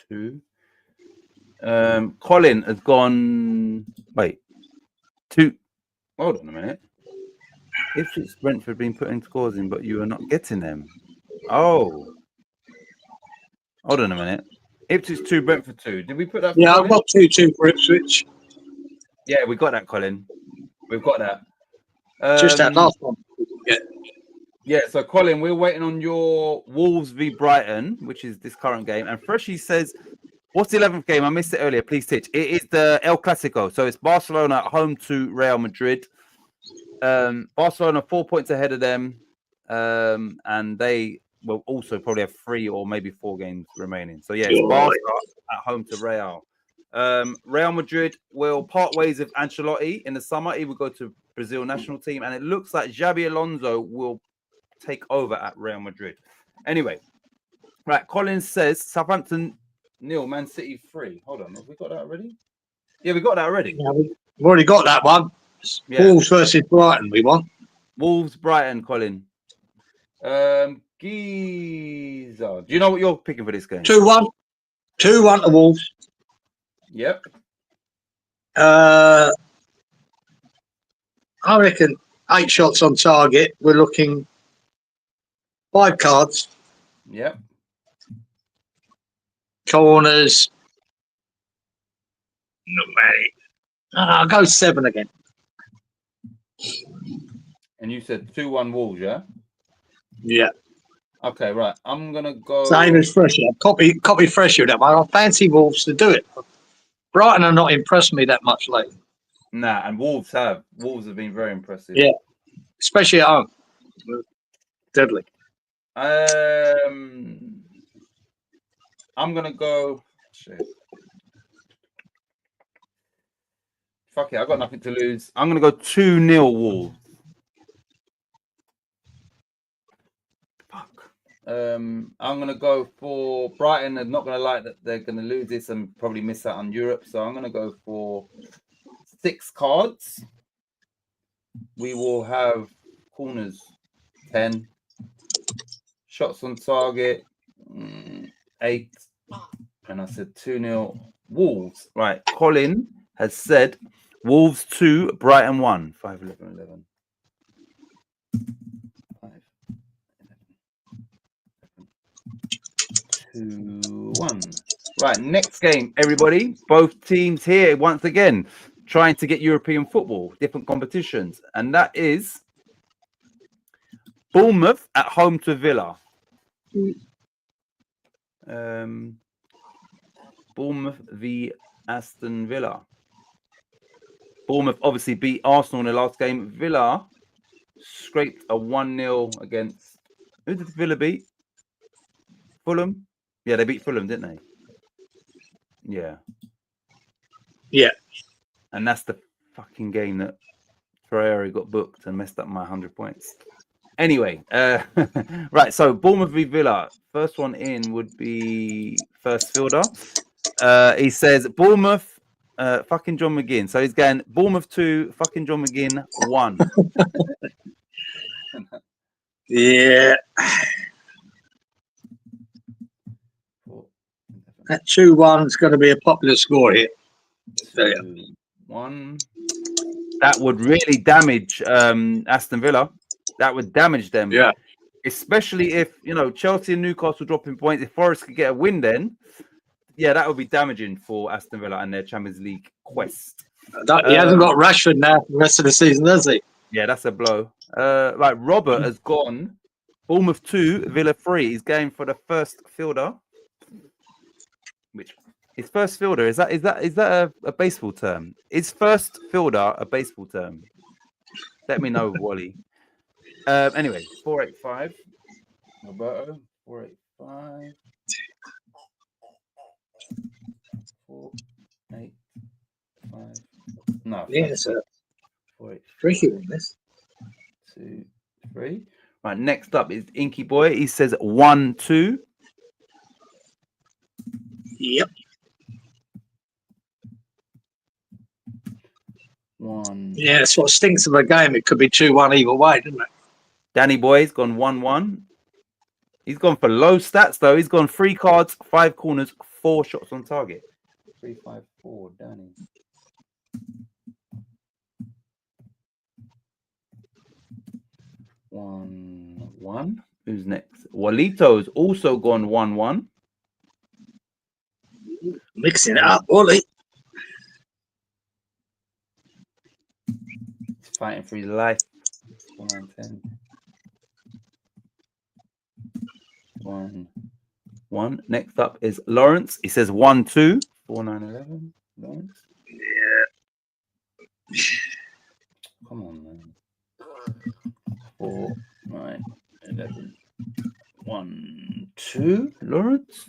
2. Colin has gone. Wait, 2. Hold on a minute. Ipswich Brentford been putting scores in, but you are not getting them. Oh, hold on a minute. Ipswich 2, Brentford 2. Did we put that? Yeah, I've got 2-2 for Ipswich. Yeah, we got that, Colin. We've got that. Just that last one. Yeah, so Colin, we're waiting on your Wolves v Brighton, which is this current game. And Freshy says, what's the 11th game? I missed it earlier. Please teach. It is the El Clasico. So it's Barcelona at home to Real Madrid. Barcelona 4 points ahead of them. And they will also probably have 3 or maybe 4 games remaining. So yeah, it's Barca at home to Real. Real Madrid will part ways with Ancelotti in the summer. He will go to Brazil national team. And it looks like Xabi Alonso will take over at Real Madrid. Anyway, right. Collins says Southampton 0, Man City 3. Hold on, have we got that already? Yeah, we got that already. Yeah, we've already got that one. Yeah. Wolves versus Brighton. We want Wolves, Brighton. Colin. Giza. Do you know what you're picking for this game? 2-1. 2-1 to Wolves. Yep. I reckon 8 shots on target. We're looking 5 cards. Yep. Corners. No, mate. I'll go 7 again. And you said 2-1 Wolves, yeah? Yeah. Okay, right. I'm gonna go. Same as Fresher. Copy Fresher that one. I fancy Wolves to do it. Brighton have not impressed me that much lately. Nah, and Wolves have been very impressive. Yeah. Especially at home. Deadly. I'm gonna go. Shit. Fuck it, I got nothing to lose. I'm gonna go 2-0 Wolves. Fuck. I'm gonna go for Brighton. I'm not gonna like that they're gonna lose this and probably miss out on Europe. So I'm gonna go for 6 cards. We will have corners 10, shots on target 8, and I said 2-0 Wolves. Right, Colin has said Wolves 2, Brighton 1. 5-11-11. 2-1. Right, next game, everybody. Both teams here once again trying to get European football, different competitions, and that is Bournemouth at home to Villa. Bournemouth v Aston Villa. Bournemouth obviously beat Arsenal in the last game. Villa scraped a 1-0 against. Who did Villa beat? Fulham? Yeah, they beat Fulham, didn't they? Yeah. Yeah. And that's the fucking game that Ferrari got booked and messed up my 100 points. Anyway, right, so Bournemouth v Villa. First one in would be first fielder. He says Bournemouth, fucking John McGinn. So he's going Bournemouth 2, fucking John McGinn 1. Yeah. That 2-1 is going to be a popular score here. 2-1. That would really damage Aston Villa. That would damage them. Yeah. Especially if, Chelsea and Newcastle dropping points. If Forest could get a win then, yeah, that would be damaging for Aston Villa and their Champions League quest. He hasn't got Rashford now for the rest of the season, does he? Yeah, that's a blow. Right, Robert has gone Bournemouth 2, Villa 3. He's going for the first fielder. Which his first fielder is that a baseball term? Is first fielder a baseball term? Let me know, Wally. Anyway, 485. Roberto, 485. 485. No. Yeah, it's a 485. tricky one, this. 2, 3. Right, next up is Inky Boy. He says 1-2. Yep. 1. Yeah, that's what stinks of a game. It could be 2-1 either way, doesn't it? Danny Boy's gone 1-1. He's gone for low stats though. He's gone 3 cards, 5 corners, 4 shots on target. 3, 5, 4. Danny. One. Who's next? Walito's also gone 1-1. Mixing it up, Ollie. He's fighting for his life. 4-9-10. 1-1. Next up is Lawrence. He says 1-2. 4-9-11. Lawrence. Yeah. Come on, man. 4-9-11. 1-2. Lawrence.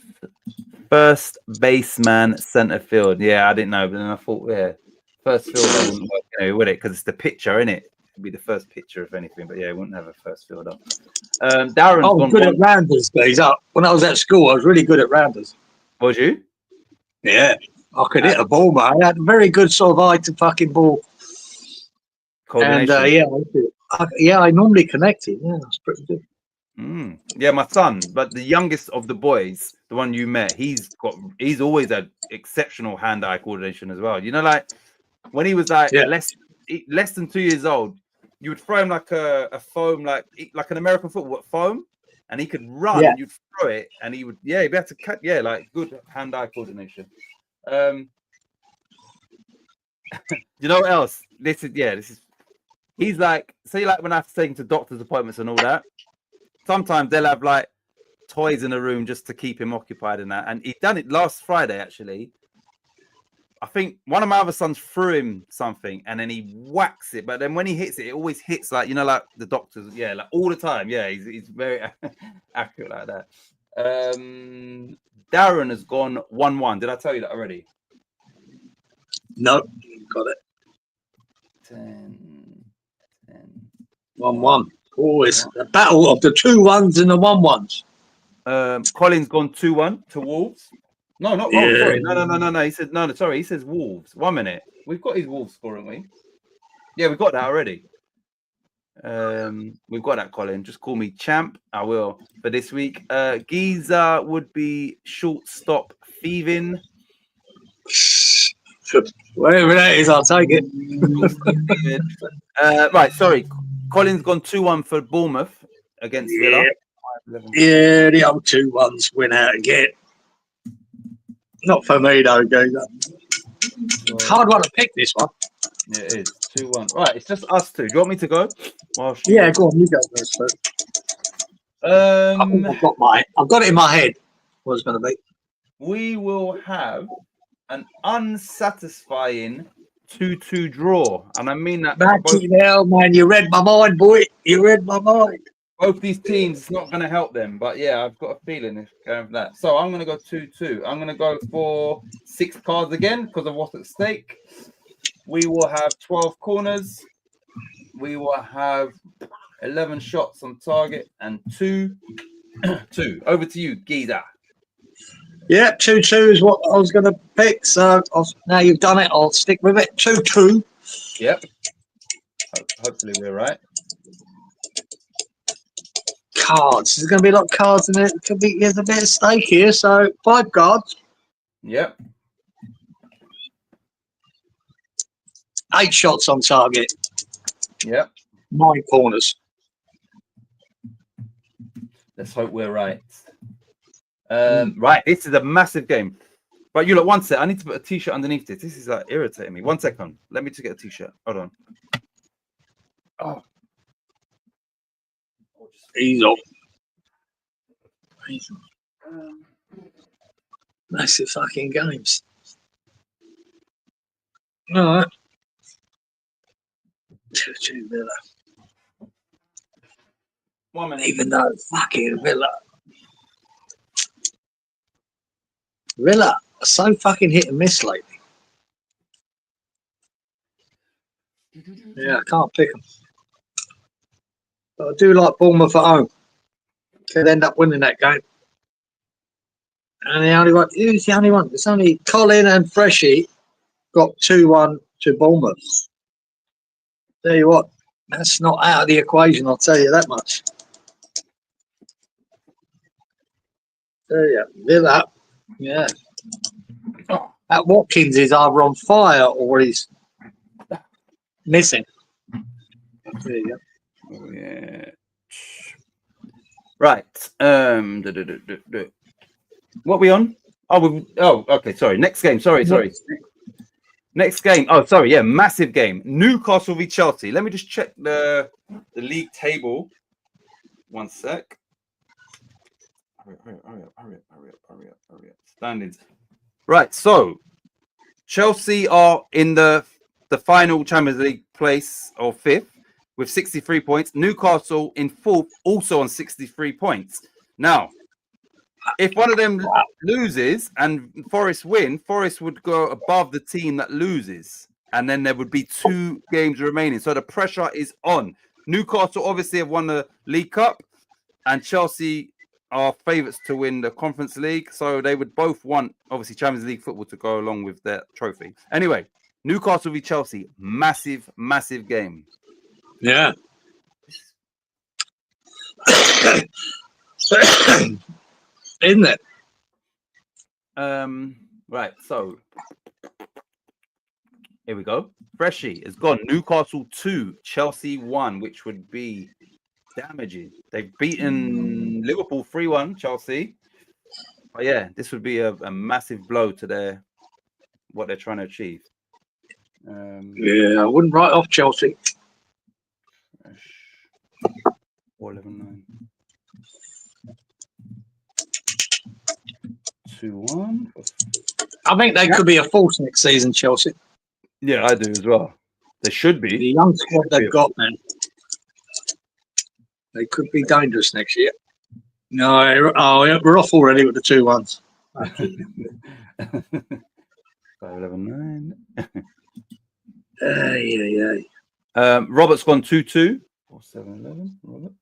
First baseman, center field. Yeah, I didn't know, but then I thought, yeah, first field wouldn't work, would it? Because it's the pitcher, innit? It'd be the first pitcher, if anything. But yeah, it wouldn't have a first fielder. Darren. I was good at rounders, days up. When I was at school, I was really good at rounders. Was you? Yeah, I could hit a ball, man. I had a very good sort of eye to fucking ball. And I normally connected. Yeah, that's pretty good. Yeah, my son, but the youngest of the boys, the one you met, he's always had exceptional hand-eye coordination as well. Like when he was like less than 2 years old, you would throw him like a foam, like an American football foam, and he could run. Yeah. And you'd throw it, and he'd be able to cut. Yeah, like good hand-eye coordination. You know what else? This is. He's like, say, like when I have to take him to doctor's appointments and all that. Sometimes they'll have like toys in the room just to keep him occupied in that. And he done it last Friday, actually. I think one of my other sons threw him something and then he whacks it. But then when he hits it, it always hits like, like the doctors. Yeah, like all the time. Yeah, he's very accurate like that. Darren has gone 1-1. Did I tell you that already? No, got it. 10. 1-1. Always a battle of the 2-1s and the 1-1s. Colin's gone 2-1 to Wolves. No, not wrong. Sorry. No. He said no. Sorry, he says Wolves. 1 minute. We've got his Wolves score, haven't we? Yeah, we've got that already. We've got that, Colin. Just call me champ. I will for this week. Giza would be shortstop thieving. Whatever that is, I'll take it. Right, sorry. Colin's gone 2-1 for Bournemouth against Villa. Yeah, the old 2-1s win out again. Not for me though, Giza. Hard one to pick this one. Yeah, it is 2-1. Right, it's just us two. Do you want me to go? Well, yeah, go on, you go first. I've got it in my head. What it's going to be? We will have an unsatisfying 2-2 draw, and I mean that. Hell, man, you read my mind, boy. You read my mind. Both these teams, it's not going to help them, but yeah, I've got a feeling it's going for that. So I'm going to go 2-2. I'm going to go for 6 cards again because of what's at stake. We will have 12 corners. We will have 11 shots on target and 2. Over to you, Giza. Yeah, 2-2 is what I was going to pick. So now you've done it, I'll stick with it. 2-2. Yep. Hopefully we're right. Cards. There's going to be a lot of cards in it. There's a bit of stake here. So 5 cards. Yep. 8 shots on target. Yep. 9 corners. Let's hope we're right. Right, this is a massive game. But you look, one sec. I need to put a t-shirt underneath this. This is like irritating me. 1 second. Let me just get a t-shirt. Hold on. Oh. Ease off. Massive fucking games. All right. 2-2 Villa. 1 minute. Even though fucking Villa are so fucking hit and miss lately. Yeah, I can't pick them. But I do like Bournemouth at home. Could end up winning that game. And the only one, who's the only one? It's only Colin and Freshie got 2-1 to Bournemouth. Tell you what, that's not out of the equation, I'll tell you that much. Villa, yeah. That Watkins is either on fire or he's missing. There you go. Oh, yeah. Right. What are we on? Oh, okay. Sorry. Next game. Sorry. Next game. Oh, sorry. Yeah, massive game. Newcastle v Chelsea. Let me just check the league table. 1 sec. Hurry up. Standings. Right. So Chelsea are in the final Champions League place or 5th with 63 points. Newcastle in 4th, also on 63 points. Now, if one of them loses and Forest win, Forest would go above the team that loses. And then there would be 2 games remaining. So the pressure is on. Newcastle obviously have won the League Cup and Chelsea are favourites to win the Conference League. So they would both want, obviously, Champions League football to go along with their trophy. Anyway, Newcastle v Chelsea. Massive, massive game. Yeah. Isn't it? Right, so here we go. Freshie has gone Newcastle 2, Chelsea 1, which would be damaging. They've beaten Liverpool 3-1, Chelsea. But yeah, this would be a massive blow to what they're trying to achieve. Yeah, I wouldn't write off Chelsea. 4-11-9. 2-1. I think they could be a force next season, Chelsea. Yeah, I do as well. They should be. The young squad they've got, man. They could be dangerous next year. No, we're off already with the 2-1s. 5-11-9. Yeah. Robert's gone 2-2. 4-7-11. Robert.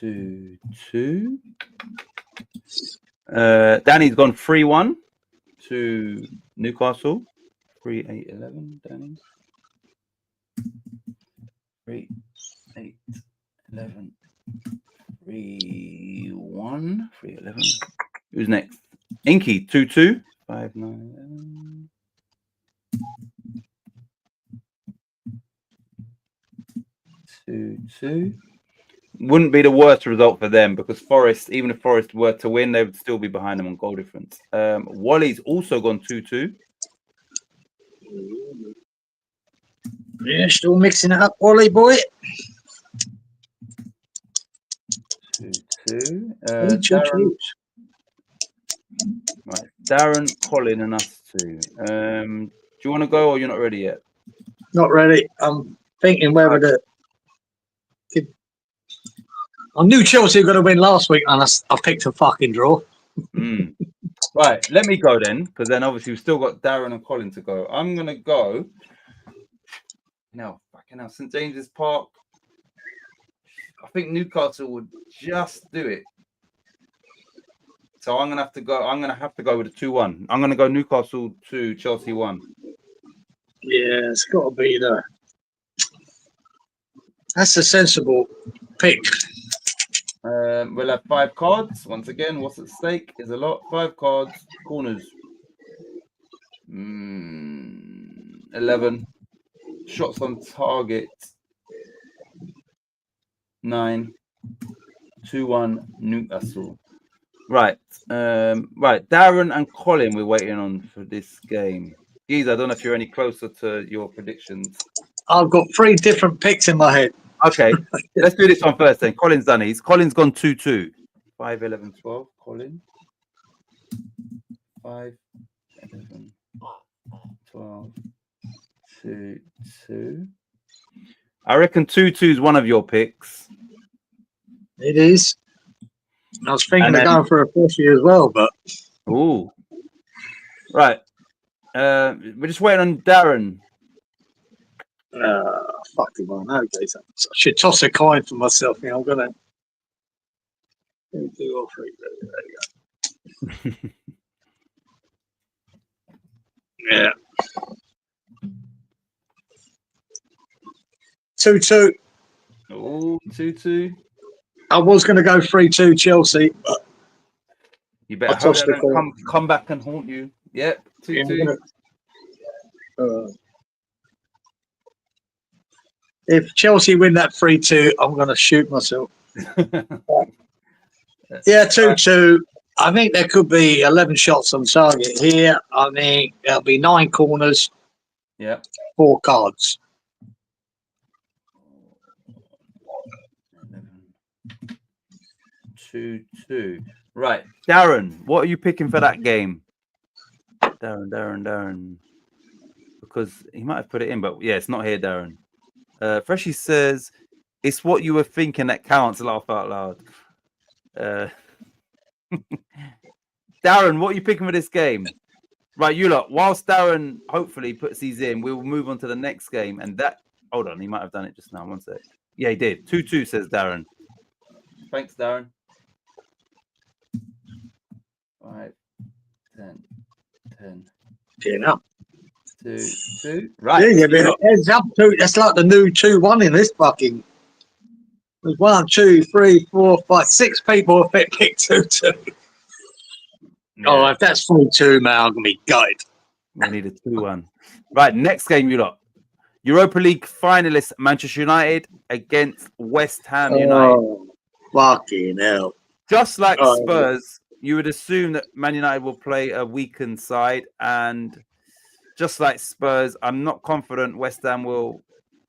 2-2. Danny's gone 3-1 to Newcastle. 3-8-11. Danny. 3-8-11. 3-1. 3-11. Who's next? Inky 2-2. 5-9-11. 2-2. Wouldn't be the worst result for them because Forest, even if Forest were to win, they would still be behind them on goal difference. Wally's also gone 2-2. Yeah, still mixing it up, Wally boy. 2-2. Darren. Darren, Colin, and us two. Do you want to go or you're not ready yet? Not ready. I'm thinking whether I knew Chelsea were going to win last week, and I picked a fucking draw. Right, let me go then, because then obviously we've still got Darren and Colin to go. I'm going to go. Fucking hell, St. James's Park. I think Newcastle would just do it. So I'm going to have to go. I'm going to have to go with a 2-1. I'm going to go Newcastle 2, Chelsea 1. Yeah, it's got to be there. That's a sensible pick. We'll have 5 cards. Once again, what's at stake is a lot. 5 cards, corners. 11. Shots on target. 9. 2-1 Newcastle. Right. Right. Darren and Colin we're waiting on for this game. Geez, I don't know if you're any closer to your predictions. I've got 3 different picks in my head. Okay, let's do this one first then. Colin's done it. Colin's gone 2-2. 5, 11, 12. Colin. 5, 11, 12. 2-2. I reckon 2-2 is one of your picks. It is. I was thinking of going for a pussy as well, but. Ooh. Right. We're just waiting on Darren. Fucking well, no, guys. I should toss a coin for myself. You know, I'm gonna do all 3. There you go. Yeah. 2-2. Oh, 2-2. I was going to go 3-2 Chelsea, but you better hope they don't come back and haunt you. Yep, 2-2. If Chelsea win that 3-2, I'm going to shoot myself. Yeah, 2-2. I think there could be 11 shots on target here. I think there'll be 9 corners. Yeah. 4 cards. 2-2. Right. Darren, what are you picking for that game? Darren. Because he might have put it in, but yeah, it's not here, Darren. Freshie says, it's what you were thinking that counts. Laugh out loud. Darren, what are you picking for this game? Right, you lot. Whilst Darren hopefully puts these in, we will move on to the next game. And that, hold on, he might have done it just now. 1 sec. Yeah, he did. 2-2 says Darren. Thanks, Darren. 5, 10. You know. 2-2. Right. Yeah, heads up. That's like the new 2-1 in this fucking. There's 1, 2, 3, 4, 5, 6 people have picked 2-2. Yeah. Oh, if that's 4-2, man, I'm gonna be gutted. We need a 2-1. Right, next game, you lot. Europa League finalists Manchester United against West Ham United. Oh, fucking hell. Just like Oh, Spurs, you would assume that Man United will play a weakened side, and just like Spurs, I'm not confident West Ham will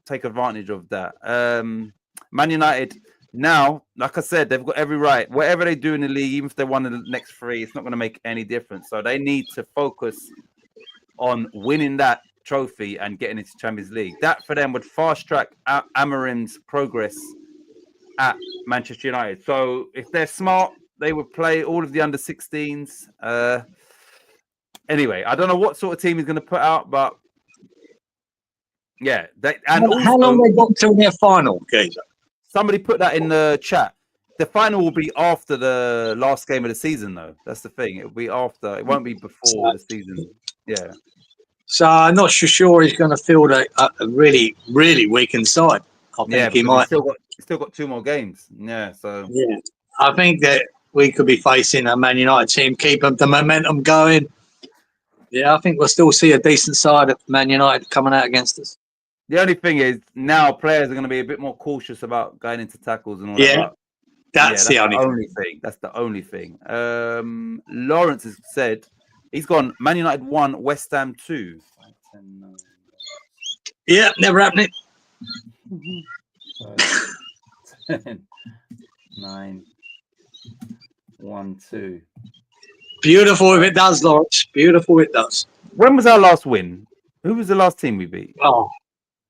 take advantage of that. Man United now, like I said, they've got every right. Whatever they do in the league, even if they won the next three, it's not going to make any difference. So they need to focus on winning that trophy and getting into Champions League. That for them would fast track Amorim's progress at Manchester United. So if they're smart, they would play all of the under 16s. Anyway, I don't know what sort of team he's going to put out, but yeah. How long they got till their final, Geezer? Somebody put that in the chat. The final will be after the last game of the season, though. That's the thing. It'll be after. It won't be before the season. Yeah. So I'm not sure he's going to field a really, really weakened side. I think he might. He's still got 2 more games. Yeah. So Yeah, I think that we could be facing a Man United team, keeping the momentum going. Yeah, I think we'll still see a decent side of Man United coming out against us. the only thing is now players are going to be a bit more cautious about going into tackles and all Yeah, that. that's the only thing. That's the only thing. Lawrence has said he's gone Man United 1, West Ham 2. Yeah, never happening. 10, 9, 1, 2. Beautiful if it does, Lawrence. Beautiful it does. When was our last win? Who was the last team we beat? Oh,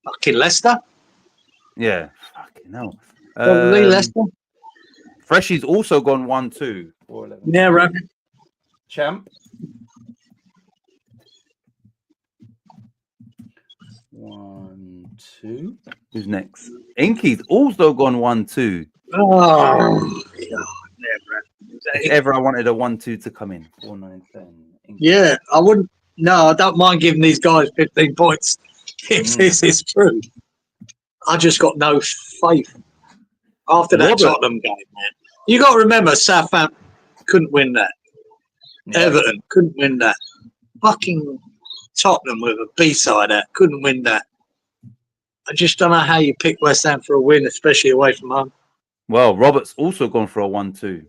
fucking Leicester. Yeah, fucking hell. Probably Leicester. Freshy's also gone 1, 2, 4, 11. Never happening. Champ. 1, 2. Who's next? Inky's also gone 1, 2. Oh, God, never happening. If ever I wanted a 1, 2 to come in. 4, 9, 10. Inky. Yeah, I wouldn't. No, I don't mind giving these guys 15 points if this is true. I just got no faith after that Tottenham game, man. You got to remember, Southampton couldn't win that. Yeah. Everton couldn't win that. Fucking Tottenham with a B-side out couldn't win that. I just don't know how you pick West Ham for a win, especially away from home. Well, Robert's also gone for a 1, 2.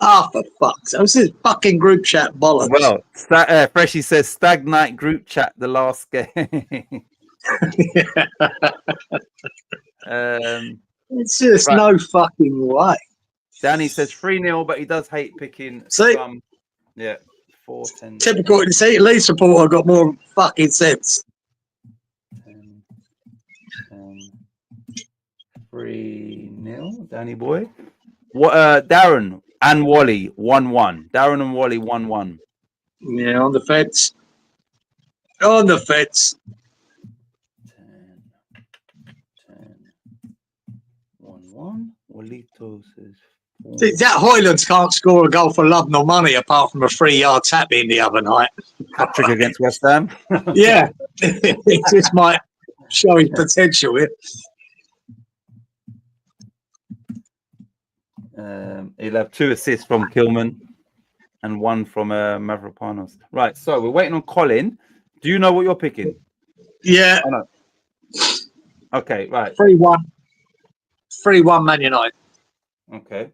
Ah, for fuck's sake. This is fucking group chat bollocks. Well, Freshy says Stag Night group chat the last game. It's just no fucking way. Danny says 3-0, but he does hate picking See? some. Yeah, 4, 10. Typical. See, Leeds supporter got more fucking sense. 10, 3-0, Danny boy. What? Darren and Wally 1-1. Darren and Wally 1-1. Yeah, on the fence. On the fence. 10, 1-1. Walito says 4. That Hoylands can't score a goal for love nor money apart from a 3-yard tap in the other night. Hat trick against West Ham. Yeah, it just might show his potential here. He'll have 2 assists from Kilman and 1 from Mavropanos. Right, so we're waiting on Colin. Do you know what you're picking? Yeah, Oh, no. Okay, right. 3-1. 3-1 Man United. Okay.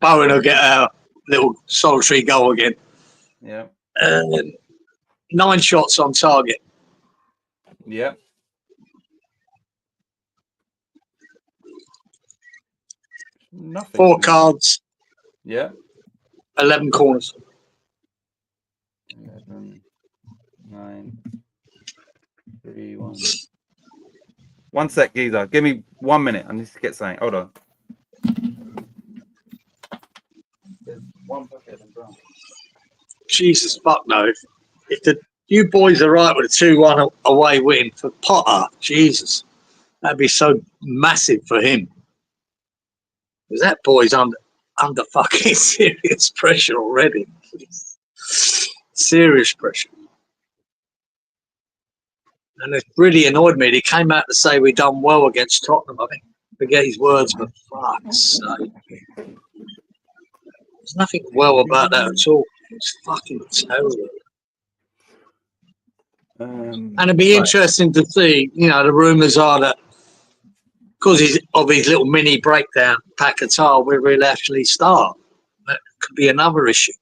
Bowen will get a little solitary goal again. Yeah. 9 shots on target. Yeah. Nothing. 4 cards. Yeah. 11 corners. 11, 9, 3, 1. 1 sec, Geezer. Give me 1 minute. I need to get something. Hold on. There's 1 bucket and brown. Jesus fuck no. If you boys are right with a 2-1 away win for Potter, Jesus, that'd be so massive for him. Because that boy's under fucking serious pressure already. Serious pressure. And it really annoyed me. He came out to say we done well against Tottenham. I think forget his words, but fuck's sake. There's nothing well about that at all. It's fucking terrible. And it'd be interesting to see, you know, the rumours are that because of his little mini breakdown, Paquetá will actually start. That could be another issue.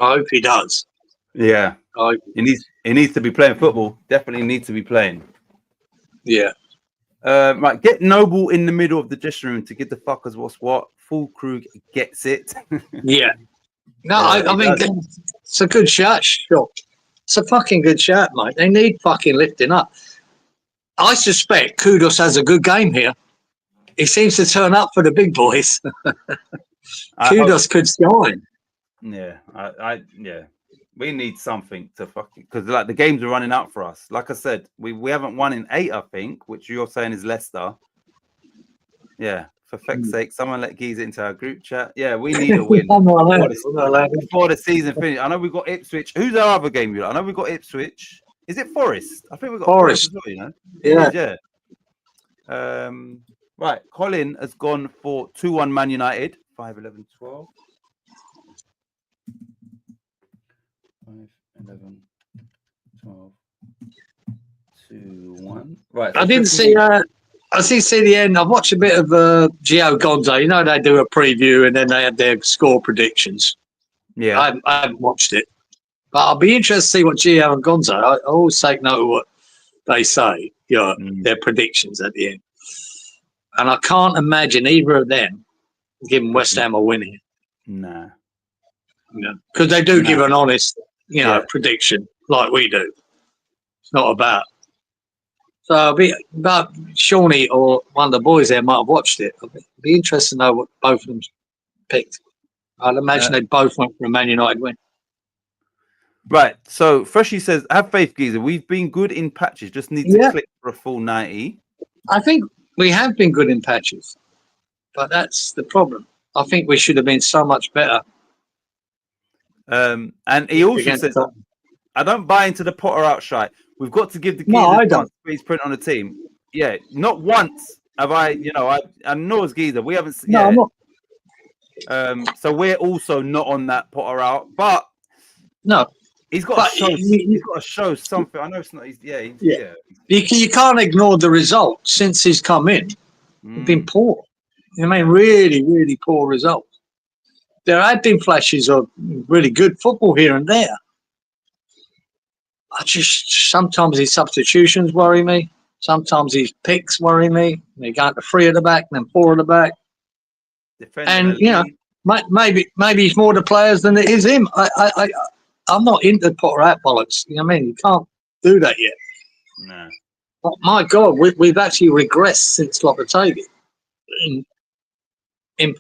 I hope he does. Yeah. He needs to be playing football. Definitely needs to be playing. Yeah. Right, get Noble in the middle of the dressing room to give the fuckers what's what. Fulkrug gets it. Yeah. No, Yeah, I mean, it's a good shot. Sure. It's a fucking good shot, mate. They need fucking lifting up. I suspect Kudus has a good game here. He seems to turn up for the big boys. Kudus could shine. Yeah, yeah. We need something to fucking because like the games are running out for us. Like I said, we haven't won in 8, I think, which you're saying is Leicester. Yeah, for fuck's sake, someone let Geese into our group chat. Yeah, we need a win before the season finishes. I know we've got Ipswich. Who's our other game? I know we've got Ipswich. Is it Forest? I think we've got Forest as well, you know? Yeah. Right, Colin has gone for 2-1 Man United. 5-11-12. 5-11-12. 2-1. Right. I didn't see I didn't see the end. I watched a bit of Gio Gonzo. You know, they do a preview and then they have their score predictions. Yeah. I haven't watched it. But I'll be interested to see what Gio and Gonzo. I always take note of what they say, you know, their predictions at the end. And I can't imagine either of them giving West Ham a win here. Nah. Because they do give an honest, prediction like we do. It's not about. So but Shawnee or one of the boys there might have watched it. It'd be interesting to know what both of them picked. I'd imagine they both went for a Man United win. Right. So Freshie says, have faith, Geezer. We've been good in patches. Just need to click for a full 90. I think we have been good in patches. But that's the problem. I think we should have been so much better. And he also says, I don't buy into the Potter outshine. We've got to give the Geezer space print on the team. Yeah, not once have I, I know it's Geezer. We haven't. No, I'm not. So we're also not on that Potter out, but no, he's got to show. He's got to show something. I know it's not. You can't ignore the results since he's come in. It's been poor. I mean, really, really poor results. There have been flashes of really good football here and there. Sometimes his substitutions worry me. Sometimes his picks worry me. They go to 3 at the back and then 4 at the back. And maybe he's more the players than it is him. I'm not into Potter out bollocks. You know what I mean? You can't do that yet. No. But my God, we've actually regressed since Lopetegui in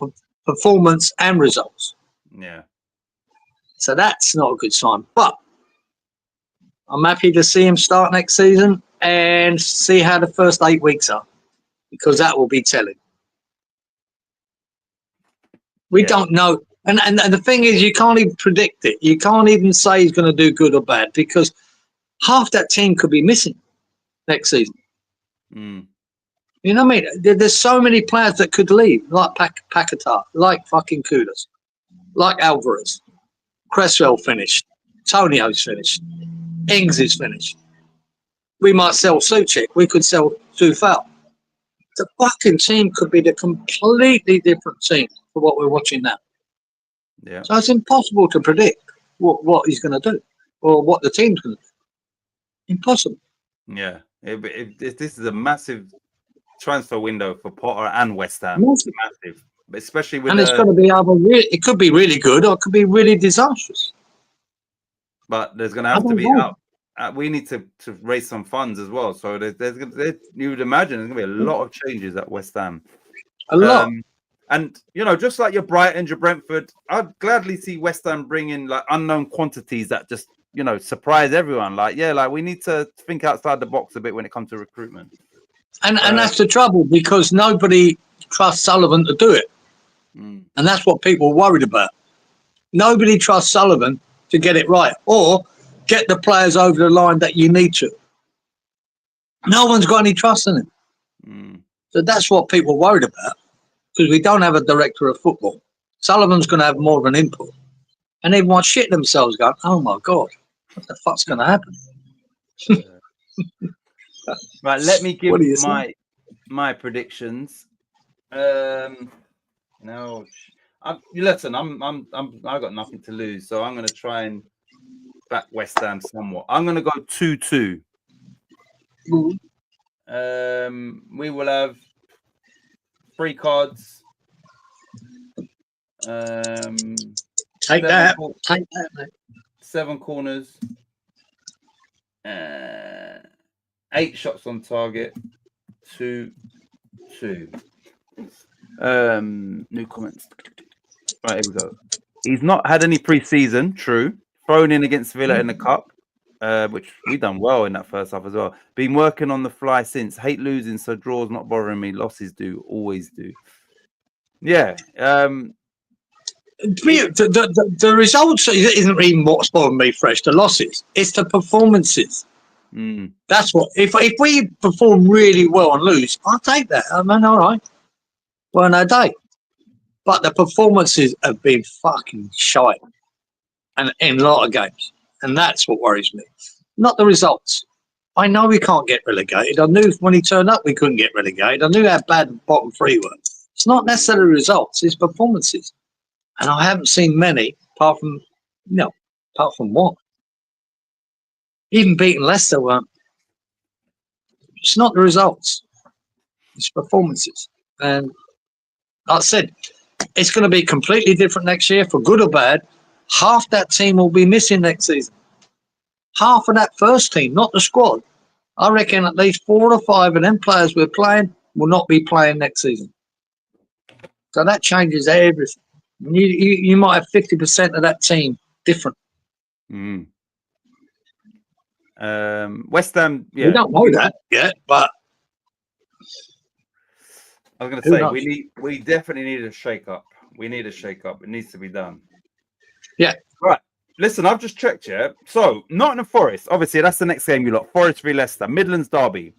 performance and results. Yeah. So that's not a good sign. But I'm happy to see him start next season and see how the first 8 weeks are, because that will be telling. We don't know. And the thing is, you can't even predict it. You can't even say he's going to do good or bad, because half that team could be missing next season. You know what I mean? There's so many players that could leave, like Paquetá, like fucking Kudus, like Alvarez. Cresswell finished. Tonio's finished. Ings is finished. We might sell Suchek. We could sell Tufal. The fucking team could be the completely different team for what we're watching now. Yeah. So it's impossible to predict what he's going to do or what the team's going to do. Impossible. Yeah. This is a massive transfer window for Potter and West Ham. Massive. Especially with it's going to be it could be really good or it could be really disastrous. But there's going to have to be we need to raise some funds as well. So you would imagine there's going to be a lot of changes at West Ham. A lot. And, just like your Brighton, your Brentford, I'd gladly see West Ham bring in like unknown quantities that just, surprise everyone. Like, we need to think outside the box a bit when it comes to recruitment. And that's the trouble, because nobody trusts Sullivan to do it. And that's what people are worried about. Nobody trusts Sullivan to get it right or get the players over the line that you need to. No one's got any trust in him. So that's what people are worried about, because we don't have a director of football. Sullivan's going to have more of an input. And everyone might shit themselves going, oh my God, what the fuck's going to happen? Right, let me give What do you my predictions. No, listen, I got nothing to lose, so I'm going to try and back West Ham somewhat. I'm going to go 2-2. We will have 3 cards. Take that, mate. 7 corners. 8 shots on target. 2-2. New comments. Right, here we go. He's not had any pre-season, true. Thrown in against Villa in the cup, which we done well in that first half as well. Been working on the fly since. Hate losing, so draws not bothering me. Losses do, always do. Yeah. The results isn't even what's bothering me, Fresh. The losses. It's the performances. That's what. If we perform really well and lose, I'll take that. I mean, all right. Well, no day. But the performances have been fucking shite, and in a lot of games, and that's what worries me. Not the results. I know we can't get relegated. I knew when he turned up we couldn't get relegated. I knew how bad the bottom 3 were. It's not necessarily results; it's performances, and I haven't seen many apart from what. Even beating Leicester weren't. It's not the results; it's performances, and like I said, it's going to be completely different next year, for good or bad. Half that team will be missing next season. Half of that first team, not the squad. I reckon at least 4 or 5 of them players we're playing will not be playing next season. So that changes everything. You might have 50% of that team different. West Ham, yeah. We don't know that yet, but I was going to say we definitely need a shake up. We need a shake up. It needs to be done. Yeah. Right. Listen, I've just checked here. So Nottingham Forest, obviously that's the next game you lot. Forest v Leicester, Midlands derby.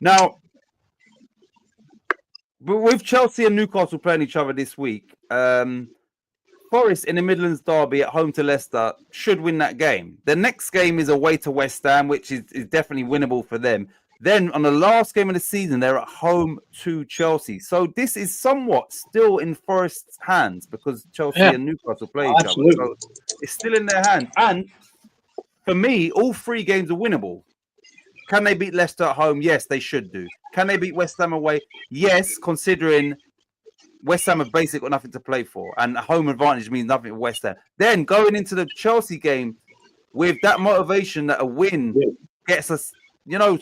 Now, with Chelsea and Newcastle playing each other this week, Forest in the Midlands derby at home to Leicester should win that game. The next game is away to West Ham, which is definitely winnable for them. Then on the last game of the season, they're at home to Chelsea. So this is somewhat still in Forest's hands because Chelsea and Newcastle play each other. So it's still in their hands. And for me, all 3 games are winnable. Can they beat Leicester at home? Yes, they should do. Can they beat West Ham away? Yes, considering West Ham have basically got nothing to play for. And home advantage means nothing for West Ham. Then going into the Chelsea game with that motivation that a win gets us,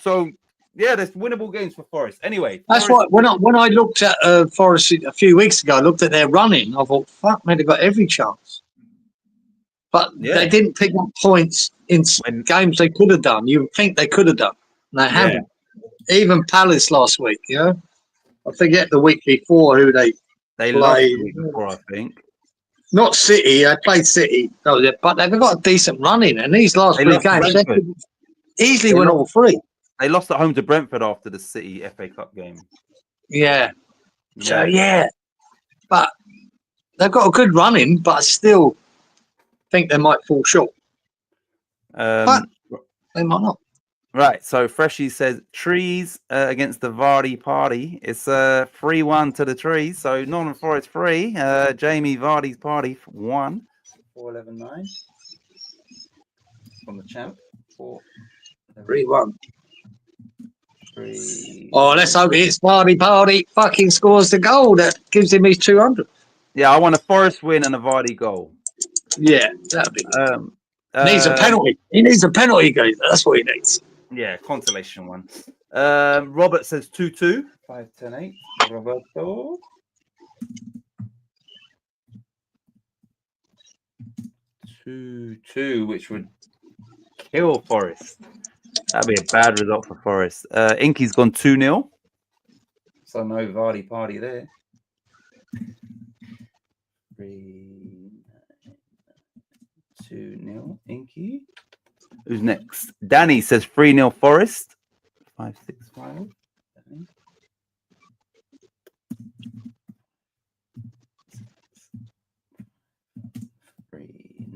so... Yeah, there's winnable games for Forest. Anyway, that's Forest... what when I looked at Forest a few weeks ago, I looked at their running. I thought, fuck, man, they've got every chance. But they didn't pick up points in games they could have done. You would think they could have done. And they haven't. Even Palace last week, I forget the week before who they played. Lost the week before, I think. Not City. They played City. But they've got a decent running. And these last 3 games, they could easily win all 3. They lost at home to Brentford after the City FA Cup game. Yeah. So, but they've got a good running, but I still think they might fall short. But they might not. Right. So, Freshie says Trees against the Vardy party. It's 3-1 to the Trees. So, Nottingham Forest 3. Jamie Vardy's party 1. 4-11-9. From the champ. 3-1. Oh, let's hope it's Vardy fucking scores the goal that gives him his 200. Yeah, I want a Forest win and a Vardy goal. Yeah, that'd be good. Needs a penalty. He needs a penalty, guys. That's what he needs. Yeah, consolation one. Robert says 2-2. 5-10-8. Roberto. 2-2, which would kill Forest. That'd be a bad result for Forest. Inky's gone 2-0. So no Vardy party there. 2-0 Inky. Who's next? Danny says 3-0 Forest. 5-6-5.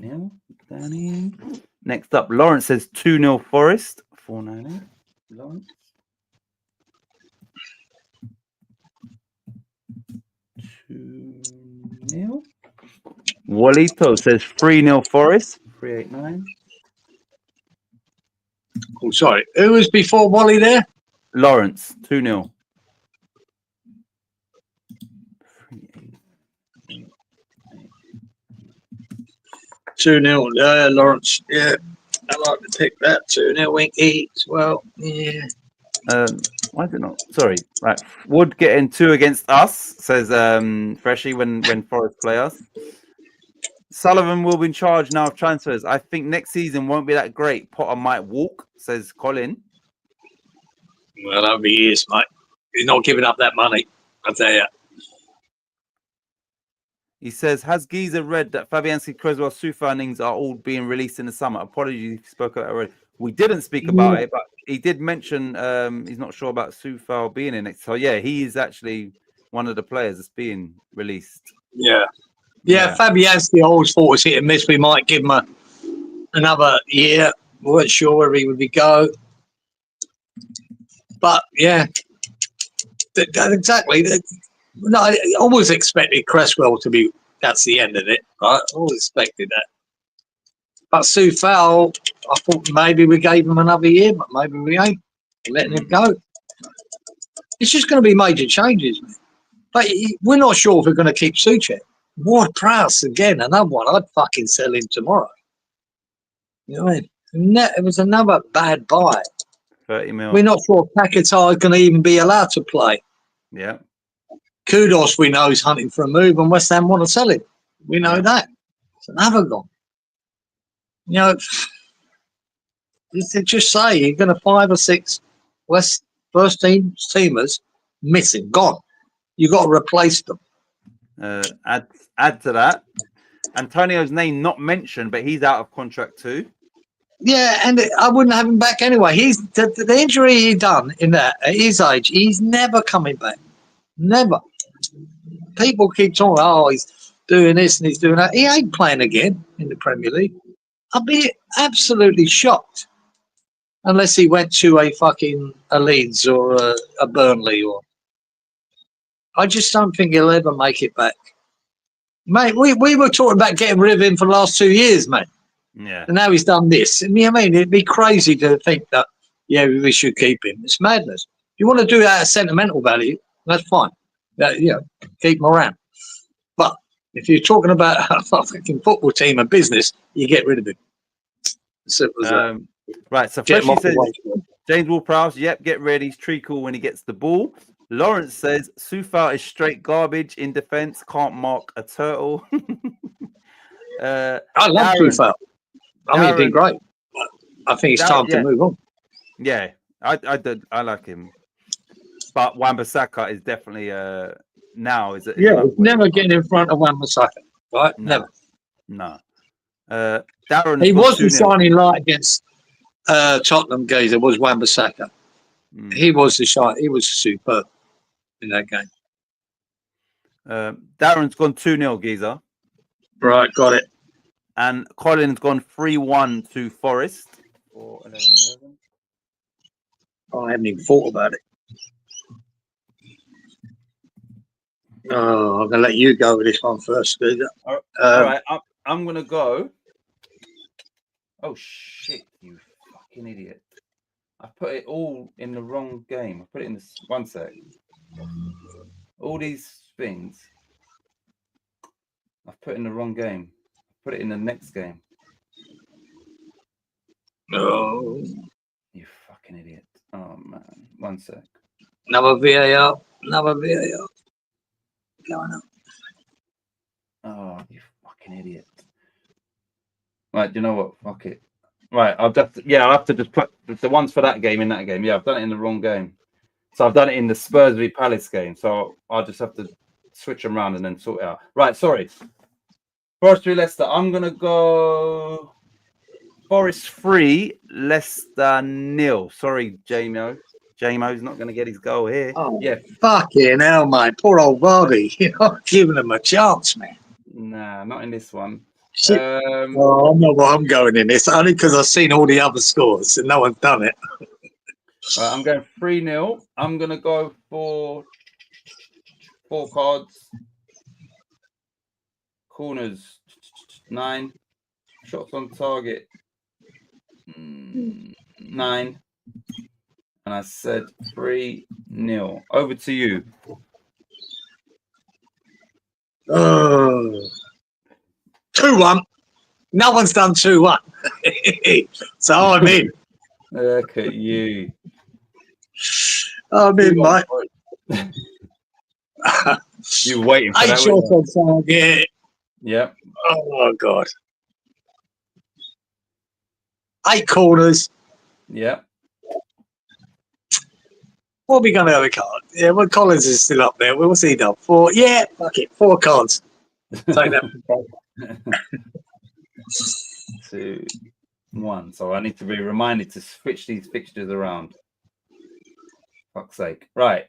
3-0. Danny. Next up, Lawrence says 2-0 Forest. 498. Lawrence. 2-0. Walito says 3-0 Forest. 389. Oh, sorry. Who was before Wally there? Lawrence 2-0. 2-0. Lawrence. Yeah. I like to pick that 2-0 Winky as well. Yeah. Why is it not? Sorry. Right. Wood getting 2 against us, says Freshie when Forest play us. Sullivan will be in charge now of transfers. I think next season won't be that great. Potter might walk, says Colin. Well, that'll be years, mate. He's not giving up that money, I tell you. He says, has Giza read that Fabianski, Creswell, Sufa innings are all being released in the summer? Apologies if you spoke about it already. We didn't speak about it, but he did mention he's not sure about Sufa being in it. So, yeah, he is actually one of the players that's being released. Yeah, Fabianski, I always thought was hit and miss. We might give him another year. We weren't sure where he would go. But, yeah, exactly. No, I always expected Cresswell to be, that's the end of it, right? I always expected that. But Sufal, I thought maybe we gave him another year, but maybe we ain't letting him go. It's just going to be major changes, man. But we're not sure if we're going to keep Suchek. Ward Prowse again, another one. I'd fucking sell him tomorrow. You know what I mean? It was another bad buy. 30 mil. We're not sure if Paquetá is going to even be allowed to play. Yeah. Kudos, we know, is hunting for a move, and West Ham want to sell him. We know that. It's another gone. You know, just say you're going to 5 or 6 West first teamers missing, gone. You've got to replace them. Add to that, Antonio's name not mentioned, but he's out of contract too. Yeah, and I wouldn't have him back anyway. He's the injury he done in that at his age. He's never coming back. Never. People keep talking, oh, he's doing this and he's doing that. He ain't playing again in the Premier League. I'd be absolutely shocked unless he went to a Leeds or a Burnley or. I just don't think he'll ever make it back. Mate, we were talking about getting rid of him for the last 2 years, mate. Yeah. And now he's done this. And you know what I mean? It'd be crazy to think that, yeah, we should keep him. It's madness. If you want to do that at sentimental value, that's fine. Keep him around. But if you're talking about a fucking football team and business, you get rid of him. Simple as that. Right, so Freshie says, James Ward-Prowse, yep, get ready. He's treacle when he gets the ball. Lawrence says, Sufa is straight garbage in defense, can't mark a turtle. I love Sufa. I mean, he's been great. I think it's time to move on. Yeah, I like him. But Wan-Bissaka is definitely now. Is it? Yeah, never getting in front of Wan-Bissaka, right? No. Never. No. Darren, he was the shining light against Tottenham Gazer, was Wan-Bissaka. He was the shine. He was superb in that game. Darren's gone 2-0, Giza. Right, got it. And Colin's gone 3-1 to Forest. Or 11-11. I haven't even thought about it. Oh, I'm going to let you go with this one first. All right, I'm going to go. Oh, shit, you fucking idiot. I put it all in the wrong game. I put it in this. One sec. All these things I've put in the wrong game. Put it in the next game. No. You fucking idiot. Oh, man. One sec. Another VAR. Going up. Oh, you fucking idiot. Right, you know what? Fuck it. Right, I'll have to just put the ones for that game in that game. Yeah, I've done it in the wrong game. So I've done it in the Spurs v Palace game. So I'll just have to switch them around and then sort it out. Right, sorry. Forest 3, Leicester. I'm going to go Forest 3, Leicester 0. Sorry, J-Mo. J-Mo's not going to get his goal here. Oh, yeah. Fucking hell, mate. Poor old Vardy. You're not giving him a chance, man. Nah, not in this one. Shit. Um, Oh, I know what I'm going in this, only because I've seen all the other scores and no one's done it. right, I'm going 3-0. I'm gonna go for 4 cards. Corners 9. Shots on target 9. And I said 3-0. Over to you. Oh. 2-1. No one's done 2-1. So I'm in. Look at you. I'm in, mate. You're waiting for 8 that. shots on target. Yep. Oh, God. 8 corners. Yep. What are we going to have a card? Yeah, well, Collins is still up there. What's he done? 4. Yeah, fuck it. 4 cards. Take that. 2, 1. So I need to be reminded to switch these fixtures around. Fuck's sake. Right.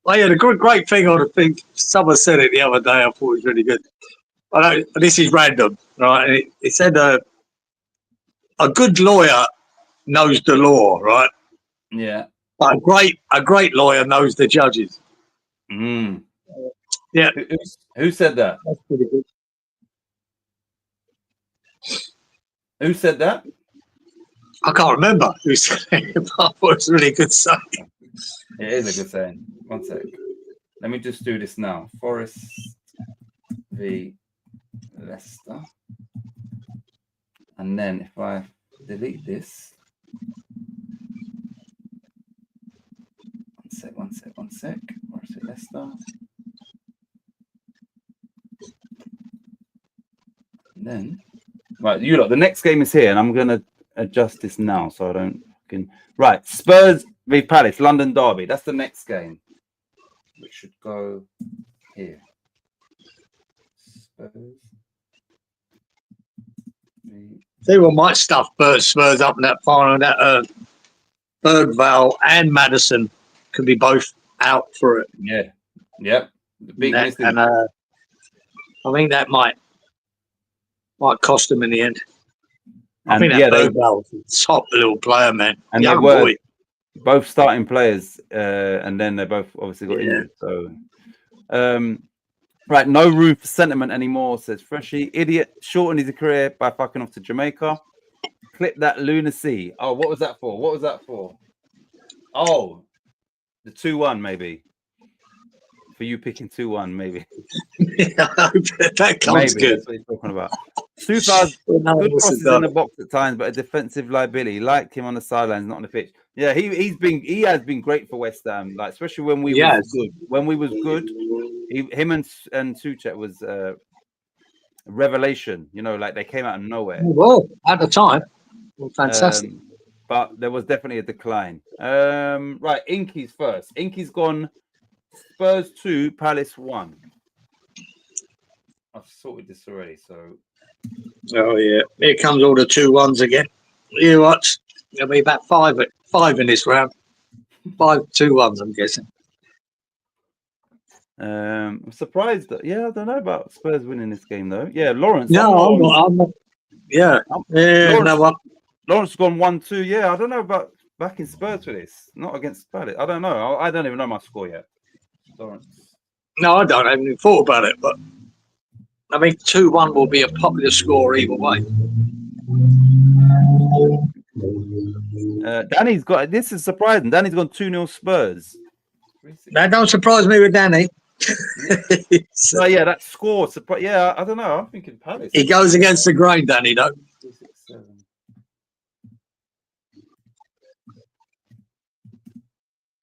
I had a great thing on the thing. Someone said it the other day. I thought it was really good. I know this is random, right? It said a good lawyer knows the law, right? Yeah. But a great lawyer knows the judges. Mm. Yeah. Who said that? That's pretty good. Who said that? I can't remember who said it, but I thought it was a really good saying. It is a good saying. One sec. Let me just do this now. Forest v Leicester. And then if I delete this. One sec. Forest v Leicester. And then, right, you lot, the next game is here, and I'm going to adjust this now so I don't fucking. Right, Spurs v Palace, London Derby. That's the next game, which should go here. Spurs. They were might stuff Spurs up in that final. That Bergvall and Madison could be both out for it. Yeah, yep. The big missing. And I think that might cost them in the end. I think that Bergvall's a top little player, man. And young they were boy. both starting players, and then they both obviously got injured. So, right, no room for sentiment anymore, says Freshy. Idiot shortened his career by fucking off to Jamaica. Clip that lunacy. Oh, what was that for? What was that for? Oh, the 2-1 maybe. For you picking 2-1, maybe. That comes maybe, good. that's what he's talking about. Sufar's good crosses in the box at times, but a defensive liability. Liked him on the sidelines, not on the pitch. Yeah, he has been great for West Ham, like especially when we was good. When we was good, him and Souček was a revelation. You know, like they came out of nowhere. Well, at the time, fantastic. But there was definitely a decline. Right, Inky's first. Inky's gone. Spurs 2, Palace 1. I've sorted this already, so. Oh yeah, here comes all the 2-1s again. You watch. There'll be about five in this round. 5 2-1s, I'm guessing. I'm surprised that. Yeah, I don't know about Spurs winning this game though. Yeah, Lawrence. No, I'm not. Yeah, Lawrence gone 1-2. Yeah, I don't know about backing Spurs for this. Not against Palace. I don't know. I don't even know my score yet. Lawrence. No, I don't. I haven't even thought about it, but I mean, 2-1 will be a popular score either way. Danny's got. This is surprising. Danny's gone 2-0 Spurs. That don't surprise me with Danny. So yeah, that score. Yeah, I don't know. I'm thinking Palace. He goes against the grain, Danny, though. 3, 6, 7.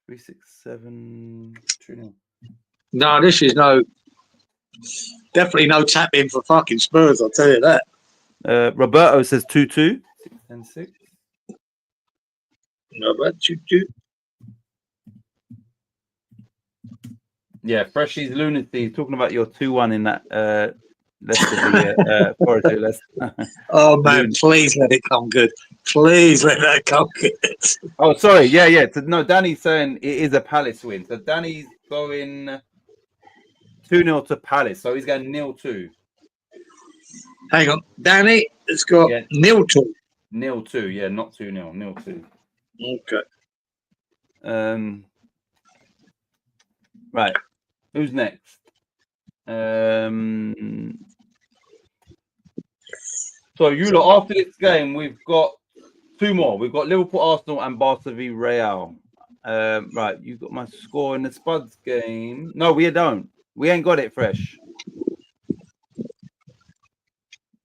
3, 6, 7. 2-0. No, this is definitely no tap in for fucking Spurs. I'll tell you that. Roberto says 2-2. 6, 10, 6. No, but 2-2. Yeah, Freshy's lunacy talking about your 2-1 in that Leicester Forest Leicester. Oh man, please let it come good. Please let that come good. Oh, sorry. Yeah. No, Danny's saying it is a Palace win. So Danny's going 2-0 to Palace. So he's going 0-2. Hang on. Danny, it's got Yeah. 0-2. 0-2. Yeah, not 2-0. 0-2. Okay. Right. Who's next? So you lot, after this game, we've got 2 more. We've got Liverpool, Arsenal, and Barca v Real. Right, you got my score in the Spuds game. No, we don't. We ain't got it fresh.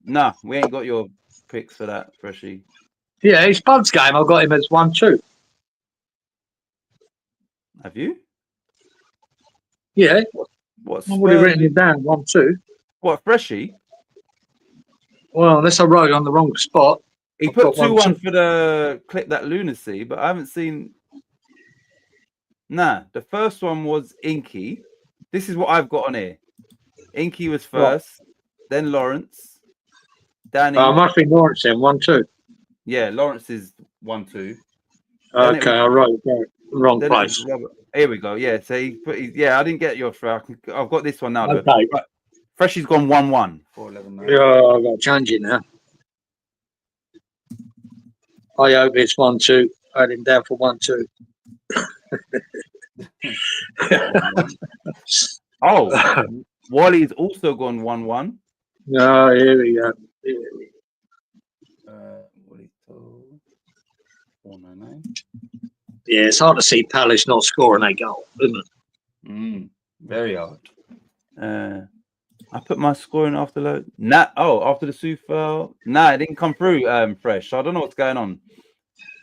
Nah, we ain't got your picks for that, Freshy. Yeah, his Spuds game, I got him as 1-2. Have you? Yeah, What? I've already written it down, 1-2. What, Freshy? Well, unless I wrote it on the wrong spot. He I've put got 2-1 1-2. for the Clip That Lunacy, but I haven't seen. Nah, the first one was Inky. This is what I've got on here. Inky was first, then Lawrence, Danny. Must be Lawrence then, 1-2. Yeah, Lawrence is 1-2. Okay, I wrote it down. Wrong Then it place. was Robert. Here we go. Yeah, so he put. Yeah, I didn't get your. I've got this one now. Though. Okay. Right. Freshy's gone 1-1. 4-11. Yeah, I've got to change it now. I hope it's 1-2. I had him down for 1-2. Oh, Wally's also gone 1-1. No, here we go. Wally told 499. Yeah, it's hard to see Palace not scoring a goal, isn't it? Very hard. I put my scoring after load. After the Sufal. Nah, it didn't come through fresh. So I don't know what's going on.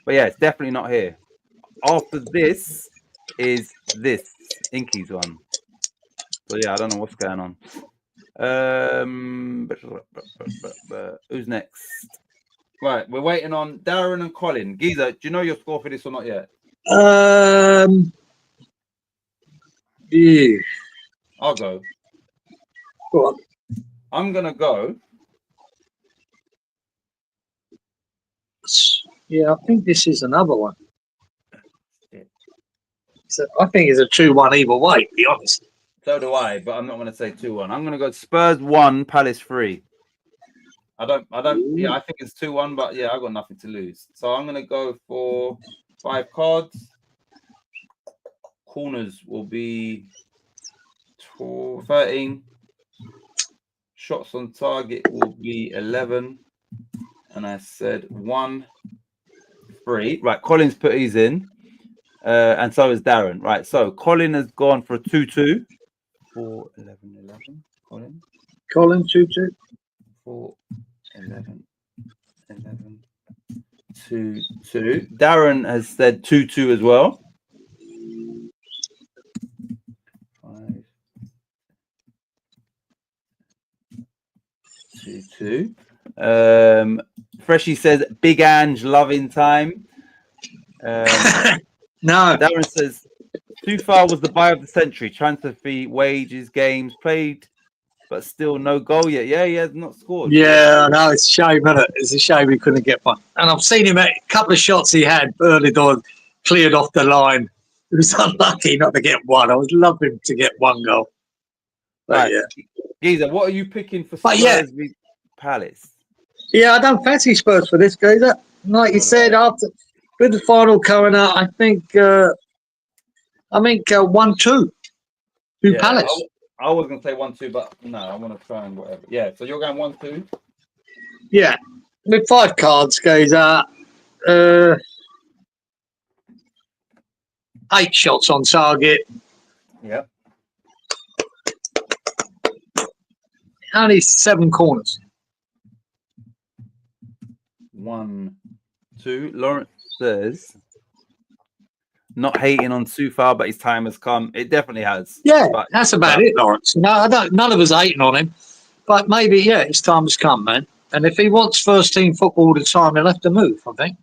But yeah, it's definitely not here. After this is this Inky's one. So yeah, I don't know what's going on. Who's next? Right, we're waiting on Darren and Colin. Giza, do you know your score for this or not yet? Yeah. I'll go. Go on. I'm gonna go. Yeah, I think this is another one. So I think it's a 2-1 either way, to be honest. So do I, but I'm not gonna say 2-1. I'm gonna go Spurs 1, Palace 3. I don't yeah, I think it's 2-1, but yeah, I got nothing to lose. So I'm gonna go for 5 cards. Corners will be 13. Shots on target will be 11. And I said 1, 3. Right, Colin's put his in. And so is Darren. Right, so Colin has gone for a 2-2. 4, 11, 11. Colin, 2-2. 4, 11, 11, 2, 2. Darren has said 2-2 as well. 5, 2-2. Freshy says Big Ange loving time. No. Darren says Sufal was the buy of the century. Transfer fee, wages, games played, but still no goal yet. Yeah, he has not scored. Yeah, no, it's a shame, isn't it? It's a shame he couldn't get one. And I've seen him at a couple of shots he had early on, cleared off the line. He was unlucky not to get one. I would love him to get one goal. But Right. yeah. Giza, what are you picking for But Spurs yeah. v Palace? Yeah, I don't fancy Spurs for this, guys. Like you said, after with the final coming out, I think 1-2 to Palace. I was going to say 1-2, but no, I want to try and whatever. Yeah, so you're going 1-2? Yeah, with 5 cards, guys. 8 shots on target. Yep. Only 7 corners. 1, 2. Lawrence says, not hating on Sufal, but his time has come. It definitely has. Yeah, But that's about it, Lawrence. No, I don't. None of us hating on him, but maybe his time has come, man. And if he wants first team football all the time, he'll have to move. I think.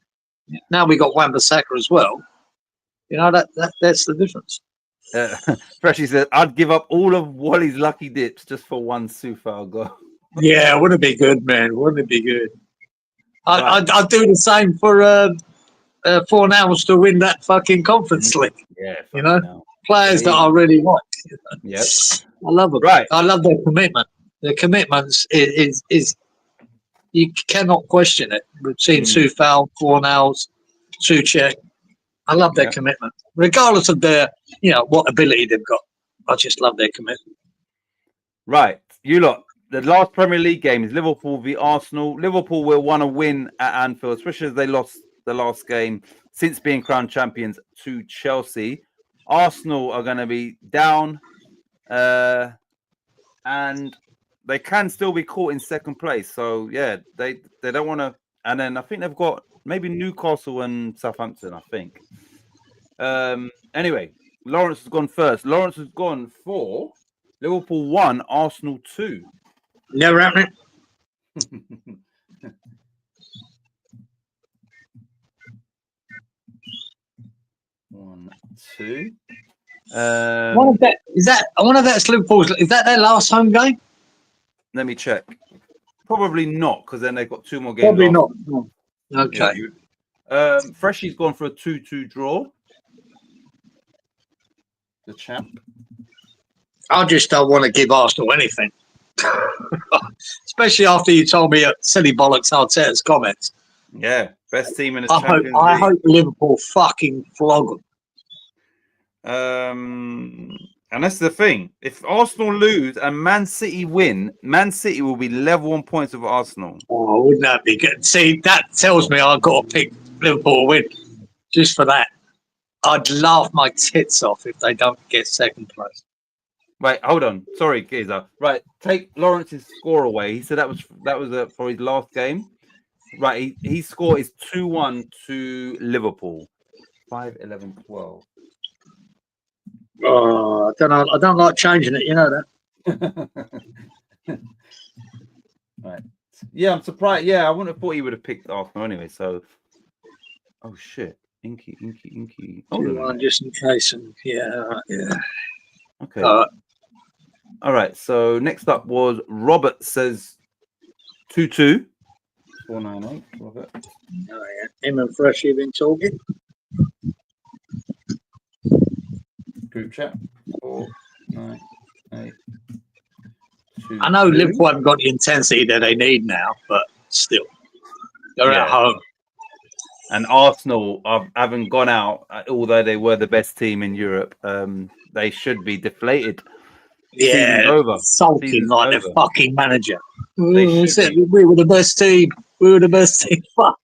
Now we got Wan-Bissaka as well. You know that's the difference. Freshy said, I'd give up all of Wally's lucky dips just for one Sufal goal. Yeah, wouldn't it be good, man? Wouldn't it be good? Right. I'd do the same for 4 hours to win that fucking conference league. Yeah, You know? hell. Players that Yeah. I really like. Yep. I love them. Right. I love their commitment. Their commitments is you cannot question it. We've seen Sufal, Fornals, Suchek. I love their commitment, regardless of their, what ability they've got. I just love their commitment. Right, you lot. The last Premier League game is Liverpool v Arsenal. Liverpool will want to win at Anfield, especially as they lost the last game since being crowned champions to Chelsea. Arsenal are going to be down, and they can still be caught in second place. So yeah, they don't want to. And then I think they've got maybe Newcastle and Southampton. I think. Anyway, Lawrence has gone first. Lawrence has gone for Liverpool 1, Arsenal 2. Never happening. 1, 2. I wonder if that's Liverpool's. Is that their last home game? Let me check. Probably not, because then they've got 2 more games. Probably after. not. No. Okay. Yeah. Freshy's gone for a 2-2 draw. The champ. I just don't want to give Arsenal anything. Especially after you told me silly bollocks Arteta's comments. Yeah, best team in the Champions League. I hope Liverpool fucking flog them. And that's the thing. If Arsenal lose and Man City win, Man City will be level on points with Arsenal. Oh, wouldn't that be good? See, that tells me I've got to pick Liverpool to win. Just for that. I'd laugh my tits off if they don't get second place. Right, hold on. Sorry, Giza. Right, take Lawrence's score away. He said that was for his last game. Right, his score is 2-1 to Liverpool. 5-11-12. Oh, I don't know. I don't like changing it. You know that. Right. Yeah, I'm surprised. Yeah, I wouldn't have thought he would have picked Arsenal anyway. So, oh shit, Inky. Just in case. Yeah. Okay. All right. So next up was Robert says 2-2. 498. Robert. Oh, yeah. Him and Fresh have been talking. Group chat. 498. I know Liverpool haven't got the intensity that they need now, but still, they're at home. And Arsenal haven't gone out, although they were the best team in Europe. They should be deflated. Yeah, over. Sulking like their fucking manager. We were the best team. We were the best team. Fuck.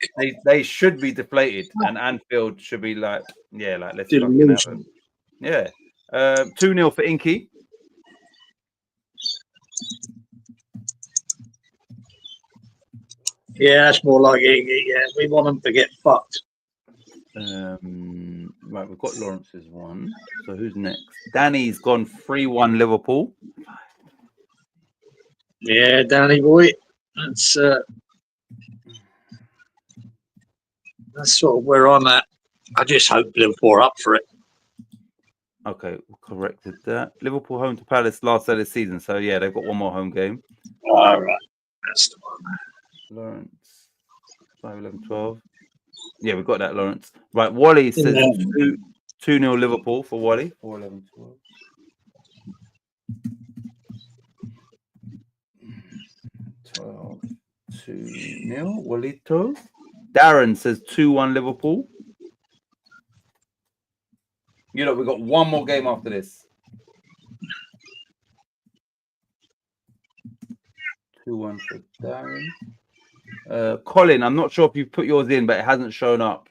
They should be deflated, and Anfield should be like let's fucking have them. Yeah. 2-0 for Inky. Yeah, that's more like it. Yeah, we want them to get fucked. Right, we've got Lawrence's one. So who's next? Danny's gone 3-1 Liverpool. Yeah, Danny boy. That's sort of where I'm at. I just hope Liverpool are up for it. Okay, we corrected that. Liverpool home to Palace last day of the season. So yeah, they've got one more home game. All right. That's the one. Lawrence, 5-11-12. Yeah, we've got that, Lawrence. Right, Wally says 2-0 Liverpool for Wally. 4-11-12. 2-0 Walito. Darren says 2-1 Liverpool. You know, we've got one more game after this. 2-1 for Darren. Colin, I'm not sure if you put yours in, but it hasn't shown up.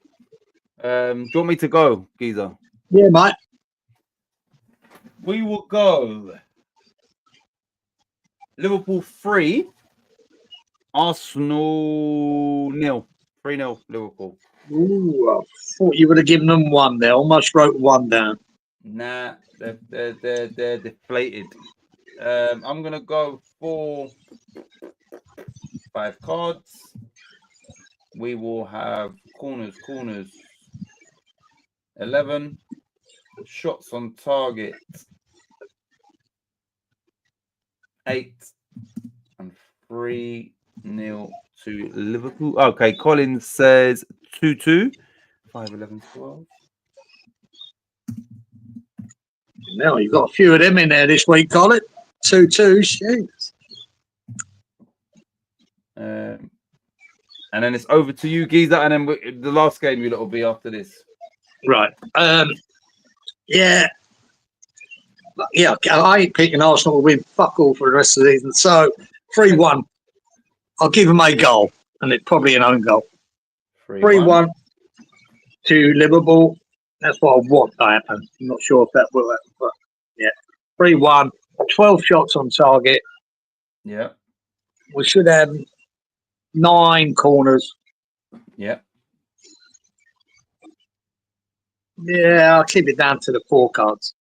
Do you want me to go, Giza? Yeah, mate. We will go Liverpool 3, Arsenal 0. 3-0 Liverpool. Ooh, I thought you would have given them one there. Almost wrote one down. Nah, they're deflated. I'm gonna go for 5 cards. We will have corners. 11 shots on target. 8 and 3-0 to Liverpool. Okay, Collins says 2-2. 5-11-12. Now you've got a few of them in there this week, Colin. 2-2. Shit. And then it's over to you, Giza, and then the last game you lot will be after this. Right. Yeah. Yeah, I ain't picking Arsenal to win fuck all for the rest of the season. So 3-1. I'll give them a goal, and it's probably an own goal. 3-1 to Liverpool. That's what I want to happen. I'm not sure if that will happen, but yeah. 3-1, 12 shots on target. Yeah. We should have 9 corners. Yeah. Yeah, I'll keep it down to the 4 cards.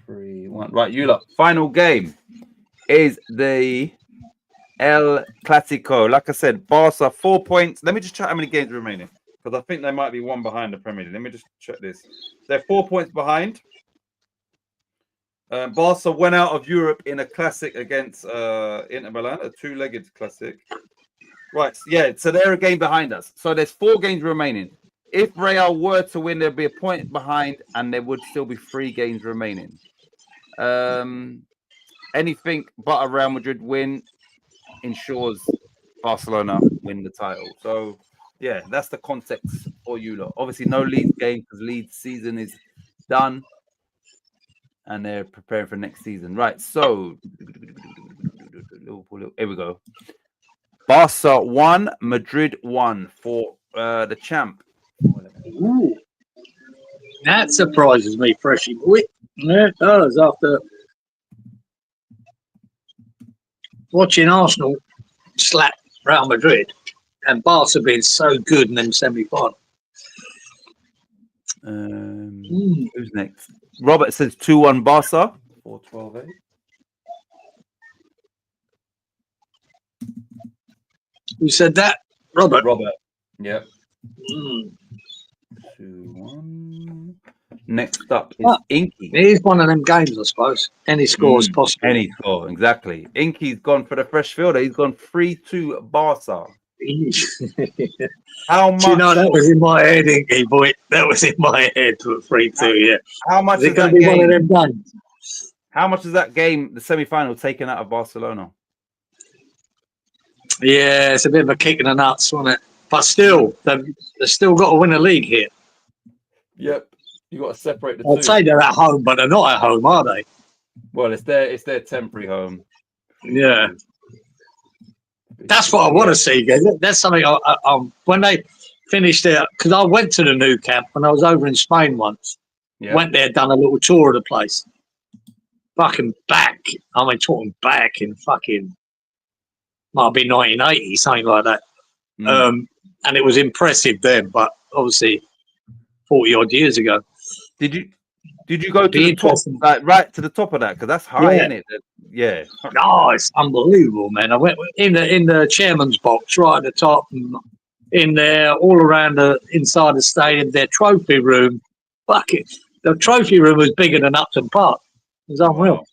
3-1. Right, you lot. Final game is the El Clasico. Like I said, Barca 4 points. Let me just check how many games remaining, because I think they might be one behind the Premier League. Let me just check this. They're 4 points behind. Barca went out of Europe in a classic against Inter Milan, a 2-legged classic. Right, yeah, so they're a game behind us. So there's 4 games remaining. If Real were to win, there'd be a point behind, and there would still be 3 games remaining. Anything but a Real Madrid win ensures Barcelona win the title. So, yeah, that's the context for you lot. Obviously, no Leeds game because Leeds season is done, and they're preparing for next season. Right, so here we go. Barca 1, Madrid 1 for the champ. Ooh. That surprises me, Freshy boy. Yeah, it does. After watching Arsenal slap Real Madrid and Barca being so good in them semi-final. Who's next? Robert says 2-1 Barca. 4-12-8. Who said that? Robert. Yep. 2-1. Next up is Inky. It is one of them games, I suppose. Any score is possible. Any score, exactly. Inky's gone for the fresh fielder. He's gone 3-2 Barca. How much? Do you know, that was in my head, Inky, boy. That was in my head for 3-2, yeah. How much is going that to be game? one of them games? How much is that game, the semi-final, taken out of Barcelona? Yeah, it's a bit of a kick in the nuts, wasn't it? But still, they've still got to win a league here. Yep. You got to separate the I'd two. say they're at home, but they're not at home, are they? Well, it's their temporary home. Yeah. That's what I want to see, guys. That's something when they finished there, because I went to the new camp when I was over in Spain once. Yeah. Went there, done a little tour of the place. Fucking back. I mean, talking back in fucking, might be 1980, something like that. And it was impressive then, but obviously 40 odd years ago. Did you go to the top, like right to the top of that? Because that's high, isn't it? Yeah. No, it's unbelievable, man. I went in the chairman's box right at the top, and in there, all around the inside the stadium, their trophy room. Fucking, the trophy room was bigger than Upton Park. It was unreal.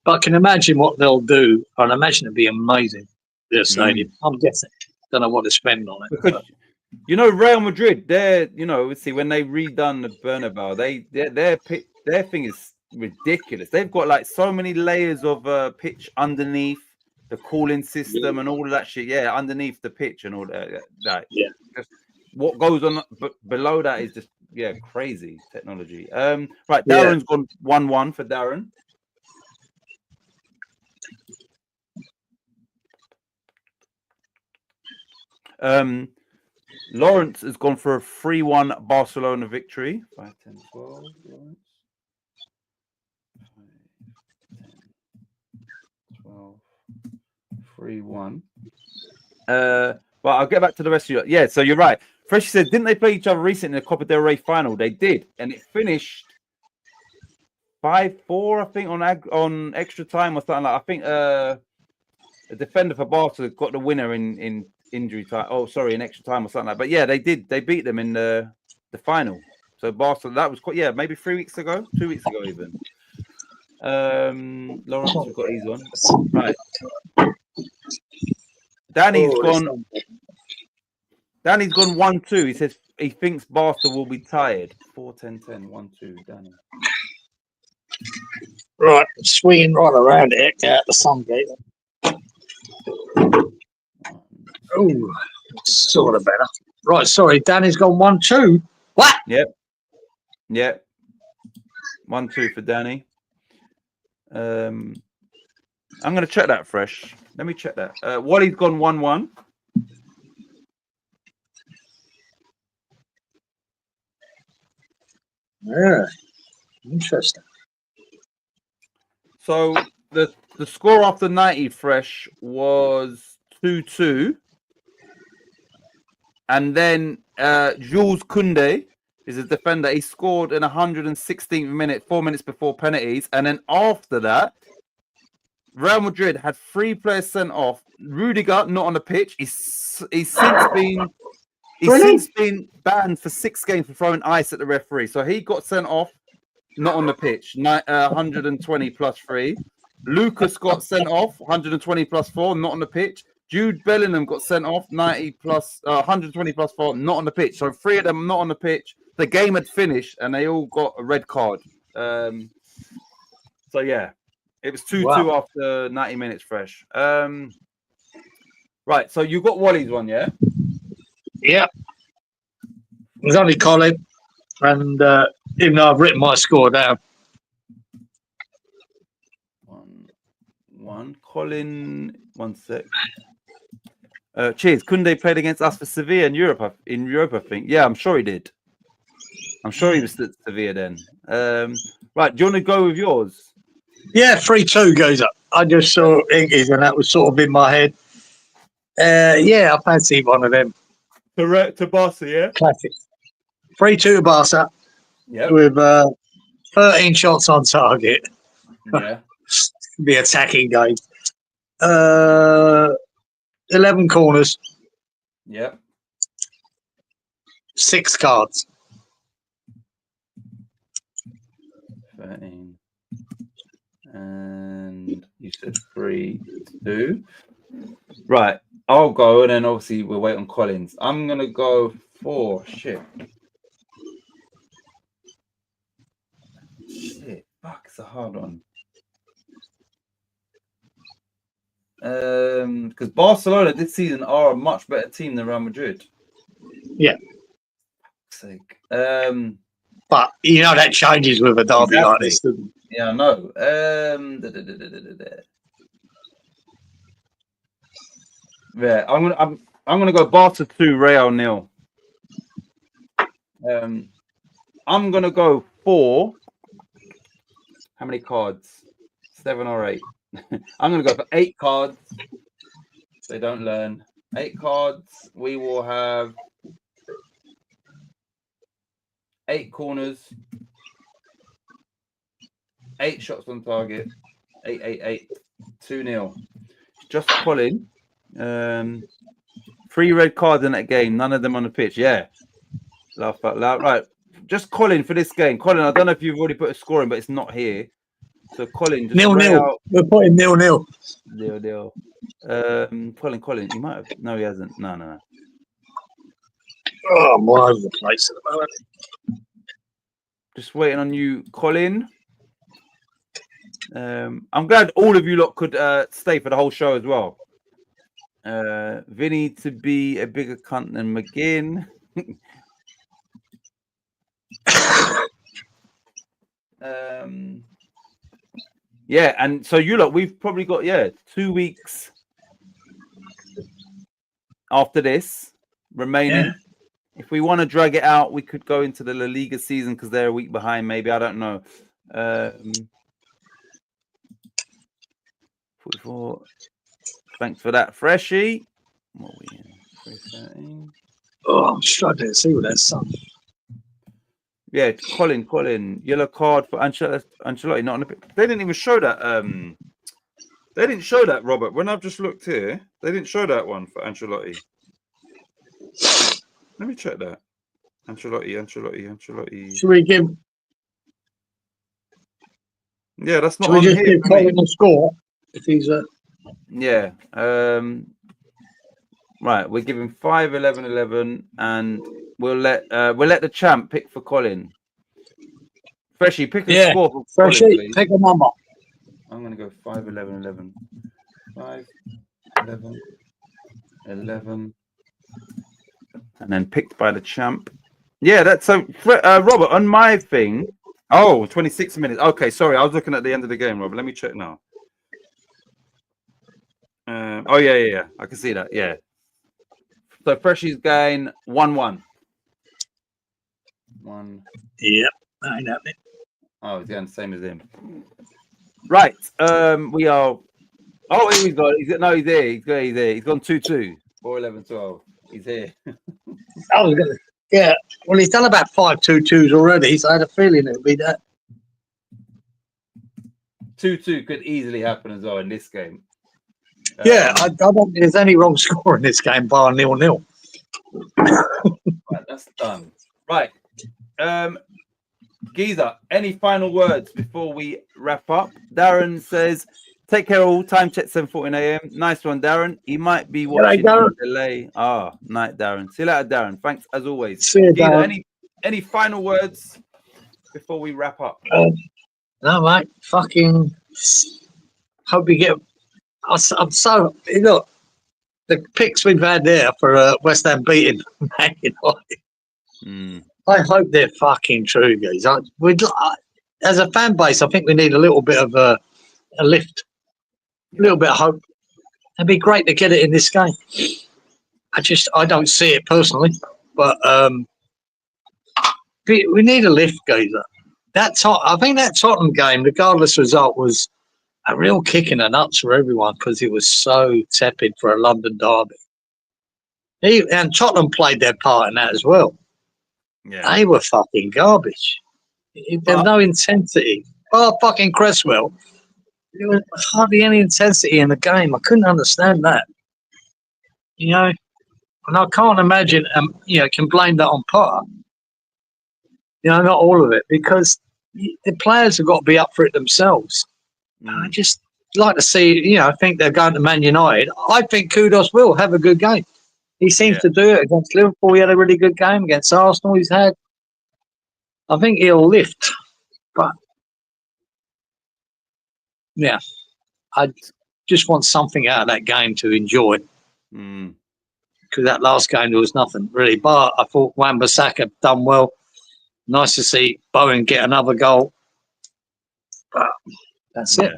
But I can imagine what they'll do. I imagine it'd be amazing. Their stadium. I'm guessing. Don't know what to spend on it. Because you know, Real Madrid, they're, you know, see, when they redone the Bernabeu, their thing is ridiculous. They've got like so many layers of pitch underneath the cooling system and all of that shit. Yeah, underneath the pitch and all that. Yeah. Just what goes on below that is just crazy technology. Right, Darren's gone 1-1 for Darren. Lawrence has gone for a 3-1 Barcelona victory. 5, 10, 12, Lawrence. 5, 10, 12, 3-1. Well, I'll get back to the rest of you. Yeah, so you're right. Fresh said, didn't they play each other recently in the Copa del Rey final? They did, and it finished 5-4, I think, on extra time or something like. I think a defender for Barca got the winner in injury time. Oh, sorry, in extra time or something like that. But yeah, they did. They beat them in the final. So Barca, that was quite, maybe 3 weeks ago, 2 weeks ago even. Lawrence, we've got these on. Right. Danny's gone. Danny's gone 1-2. He says he thinks Barca will be tired. 4-10-10, 1-2, Danny. Right, swinging right around it out the sun gate. Oh, sort of better. Right, sorry, Danny's gone 1-2. What? Yep. 1-2 for Danny. I'm going to check that fresh. Let me check that. Wally's gone 1-1. Yeah, interesting. So the score after 90 fresh was 2-2. And then Jules Koundé is a defender. He scored in 116th minute, 4 minutes before penalties. And then after that, Real Madrid had 3 players sent off. Rudiger not on the pitch. He's since been banned for 6 games for throwing ice at the referee. So he got sent off, not on the pitch. 120 plus 3. Lucas got sent off, 120 plus 4, not on the pitch. Jude Bellingham got sent off, 120 plus 4, not on the pitch. So 3 of them not on the pitch. The game had finished, and they all got a red card. So yeah, it was 2-2 after 90 minutes fresh. Right, so you got Wally's one, yeah? Yeah. It was only Colin, and even though I've written my score down. 1-1. Colin, 1 sec. Cheers. Koundé played against us for Sevilla in Europe, I think. Yeah, I'm sure he did. I'm sure he was at Sevilla then. Right, do you want to go with yours? Yeah, 3-2 goes up. I just saw Inkies, and that was sort of in my head. Yeah, I fancy one of them. Correct to Barca, yeah? Classics. 3-2 Barca. Yeah. With 13 shots on target. Yeah. Be attacking game. 11 corners. Yep. 6 cards. 13. And you said 3-2. Right. I'll go, and then obviously we'll wait on Collins. I'm gonna go 4. Shit. Fuck, it's a hard one. Because Barcelona this season are a much better team than Real Madrid. Yeah. Sake. But you know that changes with a derby like this. Doesn't it? Yeah, I know. Yeah, I'm gonna go Barca 2, Real 0. I'm gonna go 4. How many cards? 7 or 8. I'm gonna go for 8 cards. They don't learn. 8 cards. We will have 8 corners, 8 shots on target, 8, 2-0. Just Colin. 3 red cards in that game, none of them on the pitch. Yeah. Laugh out loud. Right. Just Colin for this game. Colin, I don't know if you've already put a score in, but it's not here. So Colin, just 0-0. We're putting 0-0. 0-0. Colin, he might have. No, he hasn't. No. Oh, I'm all over the place at the moment. Just waiting on you, Colin. I'm glad all of you lot could stay for the whole show as well. Vinny to be a bigger cunt than McGinn. Yeah, and so you lot, we've probably got 2 weeks after this remaining. Yeah. If we want to drag it out, we could go into the La Liga season because they're a week behind. Maybe, I don't know. 44. Thanks for that, Freshie. What are we in? 313. Oh, I'm struggling to see what that's on. Yeah, Colin. Yellow card for Ancelotti. Not on the. They didn't even show that. They didn't show that, Robert. When I've just looked here, they didn't show that one for Ancelotti. Let me check that. Ancelotti. Should we give? Yeah, that's not Should on we just here. Give Colin a score if he's Yeah. Right, we're giving 5, 11, 11, and we'll let the champ pick for Colin. Freshie, pick a score for Colin, Freshie, please. pick a number. I'm gonna go 5, 11, 11. 5, 11, 11, and then picked by the champ. Yeah, that's so. Robert, on my thing. Oh, 26 minutes. Okay, sorry, I was looking at the end of the game, Robert. Let me check now. Oh yeah. I can see that. Yeah. So Freshie's going 1-1. 1. Yep, I know it. Oh, he's going the same as him. Right. We are. Oh, he's got. He's there. He's there. He's gone 2-2. 4, 11, 12. He's here. I was gonna. Yeah. Well, he's done about 5 2-2s already, so I had a feeling it would be that. 2-2 could easily happen as well in this game. Yeah, I don't think there's any wrong score in this game bar 0-0. Right, that's done. Right. Geezer, any final words before we wrap up? Darren says, take care all. Time check 7:14 a.m. Nice one, Darren. He might be watching on delay. Night, Darren. See you later, Darren. Thanks as always. See you, Geezer, Darren. any final words before we wrap up? No, mate. Fucking hope you get. I'm so look. The picks we've had there for West Ham beating Man United. I hope they're fucking true, guys. As a fan base, I think we need a little bit of a lift, a little bit of hope. It'd be great to get it in this game. I don't see it personally, but we need a lift, guys. I think that Tottenham game, regardless result, was a real kick in the nuts for everyone because it was so tepid for a London derby. And Tottenham played their part in that as well. Yeah, they were fucking garbage. There's no intensity. Oh, fucking Cresswell. There was hardly any intensity in the game. I couldn't understand that. And I can't imagine, can blame that on Potter. Not all of it, because the players have got to be up for it themselves. I just like to see, I think they're going to Man United. I think Kudos will have a good game. He seems to do it against Liverpool. He had a really good game against Arsenal. I think he'll lift. But, yeah, I just want something out of that game to enjoy. Because that last game, there was nothing really. But I thought Wan-Bissaka done well. Nice to see Bowen get another goal. But that's it.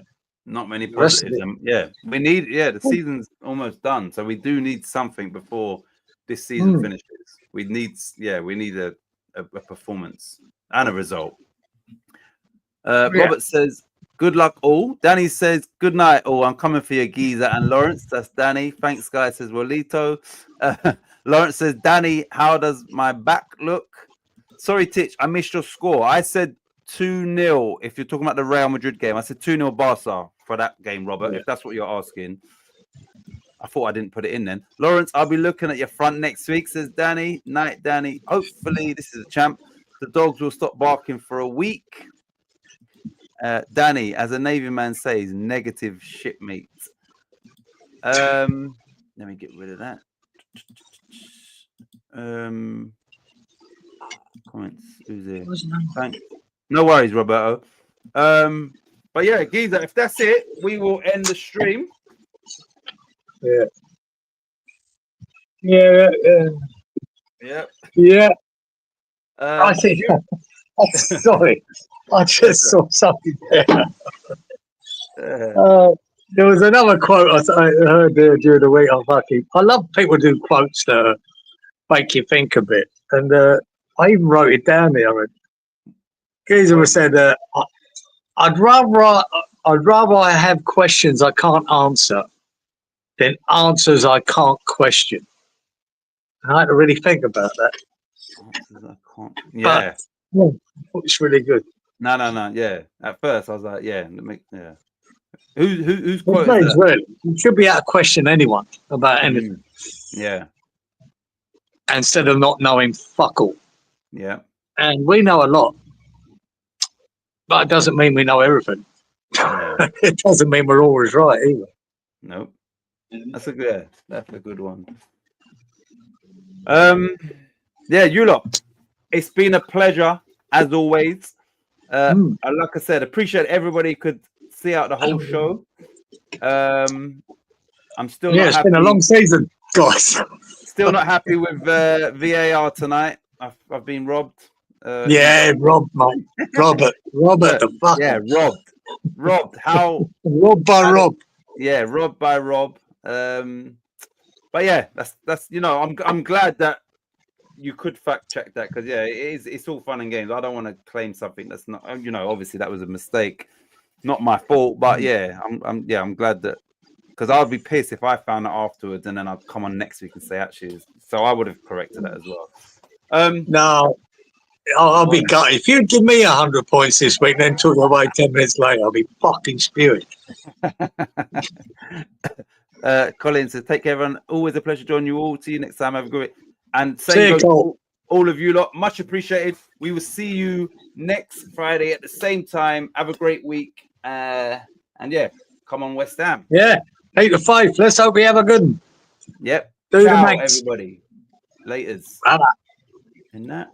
Not many positives. We need. The season's almost done, so we do need something before this season finishes. We need a performance and a result. Robert says, "Good luck, all." Danny says, "Good night, all. I'm coming for you, Geezer and Lawrence." That's Danny. Thanks, guys. Says Rolito. Lawrence says, "Danny, how does my back look?" Sorry, Titch, I missed your score. I said 2-0. If you're talking about the Real Madrid game, I said 2-0 Barca for that game, Robert. If that's what you're asking, I thought I didn't put it in then. Lawrence, I'll be looking at your front next week, says Danny. Night, Danny. Hopefully, this is a champ. The dogs will stop barking for a week. Danny, as a Navy man says, negative shipmate. Let me get rid of that. Comments. Who's there? Thanks. No worries, Roberto. But yeah, Geezer, if that's it, we will end the stream. Yeah. I think. Sorry, I just saw something there. There was another quote I heard there during the week. I love people do quotes that make you think a bit, and I even wrote it down there. Geezer said, "I'd rather I have questions I can't answer than answers I can't question." And I had to really think about that. Answers I can't. Yeah, It's really good. No. Yeah, at first I was like, Who's quote is that? Really. You should be able to question anyone about anything. Yeah. Instead of not knowing fuck all. Yeah. And we know a lot. But it doesn't mean we know everything. Yeah. It doesn't mean we're always right either. Nope. That's a good one. Yeah, you lot. It's been a pleasure as always. And like I said, appreciate everybody could see out the whole show. I'm still not it's happy. been a long season, guys. Still not happy with VAR tonight. I've been robbed. Rob, mate. Robert, the fuck. Yeah, robbed. How? Robbed by Rob. Yeah, robbed by Rob. But yeah, that's I'm glad that you could fact check that, because it's all fun and games. I don't want to claim something that's not, obviously that was a mistake, not my fault. But I'm glad that, because I'd be pissed if I found it afterwards and then I'd come on next week and say actually. So I would have corrected that as well. No, I'll be gutted. If you'd give me 100 points this week, then took away 10 minutes later, I'll be fucking spewing. Colin says, take care, everyone. Always a pleasure joining you all. See you next time. Have a good week. And See same you, goes to Cole. all of you lot. Much appreciated. We will see you next Friday at the same time. Have a great week. And come on, West Ham. Yeah, 8 to 5. Let's hope we have a good one. Yep. Do the Ciao, mates. everybody. Laters. Bye-bye. And that.